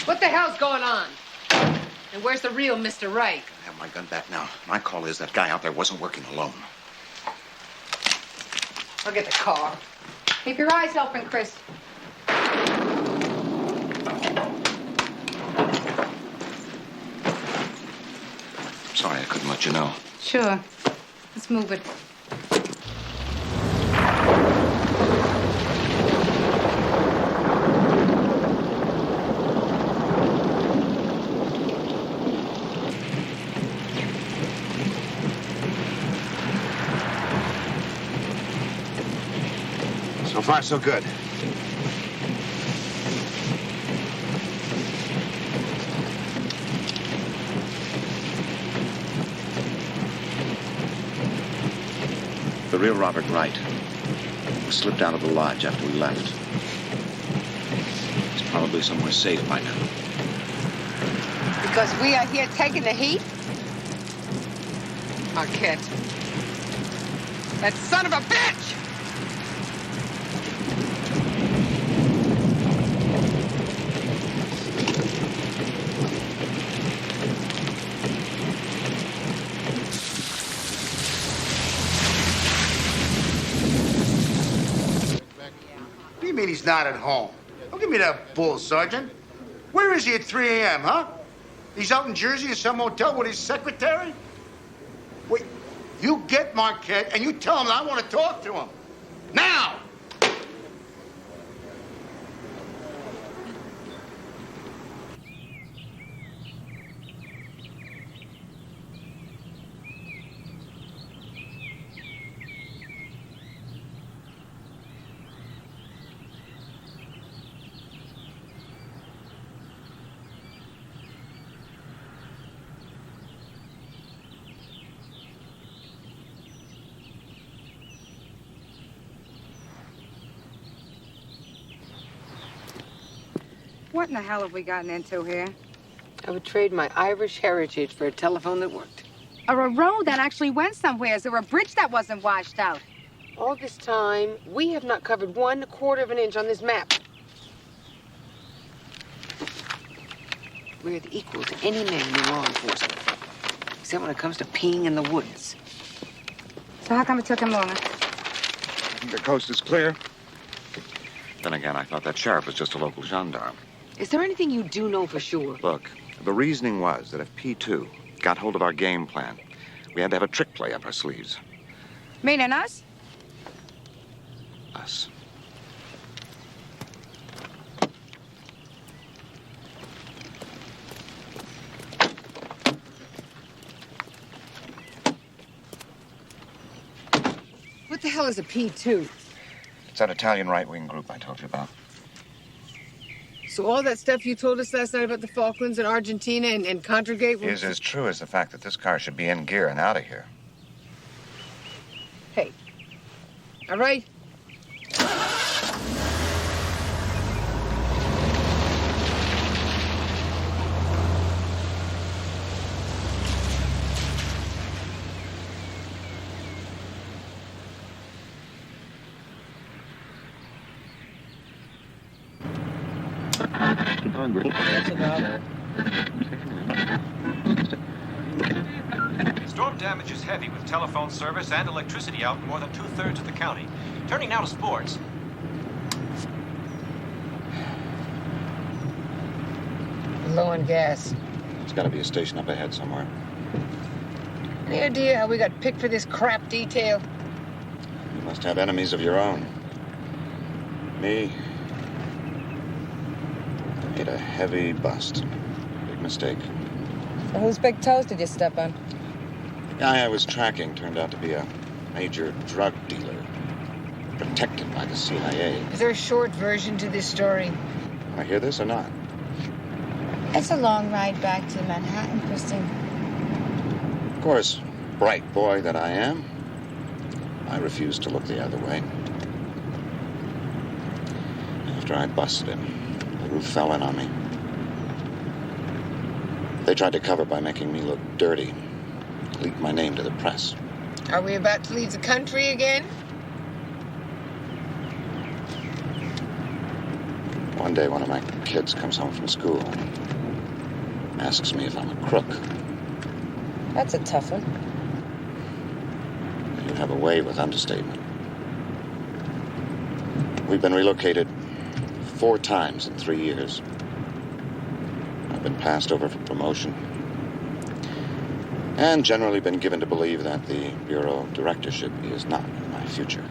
What the hell's going on? And where's the real Mr. Wright? I have my gun back now. My call is that guy out there wasn't working alone. I'll get the car. Keep your eyes open, Chris. Sorry I couldn't let you know. Sure. Let's move it. So far, so good. The real Robert Wright was slipped out of the lodge after we left. He's probably somewhere safe by now. Because we are here taking the heat? Marquette. That son of a bitch! What do you mean he's not at home? Don't give me that bull, Sergeant. Where is he at 3 a.m., huh? He's out in Jersey at some hotel with his secretary? Wait, you get Marquette and you tell him I want to talk to him. Now! What in the hell have we gotten into here? I would trade my Irish heritage for a telephone that worked. Or a road that actually went somewhere, or a bridge that wasn't washed out. All this time, we have not covered 1/4 of an inch on this map. We're the equal to any man in law enforcement, except when it comes to peeing in the woods. So how come it took him longer? The coast is clear. Then again, I thought that sheriff was just a local gendarme. Is there anything you do know for sure? Look, the reasoning was that if P2 got hold of our game plan, we had to have a trick play up our sleeves. Meaning us? Us. What the hell is a P2? It's that Italian right-wing group I told you about. So all that stuff you told us last night about the Falklands and Argentina and Contragate Is as true as the fact that this car should be in gear and out of here. Hey, all right? Storm damage is heavy with telephone service and electricity out in more than 2/3 of the county. Turning now to sports. Low on gas. There's got to be a station up ahead somewhere. Any idea how we got picked for this crap detail? You must have enemies of your own. Me. I made a heavy bust. Big mistake. So whose big toes did you step on? The guy I was tracking turned out to be a major drug dealer, protected by the CIA. Is there a short version to this story? I hear this or not? It's a long ride back to Manhattan, Christine. Of course, bright boy that I am, I refused to look the other way. After I busted him, the roof fell in on me. They tried to cover by making me look dirty, leak my name to the press. Are we about to leave the country again? One day, one of my kids comes home from school and asks me if I'm a crook. That's a tough one. You have a way with understatement. We've been relocated 4 times in 3 years. I've been passed over for promotion. And generally been given to believe that the Bureau directorship is not in my future.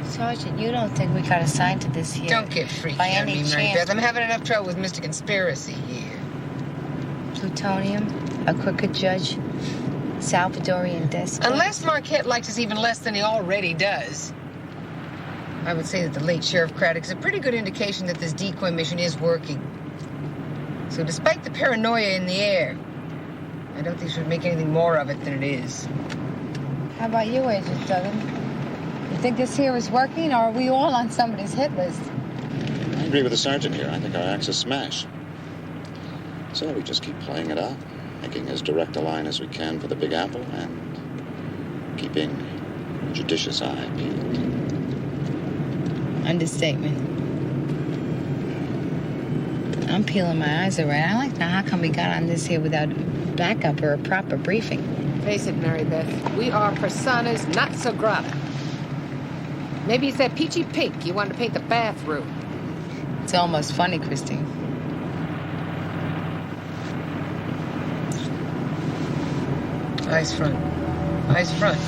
Sergeant, you don't think we got assigned to this here? Don't get freaky by on any me, Mary chance? Beth. I'm having enough trouble with Mr. Conspiracy here. Plutonium, a crooked judge, Salvadorian despot. Unless Marquette likes us even less than he already does. I would say that the late Sheriff Craddock is a pretty good indication that this decoy mission is working. So despite the paranoia in the air, I don't think she would make anything more of it than it is. How about you, Agent Duggan? You think this here is working, or are we all on somebody's hit list? I agree with the sergeant here. I think our axe is smash. So we just keep playing it out, making as direct a line as we can for the Big Apple, and keeping a judicious eye peeled. Understatement. I'm peeling my eyes around. I like to know how come we got on this here without backup or a proper briefing. Face it, Mary Beth, we are personas not so grata. Maybe it's that peachy pink you wanted to paint the bathroom. It's almost funny, Christine. Eyes front. Eyes front.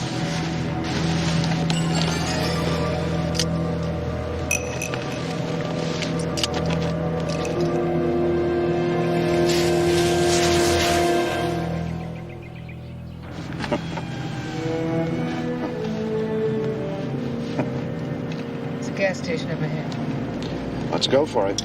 It's a gas station up ahead. Let's go for it.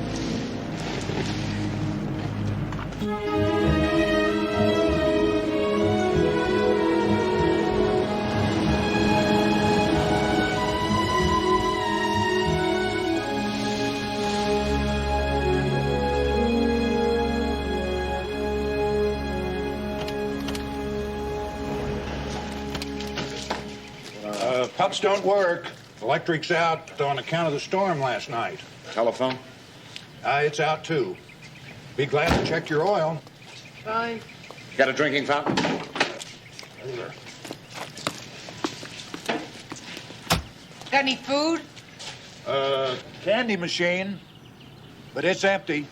Pumps don't work. Electric's out on account of the storm last night. Telephone? It's out, too. Be glad to check your oil. Fine. Got a drinking fountain? Got any food? Candy machine, but it's empty.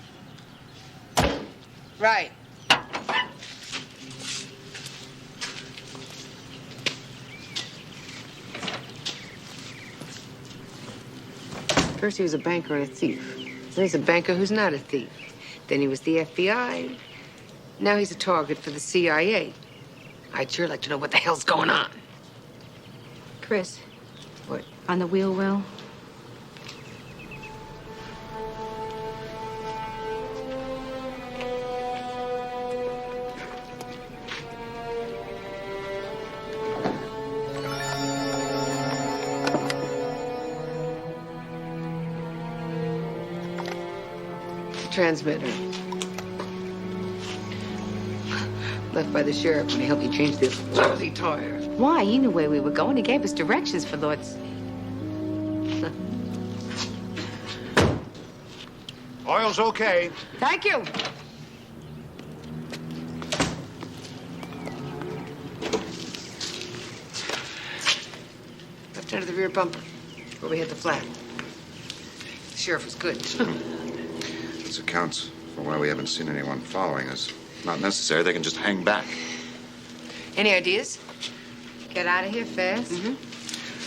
Right. First he was a banker and a thief. Then he's a banker who's not a thief. Then he was the FBI. Now he's a target for the CIA. I'd sure like to know what the hell's going on. Chris. What? On the wheel well? Transmitter. Left by the sheriff when he helped you change the lousy tire. Why? He knew where we were going. He gave us directions for Lord's. Oil's okay. Thank you. Left under the rear bumper, where we hit the flat. The sheriff was good. This accounts for why we haven't seen anyone following us. Not necessary. They can just hang back. Any ideas? Get out of here fast.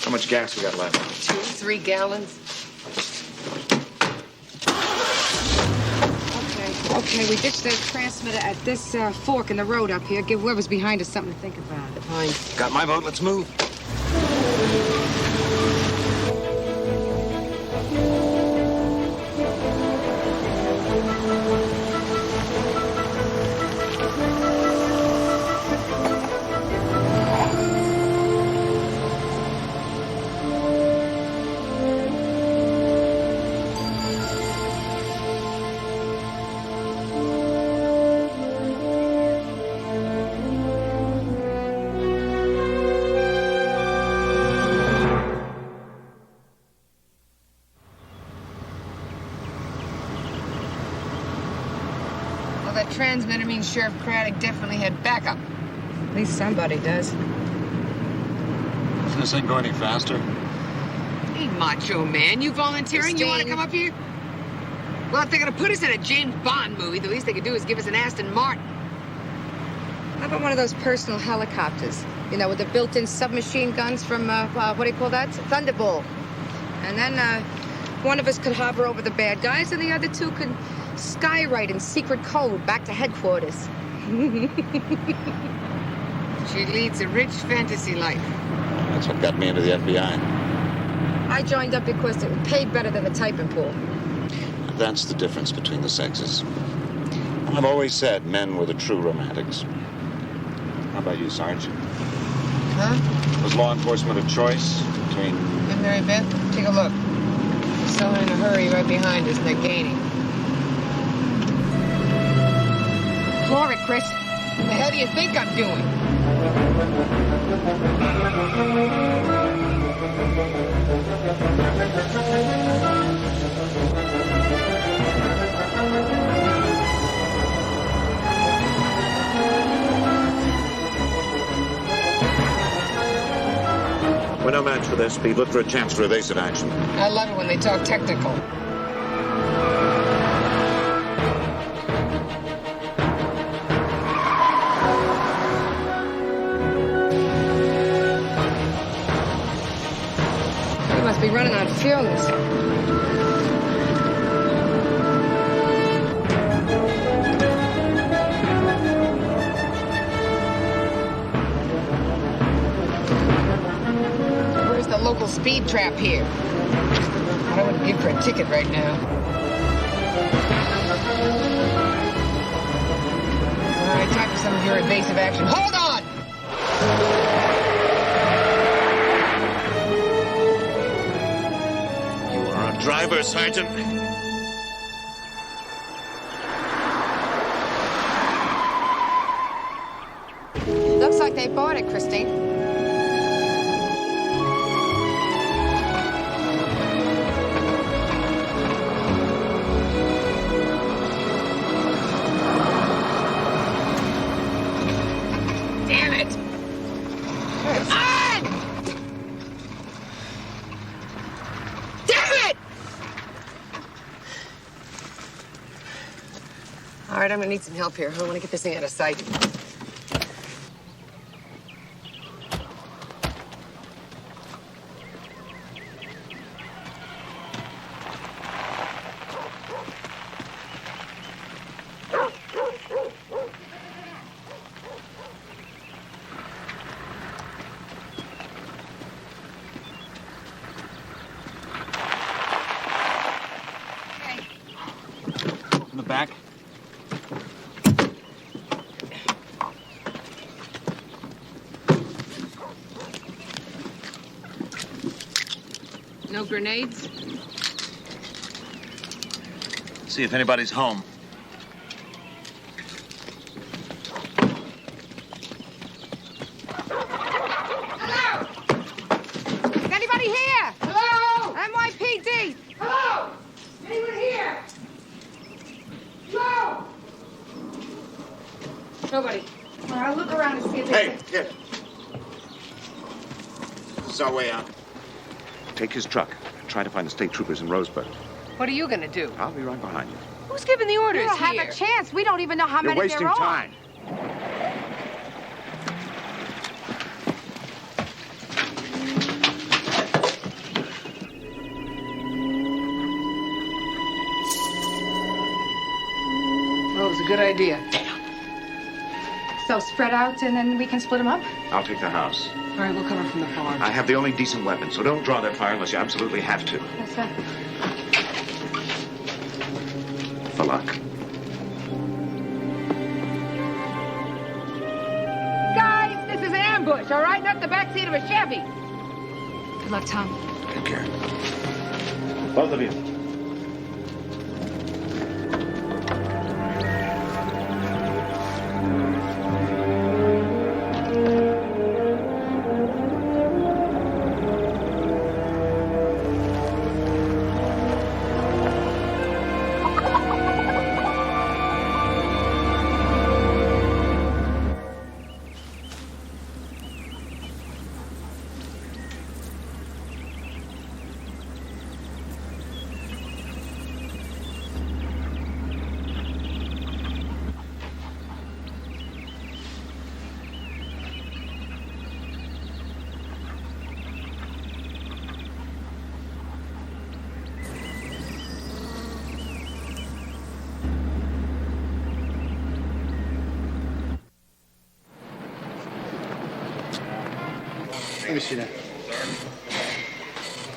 How much gas we got left? 2-3 gallons. Okay, we ditched the transmitter at this fork in the road up here. Give whoever's behind us something to think about. Fine. Got my vote. Let's move. That transmitter means Sheriff Craddock definitely had backup. At least somebody does. Does this thing go any faster? Hey, macho man, you volunteering? You want to come up here? Well, if they're going to put us in a James Bond movie, the least they could do is give us an Aston Martin. How about one of those personal helicopters? You know, with the built-in submachine guns from, what do you call that? Thunderbolt. And then one of us could hover over the bad guys, and the other two could skywrite in secret code back to headquarters. She leads a rich fantasy life. That's what got me into the FBI. I joined up because it paid better than the typing pool. That's the difference between the sexes. I've always said men were the true romantics. How about you, Sarge? Huh? Was law enforcement a choice between... And Mary Beth, take a look. Someone in a hurry right behind us, and they're gaining. Floor it, Chris. What the hell do you think I'm doing? We're no match for their speed. Look for a chance for evasive action. I love it when they talk technical. You must be running on fumes. Where's the local speed trap here? I wouldn't give for a ticket right now. All right, time for some of your evasive action. Hold on! You are a driver, Sergeant. Looks like they bought it, Christine. right, I'm gonna need some help here. I want to get this thing out of sight. In the back. No grenades? See if anybody's home. Hello? Is anybody here? Hello? NYPD. Hello? Anyone here? Hello? Nobody. All right, I'll look around and see if Hey, here. This is our way out. Take his truck. Try to find the state troopers in Roseburg. What are you gonna do? I'll be right behind you. Who's giving the orders We don't here? have a chance. We don't even know how You're many wasting there are. time. Well, it was a good idea. So spread out and then we can split them up? I'll take the house. All right, we'll cover from the farm. I have the only decent weapon, so don't draw that fire unless you absolutely have to. That's it. For luck. Guys, this is an ambush, all right? Not the backseat of a Chevy. Good luck, Tom. Take care. Both of you. Let me see that.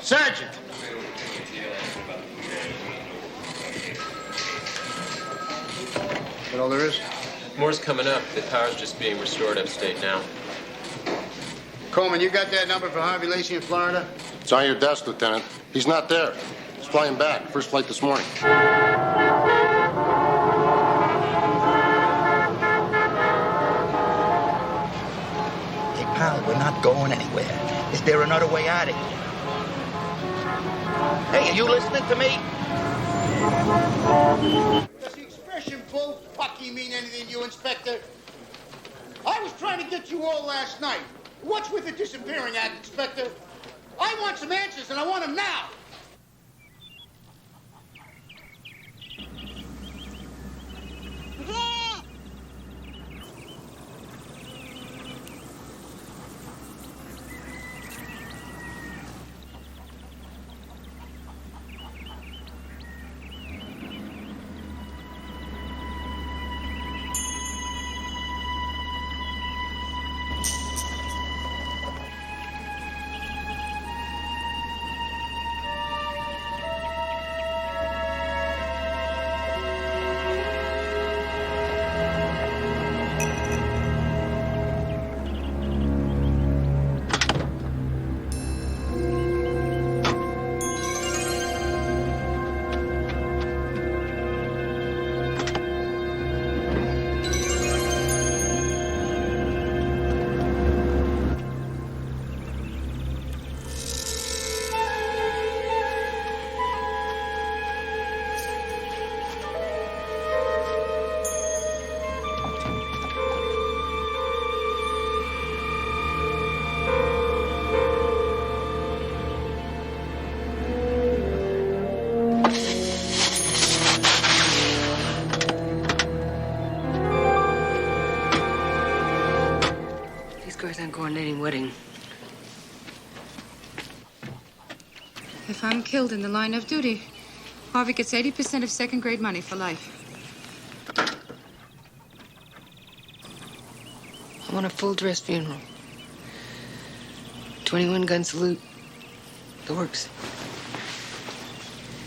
Sergeant! That all there is? More's coming up. The power's just being restored upstate now. Coleman, you got that number for Harvey Lacey in Florida? It's on your desk, Lieutenant. He's not there. He's flying back. First flight this morning. Hey, pal, we're not going anywhere. Is there another way out of here? Hey, are you listening to me? Does the expression bull fucking mean anything to you, Inspector? I was trying to get you all last night. What's with the disappearing act, Inspector? I want some answers, and I want them now. If I'm killed in the line of duty, Harvey gets 80% of second-grade money for life. I want a full-dress funeral. 21-gun salute. The works.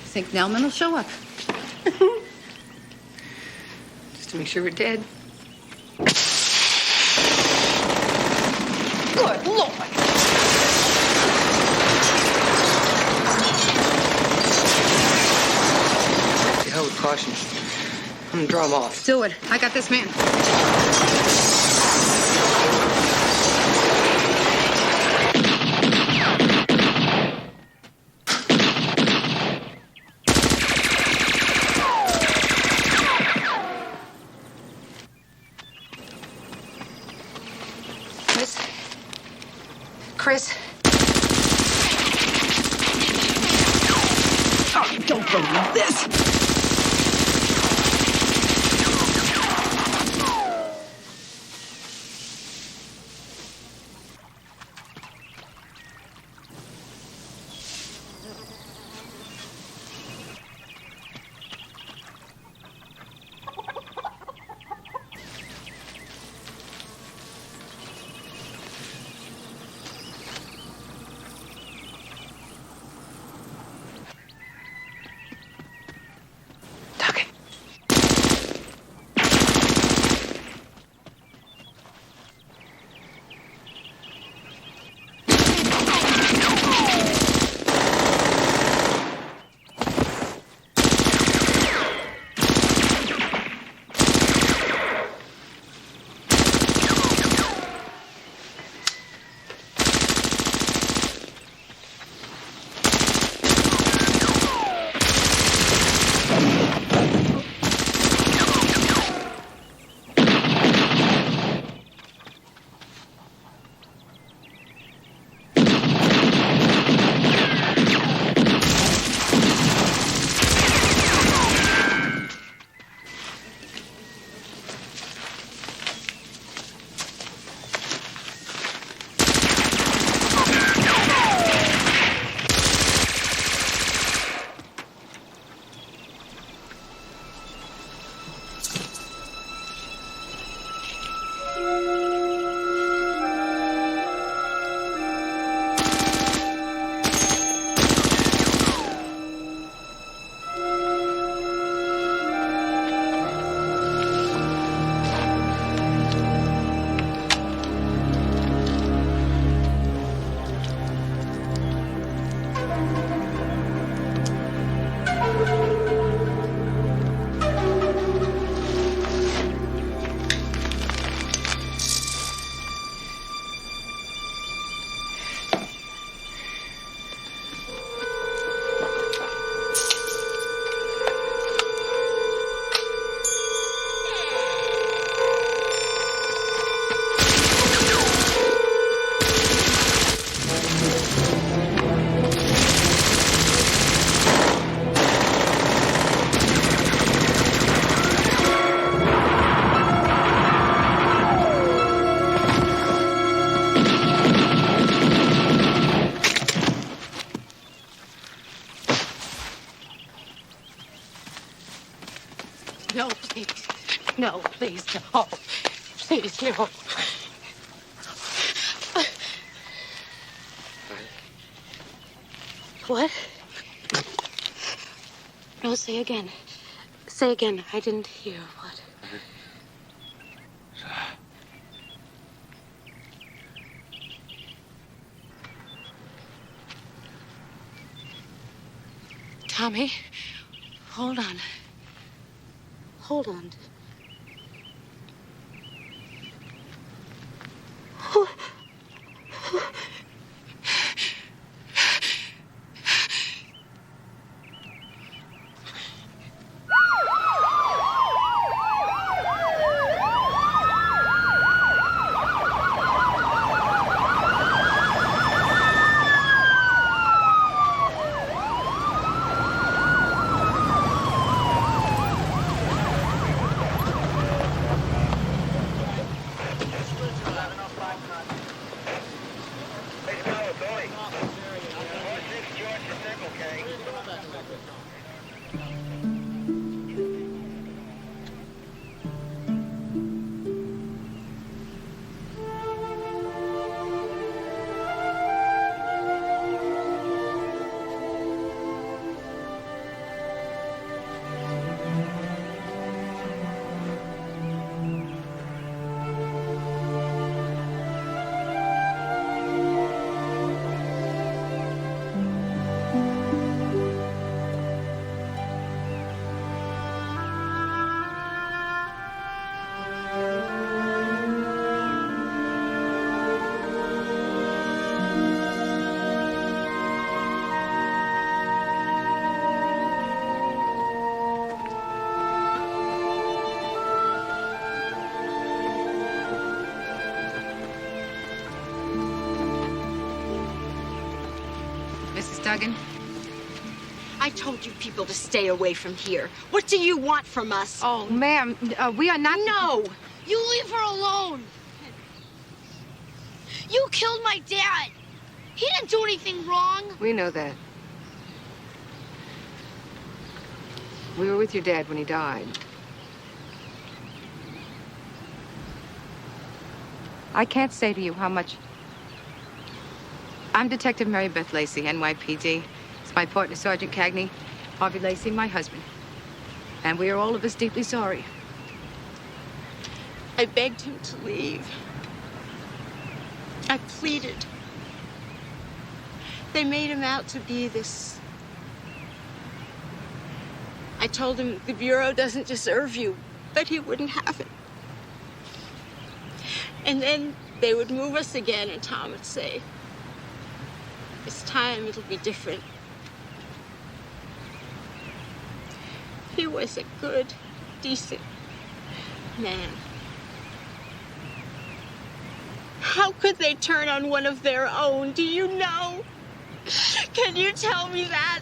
Think Nelman will show up? Just to make sure we're dead. Good Lord! To hell with caution. I'm gonna draw them off. Do it. I got this man. Chris. Oh, don't believe this. No, please. No, please, no. Please, no. What? No, say again. Say again. I didn't hear what. Tommy, hold on. Hold on. Duggan? I told you people to stay away from here. What do you want from us? Oh, ma'am, we are not... No! You leave her alone! You killed my dad! He didn't do anything wrong! We know that. We were with your dad when he died. I can't say to you how much... I'm Detective Mary Beth Lacey, NYPD. It's my partner, Sergeant Cagney, Harvey Lacey, my husband. And we are all of us deeply sorry. I begged him to leave. I pleaded. They made him out to be this... I told him the Bureau doesn't deserve you, but he wouldn't have it. And then they would move us again, and Tom would say, "This time it'll be different." He was a good, decent man. How could they turn on one of their own? Do you know? Can you tell me that?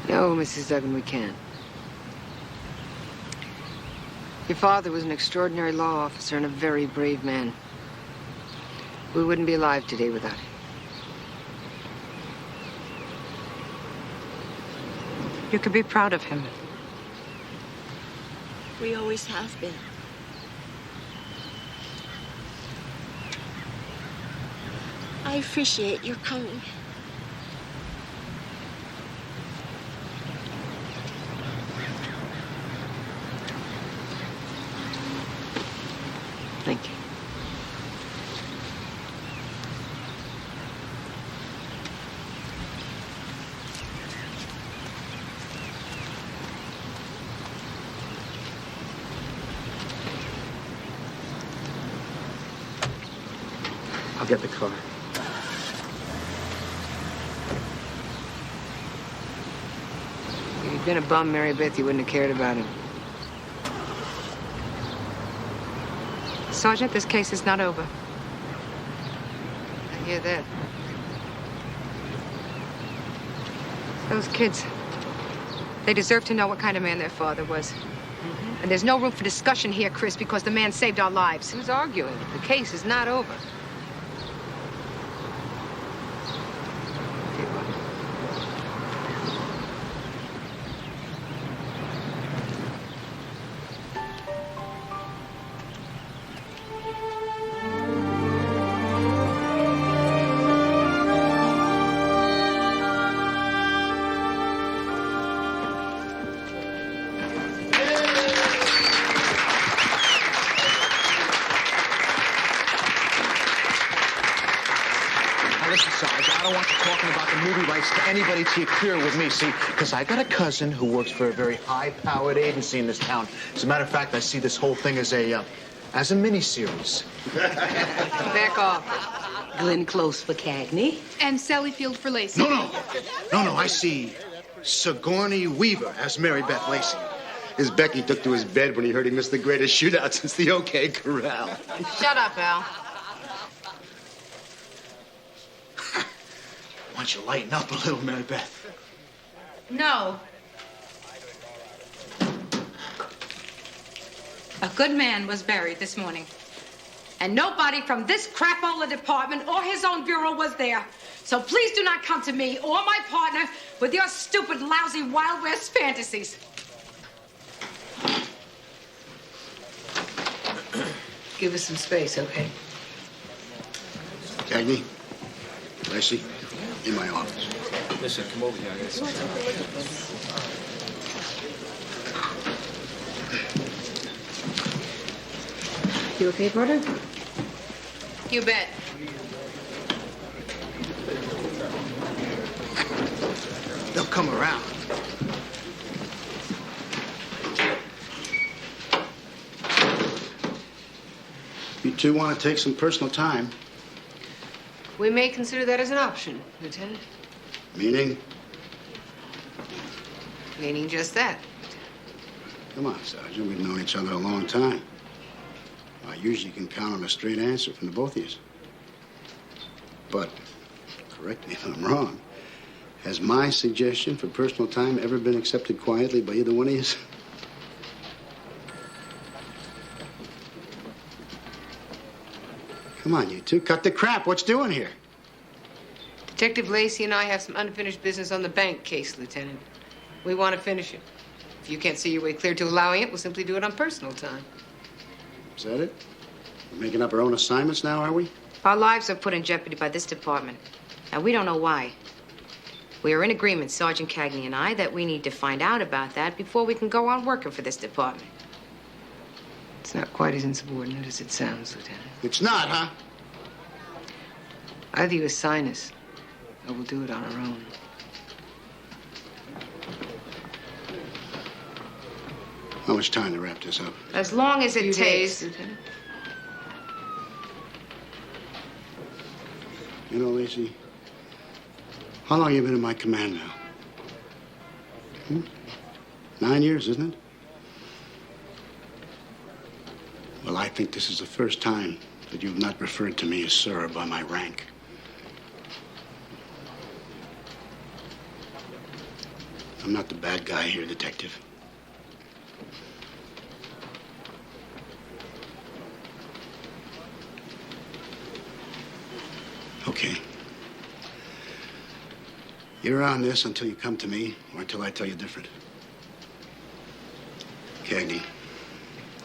No, Mrs. Duggan, we can't. Your father was an extraordinary law officer and a very brave man. We wouldn't be alive today without him. You could be proud of him. We always have been. I appreciate your coming. Thank you. I'll get the car. If you'd been a bum, Mary Beth, you wouldn't have cared about him. Sergeant, this case is not over. I hear that. Those kids, They deserve to know what kind of man their father was. And there's no room for discussion here, Chris, because the man saved our lives. Who's arguing? The case is not over. Anybody till you clear with me, see? Because I got a cousin who works for a very high-powered agency in this town. As a matter of fact, I see this whole thing as a miniseries. Back off. Glenn Close for Cagney. And Sally Field for Lacey. No, I see Sigourney Weaver as Mary Beth Lacey. His Becky took to his bed when he heard he missed the greatest shootout since the OK Corral. Shut up, Al. Why don't you lighten up a little, Mary Beth? No. A good man was buried this morning. And nobody from this crapola department or his own bureau was there. So please do not come to me or my partner with your stupid, lousy Wild West fantasies. Give us some space, okay? Cagney, Lacey, in my office. Listen, come over here. I got some. You okay, brother? You bet. They'll come around. You two want to take some personal time. We may consider that as an option, Lieutenant. Meaning? Meaning just that. Come on, Sergeant. We've known each other a long time. Why, usually can count on a straight answer from the both of you. But, correct me if I'm wrong, has my suggestion for personal time ever been accepted quietly by either one of you? Come on, you two, cut the crap. What's doing here? Detective Lacey and I have some unfinished business on the bank case, Lieutenant. We want to finish it. If you can't see your way clear to allowing it, we'll simply do it on personal time. Is that it? We're making up our own assignments now, are we? Our lives are put in jeopardy by this department. And we don't know why. We are in agreement, Sergeant Cagney and I, that we need to find out about that before we can go on working for this department. It's not quite as insubordinate as it sounds, Lieutenant. It's not, huh? Either you assign us, or we'll do it on our own. How much time to wrap this up? As long as it Few takes. days, Lieutenant. You know, Lacey, how long you been in my command now? 9 years, isn't it? Well, I think this is the first time that you've not referred to me as sir by my rank. I'm not the bad guy here, Detective. Okay. You're on this until you come to me or until I tell you different. Cagney,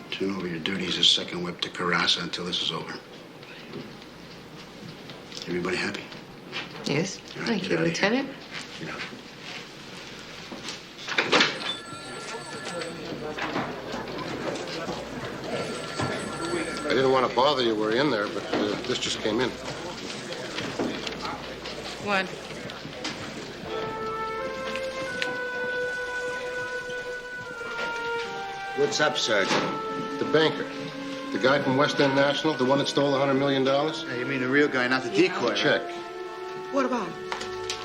turn over your duties as second whip to Carassa until this is over. Everybody happy? Yes. All right, Thank get you, out of here. Lieutenant. Get out. I didn't want to bother you. We're in there, but this just came in. What? What's up, Sergeant? The banker. The guy from West End National, the one that stole $100 million? Hey, you mean the real guy, not the decoy, right? Check. What about him?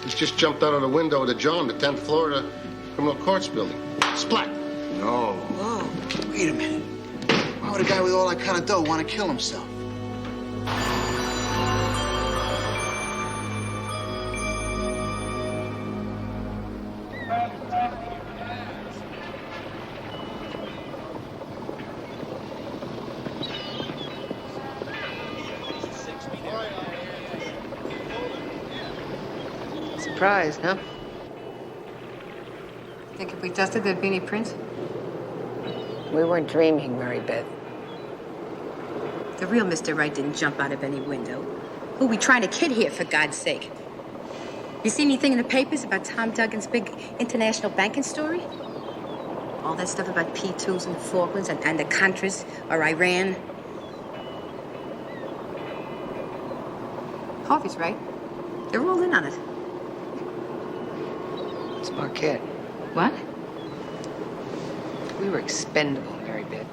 He's just jumped out of the window of the John, the 10th floor of the criminal courts building. Splat! No. Whoa. Wait a minute. Why would a guy with all that kind of dough want to kill himself? Surprised, huh? Think if we tested, there'd be any prints? We weren't dreaming, Mary Beth. The real Mr. Wright didn't jump out of any window. Who are we trying to kid here, for God's sake? You see anything in the papers about Tom Duggan's big international banking story? All that stuff about P2s and the Falklands and the Contras or Iran? Harvey's right. They're all in on it. It's Marquette. What? We were expendable, Mary Beth.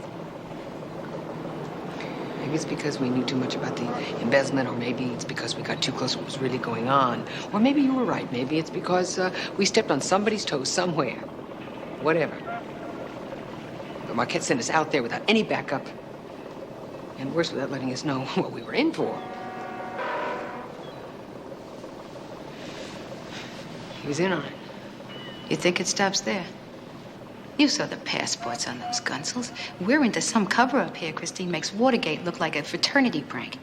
Maybe it's because we knew too much about the embezzlement, or maybe it's because we got too close to what was really going on. Or maybe you were right. Maybe it's because we stepped on somebody's toes somewhere. Whatever. But Marquette sent us out there without any backup. And worse, without letting us know what we were in for. He was in on it. You think it stops there? You saw the passports on those gunsels. We're into some cover-up here. Christine makes Watergate look like a fraternity prank.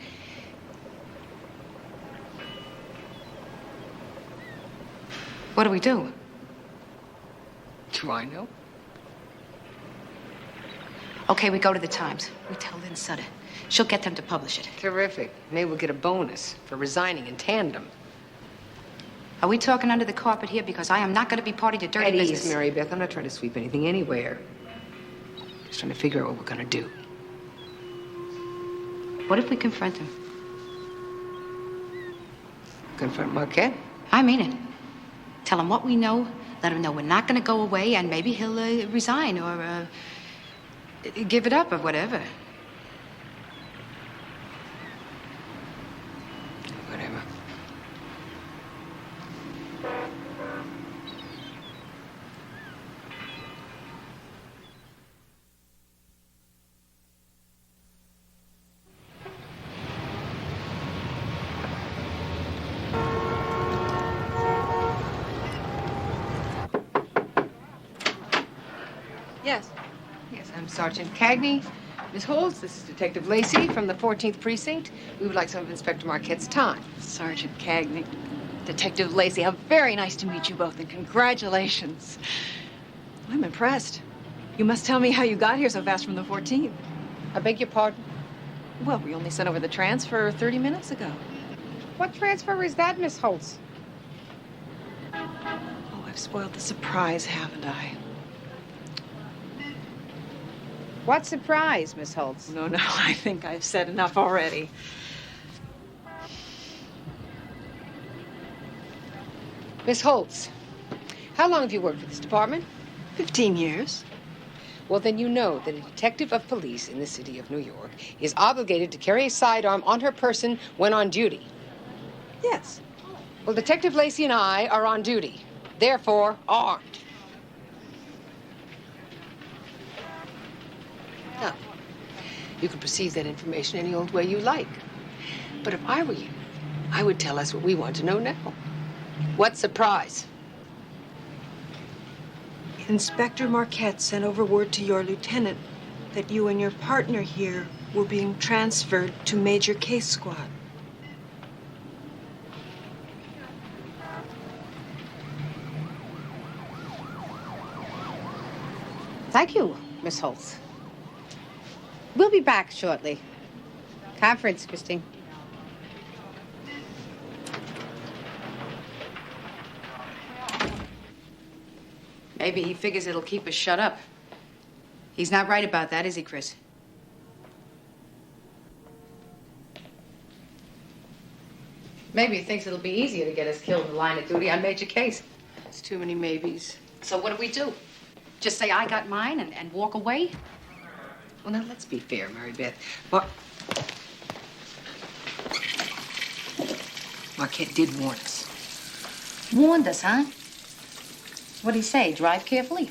What do we do? Do I know? Okay, we go to the Times. We tell Lynn Sutter. She'll get them to publish it. Terrific. Maybe we'll get a bonus for resigning in tandem. Are we talking under the carpet here? Because I am not going to be party to dirty At ease, business. Mary Beth. I'm not trying to sweep anything anywhere. Just trying to figure out what we're going to do. What if we confront him? Confront Marquette? I mean it. Tell him what we know. Let him know we're not going to go away, and maybe he'll resign or give it up or whatever. Whatever. I'm Sergeant Cagney. Miss Holtz, this is Detective Lacey from the 14th Precinct. We would like some of Inspector Marquette's time. Sergeant Cagney. Detective Lacey, how very nice to meet you both, and congratulations. I'm impressed. You must tell me how you got here so fast from the 14th. I beg your pardon? Well, we only sent over the transfer 30 minutes ago. What transfer is that, Miss Holtz? Oh, I've spoiled the surprise, haven't I? What surprise, Miss Holtz? No, I think I've said enough already. Miss Holtz, how long have you worked for this department? 15 years. Well, then you know that a detective of police in the city of New York is obligated to carry a sidearm on her person when on duty. Yes. Well, Detective Lacey and I are on duty, therefore armed. Now, you can perceive that information any old way you like. But if I were you, I would tell us what we want to know now. What surprise? Inspector Marquette sent over word to your lieutenant that you and your partner here were being transferred to Major Case Squad. Thank you, Miss Holtz. We'll be back shortly. Conference, Christine. Maybe he figures it'll keep us shut up. He's not right about that, is he, Chris? Maybe he thinks it'll be easier to get us killed in the line of duty on Major Case. It's too many maybes. So what do? Just say I got mine and walk away? Well, now, let's be fair, Mary Beth. Marquette did warn us. Warned us, huh? What'd he say? Drive carefully?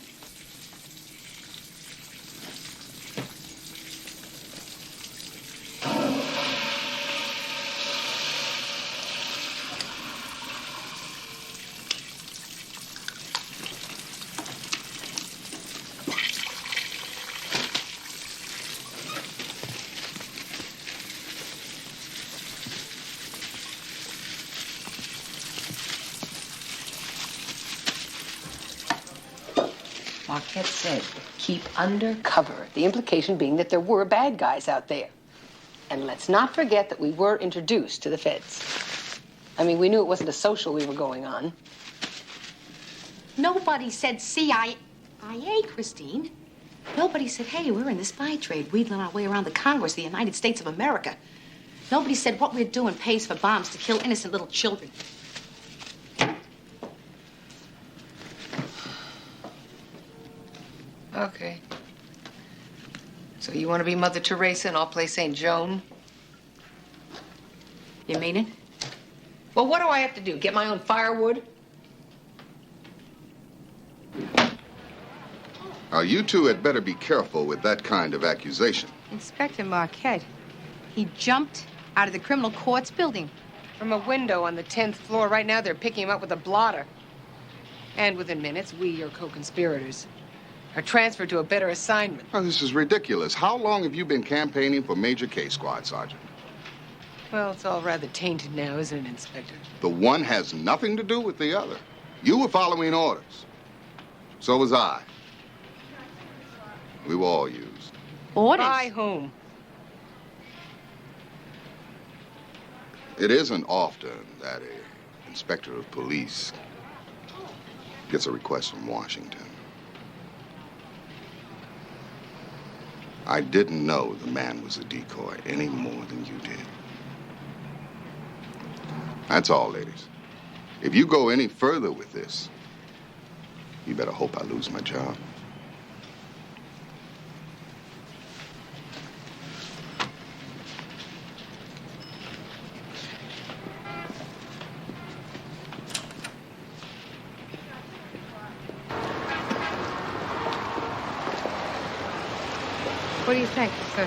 Marquette said, keep under cover. The implication being that there were bad guys out there. And let's not forget that we were introduced to the feds. I mean, we knew it wasn't a social we were going on. Nobody said CIA, Christine. Nobody said, hey, we're in the spy trade, wheedling our way around the Congress of the United States of America. Nobody said what we're doing pays for bombs to kill innocent little children. Okay. So you want to be Mother Teresa and I'll play St. Joan? You mean it? Well, what do I have to do? Get my own firewood? Now, you two had better be careful with that kind of accusation. Inspector Marquette, he jumped out of the criminal courts building. From a window on the 10th floor. Right now, they're picking him up with a blotter. And within minutes, we, your co-conspirators, are transferred to a better assignment. Oh, this is ridiculous. How long have you been campaigning for Major Case Squad, Sergeant? Well, it's all rather tainted now, isn't it, Inspector? The one has nothing to do with the other. You were following orders. So was I. We were all used. Orders? By whom? It isn't often that an inspector of police gets a request from Washington. I didn't know the man was a decoy any more than you did. That's all, ladies. If you go any further with this, you better hope I lose my job. What do you think, sir?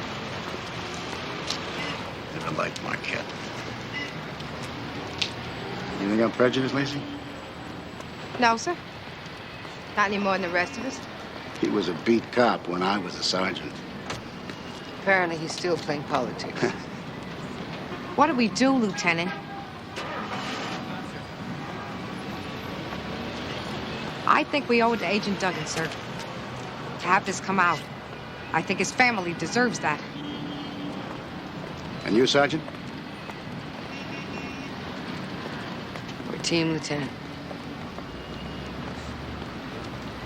Never liked Marquette. You think I'm prejudiced, Lacey? No, sir. Not any more than the rest of us. He was a beat cop when I was a sergeant. Apparently, he's still playing politics. What do we do, Lieutenant? I think we owe it to Agent Duggan, sir, to have this come out. I think his family deserves that. And you, Sergeant? We're team, Lieutenant.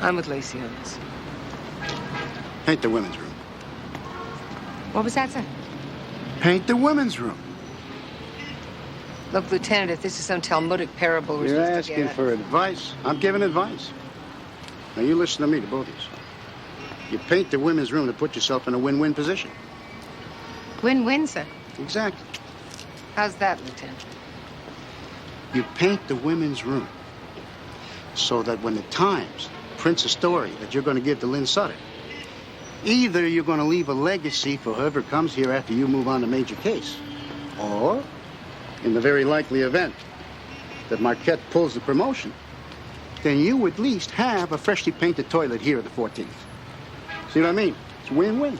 I'm with Lacey on this. Paint the women's room. What was that, sir? Paint the women's room. Look, Lieutenant, if this is some Talmudic parable we're You're supposed to asking get... for advice. I'm giving advice. Now, you listen to me, to both of you. You paint the women's room to put yourself in a win-win position. Win-win, sir. Exactly. How's that, Lieutenant? You paint the women's room so that when the Times prints a story that you're going to give to Lynn Sutter, either you're going to leave a legacy for whoever comes here after you move on to major case, or, in the very likely event that Marquette pulls the promotion, then you at least have a freshly painted toilet here at the 14th. See what I mean? It's win-win.